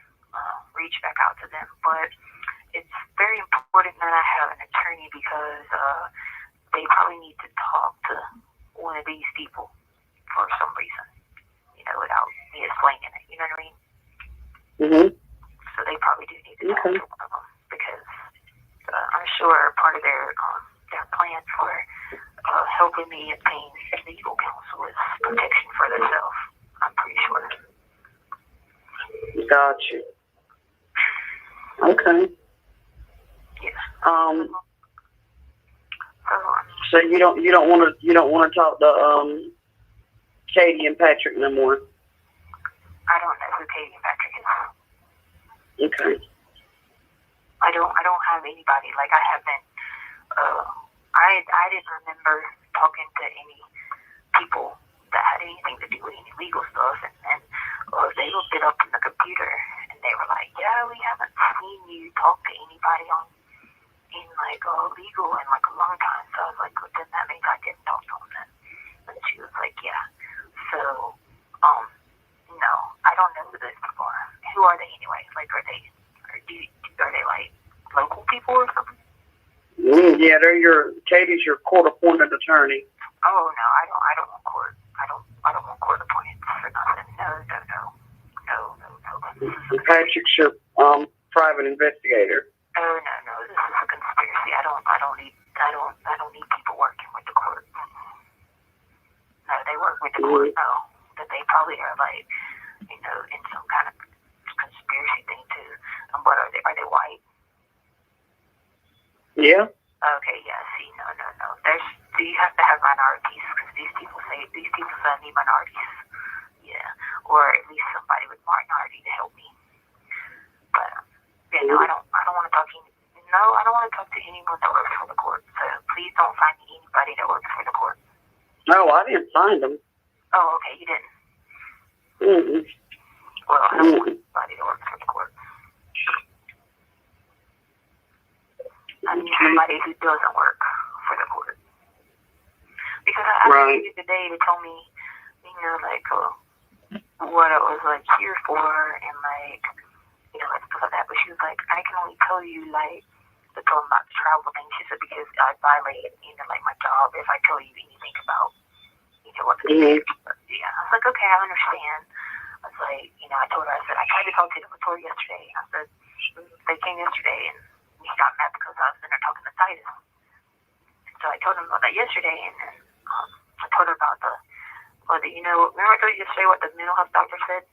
reach back out to them, but it's very important that I have an attorney because they probably need to talk to one of these people for some reason, without me explaining it. You know what I mean? Mhm. So they probably do need to talk to one of them because I'm sure part of their plan for helping me obtain legal counsel is protection for themselves. I'm pretty sure. Got you. Okay. Yeah. So you don't want to talk to Katie and Patrick no more. I don't know who Katie and Patrick is. Okay. I don't have anybody. Like I haven't. I didn't remember talking to any people that had anything to do with any legal stuff, and they looked it up in the computer and they were like, yeah, we haven't seen you talk to anybody in like legal in like a long time. So I was like, well, then that means I didn't talk to them then. And she was like, yeah. So no, I don't know who those people are. Who are they anyway? Like, are they like local people or something? Yeah, Katie's your court-appointed attorney. Oh no, I don't want court. I don't want court appointments for nothing. No. And Patrick's your private investigator. Oh no, this is a conspiracy. I don't need people working with the court. No, they work with the court. No, that they probably are like, in some kind of conspiracy thing too. What are they? Are they white? Yeah. Okay, yeah. See, no. You have to have minorities because these people say I need minorities. Yeah, or at least somebody with minority to help me. But yeah, no, I don't want to talk to you. No, I don't want to talk to anyone that works for the court. So please don't find me anybody that works for the court. No, I didn't find them. Oh, okay, you didn't. Mm-hmm. Well, I don't want anybody that works for the court. I need somebody who doesn't work for the court. Because I asked you today to tell me, like what it was like here for and like, like stuff like that. But she was like, I can only tell you like to tell them about the travel thing. She said because I violate, like my job if I tell you anything about, what the case. Yeah, I was like, okay, I understand. I was like, I told her, I said, I tried to talk to the Letecia yesterday. I said, they came yesterday and he got mad because I was in there talking to Titus. So I told him about that yesterday, and then I told her about remember I told you yesterday what the mental health doctor said?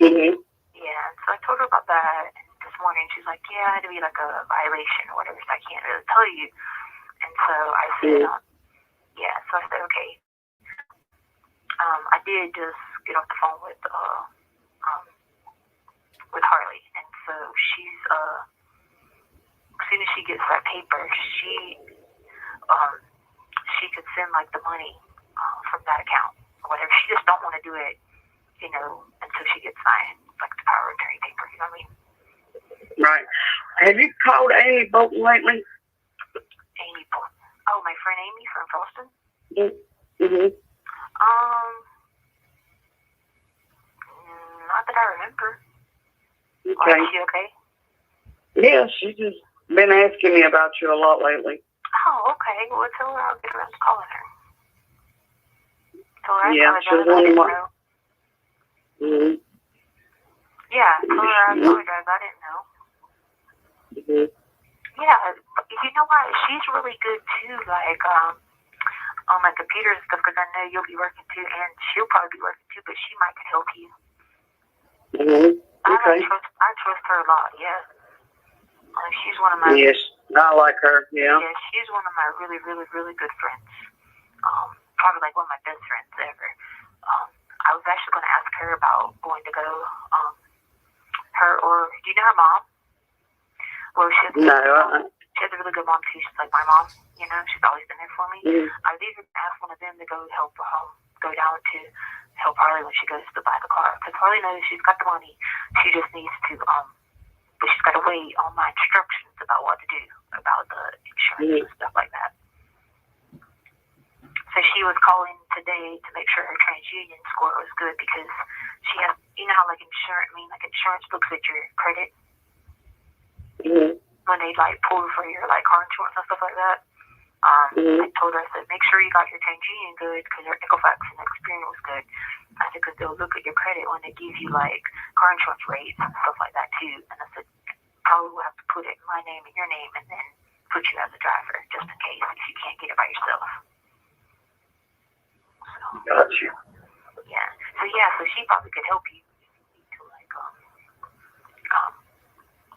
Mhm. Yeah, so I told her about that this morning. She's like, yeah, it'd be like a violation or whatever, so I can't really tell you. And so I said, so I said, okay. I did just get off the phone with Harley, and so she's as soon as she gets that paper, she could send like the money from that account or whatever. She just don't want to do it, until she gets signed like the power of attorney paper. You know what I mean? Right. Have you called Amy Bolton lately? Amy Bolton. Oh, my friend Amy from Charleston. Mhm. Not that I remember. Okay. Or is she okay? Yeah, she's just been asking me about you a lot lately. Oh, okay. Well, tell her I'll get around to calling her. Tell her Yeah, I she's apologize. I didn't one know. Mhm. Yeah, tell her I apologize. I didn't know. Mhm. Yeah, you know what? She's really good too. Like on my computer and stuff, because I know you'll be working too, and she'll probably be working too. But she might could help you. Mhm. Okay. I trust her a lot. Yeah. She's one of my. Yes, I like her. Yeah. Yeah, she's one of my really, really, really good friends. Probably like one of my best friends ever. I was actually going to ask her about going to go. Do you know her mom? Well, she has a really good mom too. She's like my mom. She's always been there for me. Mm. I was even asked one of them to go help go down to help Harley when she goes to buy the car, because Harley knows she's got the money. She just needs to but she's got to wait on my instructions about what to do about the insurance and stuff like that. So she was calling today to make sure her TransUnion score was good, because she has, how like insurance books at your credit when they like pull for your like car insurance and stuff like that. I told her, I said, make sure you got your TransUnion good because your Equifax and Experian was good. I said, because they'll look at your credit when they give you like car insurance rates and stuff like that too. And I said, probably will have to put it in my name and your name and then put you as a driver just in case if you can't get it by yourself. So, Gotcha. yeah. So she probably could help you. You need to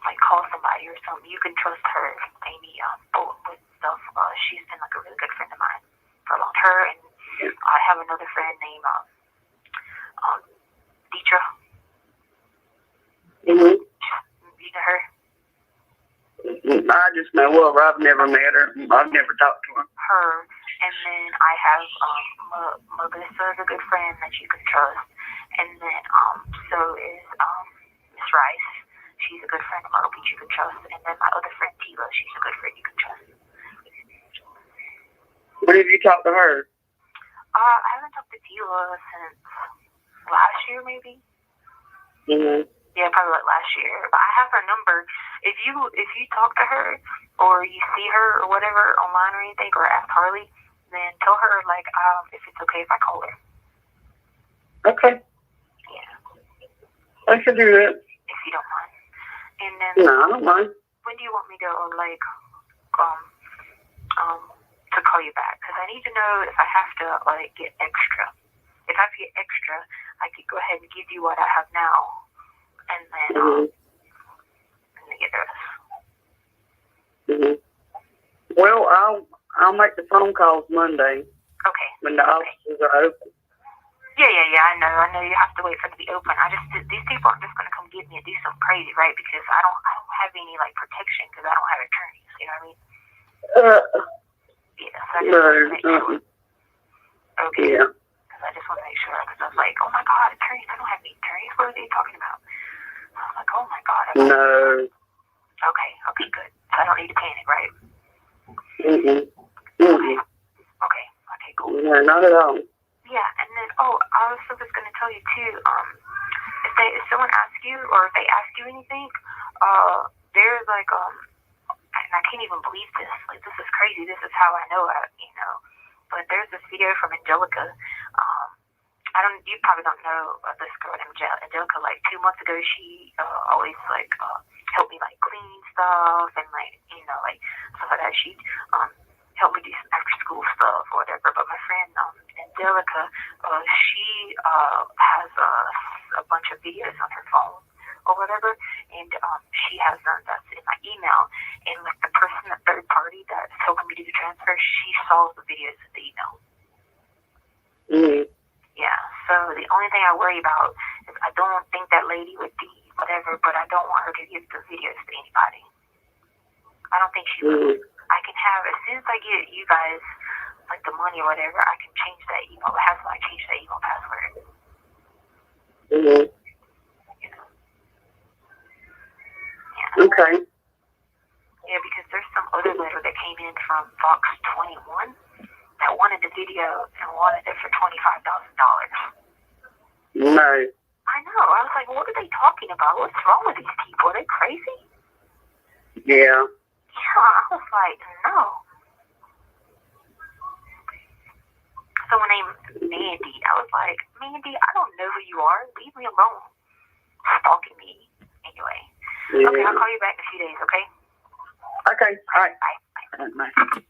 like call somebody or something. You can trust her, Amy, with stuff. She's been like a really good friend of mine for a long time. Her and I have another friend named Letecia. Mm-hmm. You know her? I just know of her. I've never met her. I've never talked to her. Her. And then I have Melissa is a good friend that you can trust. And then so is Miss Rice. She's a good friend of mine that you can trust. And then my other friend Tila, she's a good friend you can trust. When have you talked to her? I haven't talked to Tila since last year, maybe. Mm-hmm. Yeah, probably like last year. But I have her number. If you talk to her or you see her or whatever online or anything, or ask Harley, then tell her like if it's okay if I call her. Okay. Yeah. I can do that. If you don't mind. And then No, I don't mind. when do you want me to to call you back? Because I need to know if I have to like get extra. If I have to get extra, I could go ahead and give you what I have now, and then get the rest. Mm-hmm. Well, I'll make the phone calls Monday. Okay. When the offices are open. Yeah. I know you have to wait for it to be open. These people aren't just gonna come get me and do something crazy, right? Because I don't have any like protection because I don't have attorneys. You know what I mean? Yeah. So I just want to make sure. Okay. Yeah. Because I just want to make sure. Because I was like, oh my God, attorneys! I don't have any attorneys. What are they talking about? I was like, oh my God. No. Okay, good. So I don't need to panic, right? Mm-mm. Mm-mm. Okay, cool. No, not at all. Yeah, and then, I also was going to tell you, too, if someone asks you, or if they ask you anything, there's, like, and I can't even believe this. Like, this is crazy. This is how I know it, But there's this video from Angelica. You probably don't know this girl named Angelica. Like, 2 months ago, she always, like, helped me, like, clean stuff and, like, like, stuff like that. She helped me do some after-school stuff or whatever. But my friend Angelica, she has a bunch of videos on her phone or whatever, and she has them that's in my email. And, like, the person, the third party that's helping me do the transfer, she saw the videos in the email. Mm-hmm. Yeah, so the only thing I worry about is I don't think that lady would be whatever, but I don't want her to give the videos to anybody. I don't think she will. I can have, as soon as I get you guys, like the money or whatever, I can change that email. How do I change that email password? Mm-hmm. Yeah. Okay. Yeah, because there's some other letter that came in from Fox 21 that wanted the video and wanted it for $25,000. No. I know. I was like, what are they talking about? What's wrong with these people? Are they crazy? Yeah. Yeah, I was like, no. Someone named Mandy. I was like, Mandy, I don't know who you are. Leave me alone. Stalking me. Anyway. Yeah. Okay, I'll call you back in a few days, okay? Okay. All right. Bye. Bye.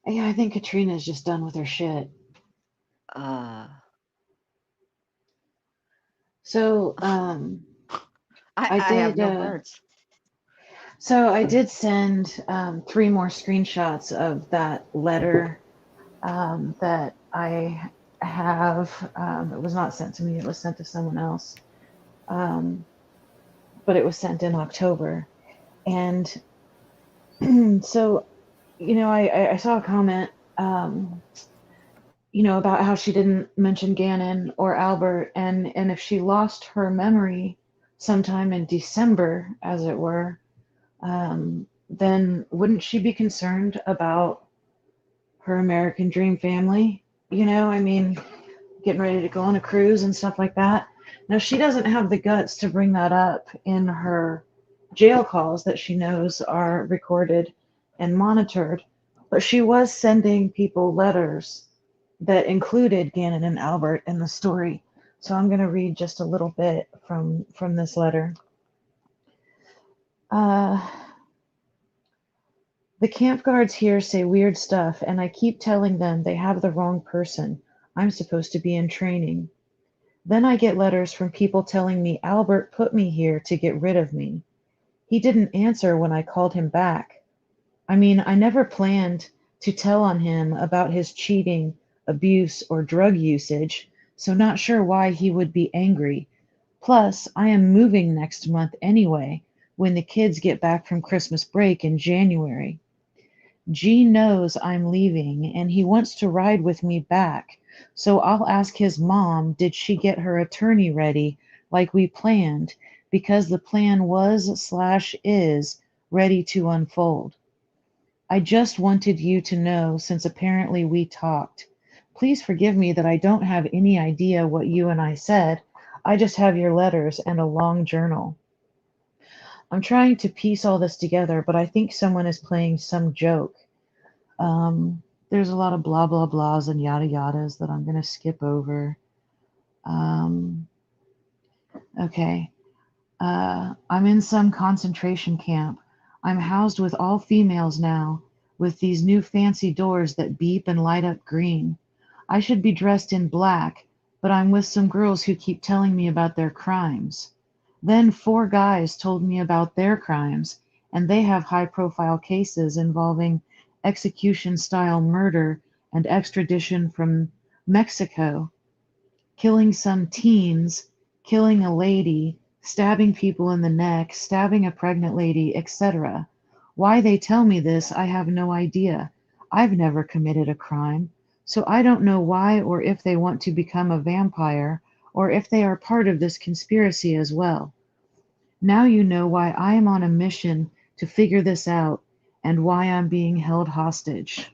Yeah, I think Katrina's just done with her shit. So, I have no words. So I did send 3 more screenshots of that letter that I have. It was not sent to me. It was sent to someone else. But it was sent in October. And so, I saw a comment, about how she didn't mention Gannon or Albert. And if she lost her memory sometime in December, as it were, then wouldn't she be concerned about her American dream family? Getting ready to go on a cruise and stuff like that. Now, she doesn't have the guts to bring that up in her jail calls that she knows are recorded and monitored, but she was sending people letters that included Gannon and Albert in the story. So I'm going to read just a little bit from this letter. The camp guards here say weird stuff, and I keep telling them they have the wrong person. I'm supposed to be in training. Then I get letters from people telling me Albert put me here to get rid of me. He didn't answer when I called him back. I mean, I never planned to tell on him about his cheating, abuse, or drug usage, so not sure why he would be angry. Plus, I am moving next month anyway, when the kids get back from Christmas break in January. G knows I'm leaving, and he wants to ride with me back, so I'll ask his mom, did she get her attorney ready like we planned, because the plan was/is ready to unfold. I just wanted you to know, since apparently we talked. Please forgive me that I don't have any idea what you and I said. I just have your letters and a long journal. I'm trying to piece all this together, but I think someone is playing some joke. There's a lot of blah, blah, blahs and yada yadas that I'm going to skip over. Okay. I'm in some concentration camp. I'm housed with all females now, with these new fancy doors that beep and light up green. I should be dressed in black, but I'm with some girls who keep telling me about their crimes. Then 4 guys told me about their crimes, and they have high-profile cases involving execution-style murder and extradition from Mexico, killing some teens, killing a lady, stabbing people in the neck, stabbing a pregnant lady, etc. Why they tell me this, I have no idea. I've never committed a crime, so I don't know why or if they want to become a vampire or if they are part of this conspiracy as well. Now you know why I am on a mission to figure this out and why I'm being held hostage.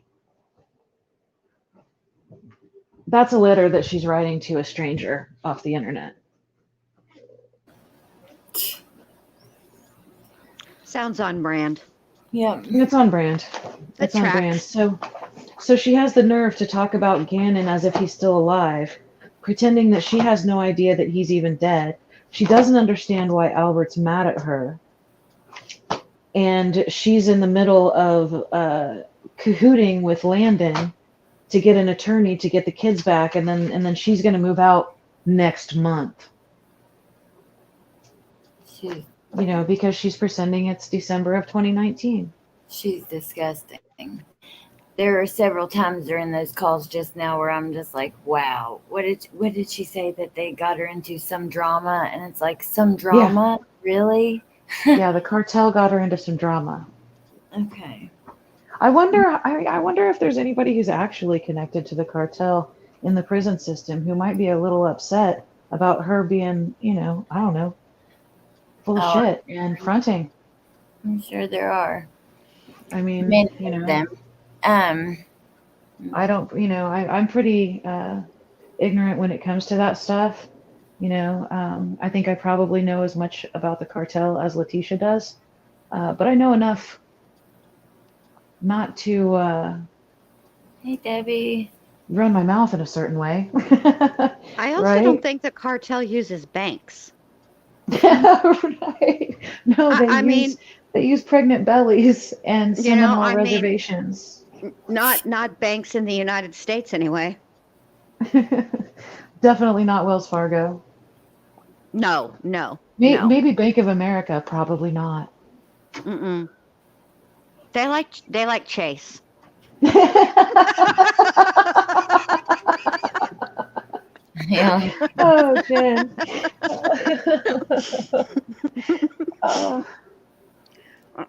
That's a letter that she's writing to a stranger off the internet. Sounds on brand. Yeah. It's on brand. It's on brand. So she has the nerve to talk about Gannon as if he's still alive, pretending that she has no idea that he's even dead. She doesn't understand why Albert's mad at her. And she's in the middle of cahooting with Landon to get an attorney to get the kids back, and then she's going to move out next month. You know, because she's pretending it's December of 2019. She's disgusting. There are several times during those calls just now where I'm just like, wow, what did she say that they got her into some drama? And it's like, some drama? Yeah. Really? Yeah, the cartel got her into some drama. Okay. I wonder if there's anybody who's actually connected to the cartel in the prison system who might be a little upset about her being, you know, I don't know, full of shit and fronting. I'm sure there are. I mean, many you know, of them. I don't, you know, I'm pretty ignorant when it comes to that stuff. You know, I think I probably know as much about the cartel as Letecia does, but I know enough not to hey, Debbie, run my mouth in a certain way. I also right? don't think the cartel uses banks. Right. No, they use pregnant bellies and Seminole reservations. Not banks in the United States anyway. Definitely not Wells Fargo. No. Maybe Bank of America, probably not. Mm-mm. They like Chase. Yeah. Oh, Jen.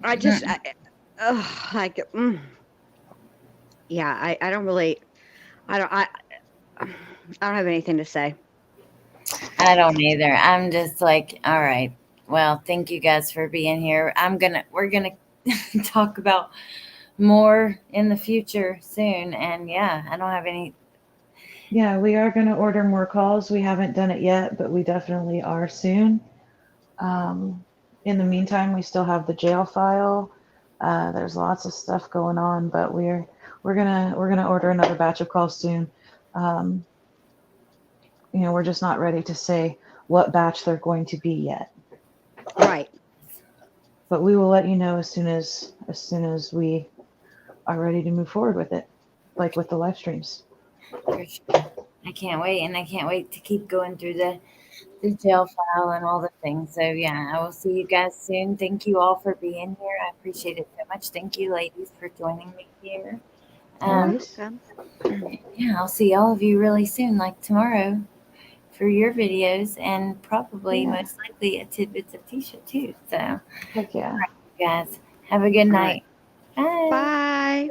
I don't have anything to say. I don't either. I'm just like, all right. Well, thank you guys for being here. We're gonna talk about more in the future soon. And yeah, I don't have Yeah, we are going to order more calls. We haven't done it yet, but we definitely are soon. In the meantime, we still have the jail file. There's lots of stuff going on, but we're gonna order another batch of calls soon. Um, we're just not ready to say what batch they're going to be yet. Right. But we will let you know as soon as we are ready to move forward with it, like with the live streams. For sure. I can't wait, and I can't wait to keep going through the jail file and all the things. So yeah, I will see you guys soon. Thank you all for being here. I appreciate it so much. Thank you, ladies, for joining me here. Always. Yeah, I'll see all of you really soon, like tomorrow, for your videos, and probably most likely a tidbits of Tisha too. So Heck yeah. you guys have a good All night. right. Bye. Bye.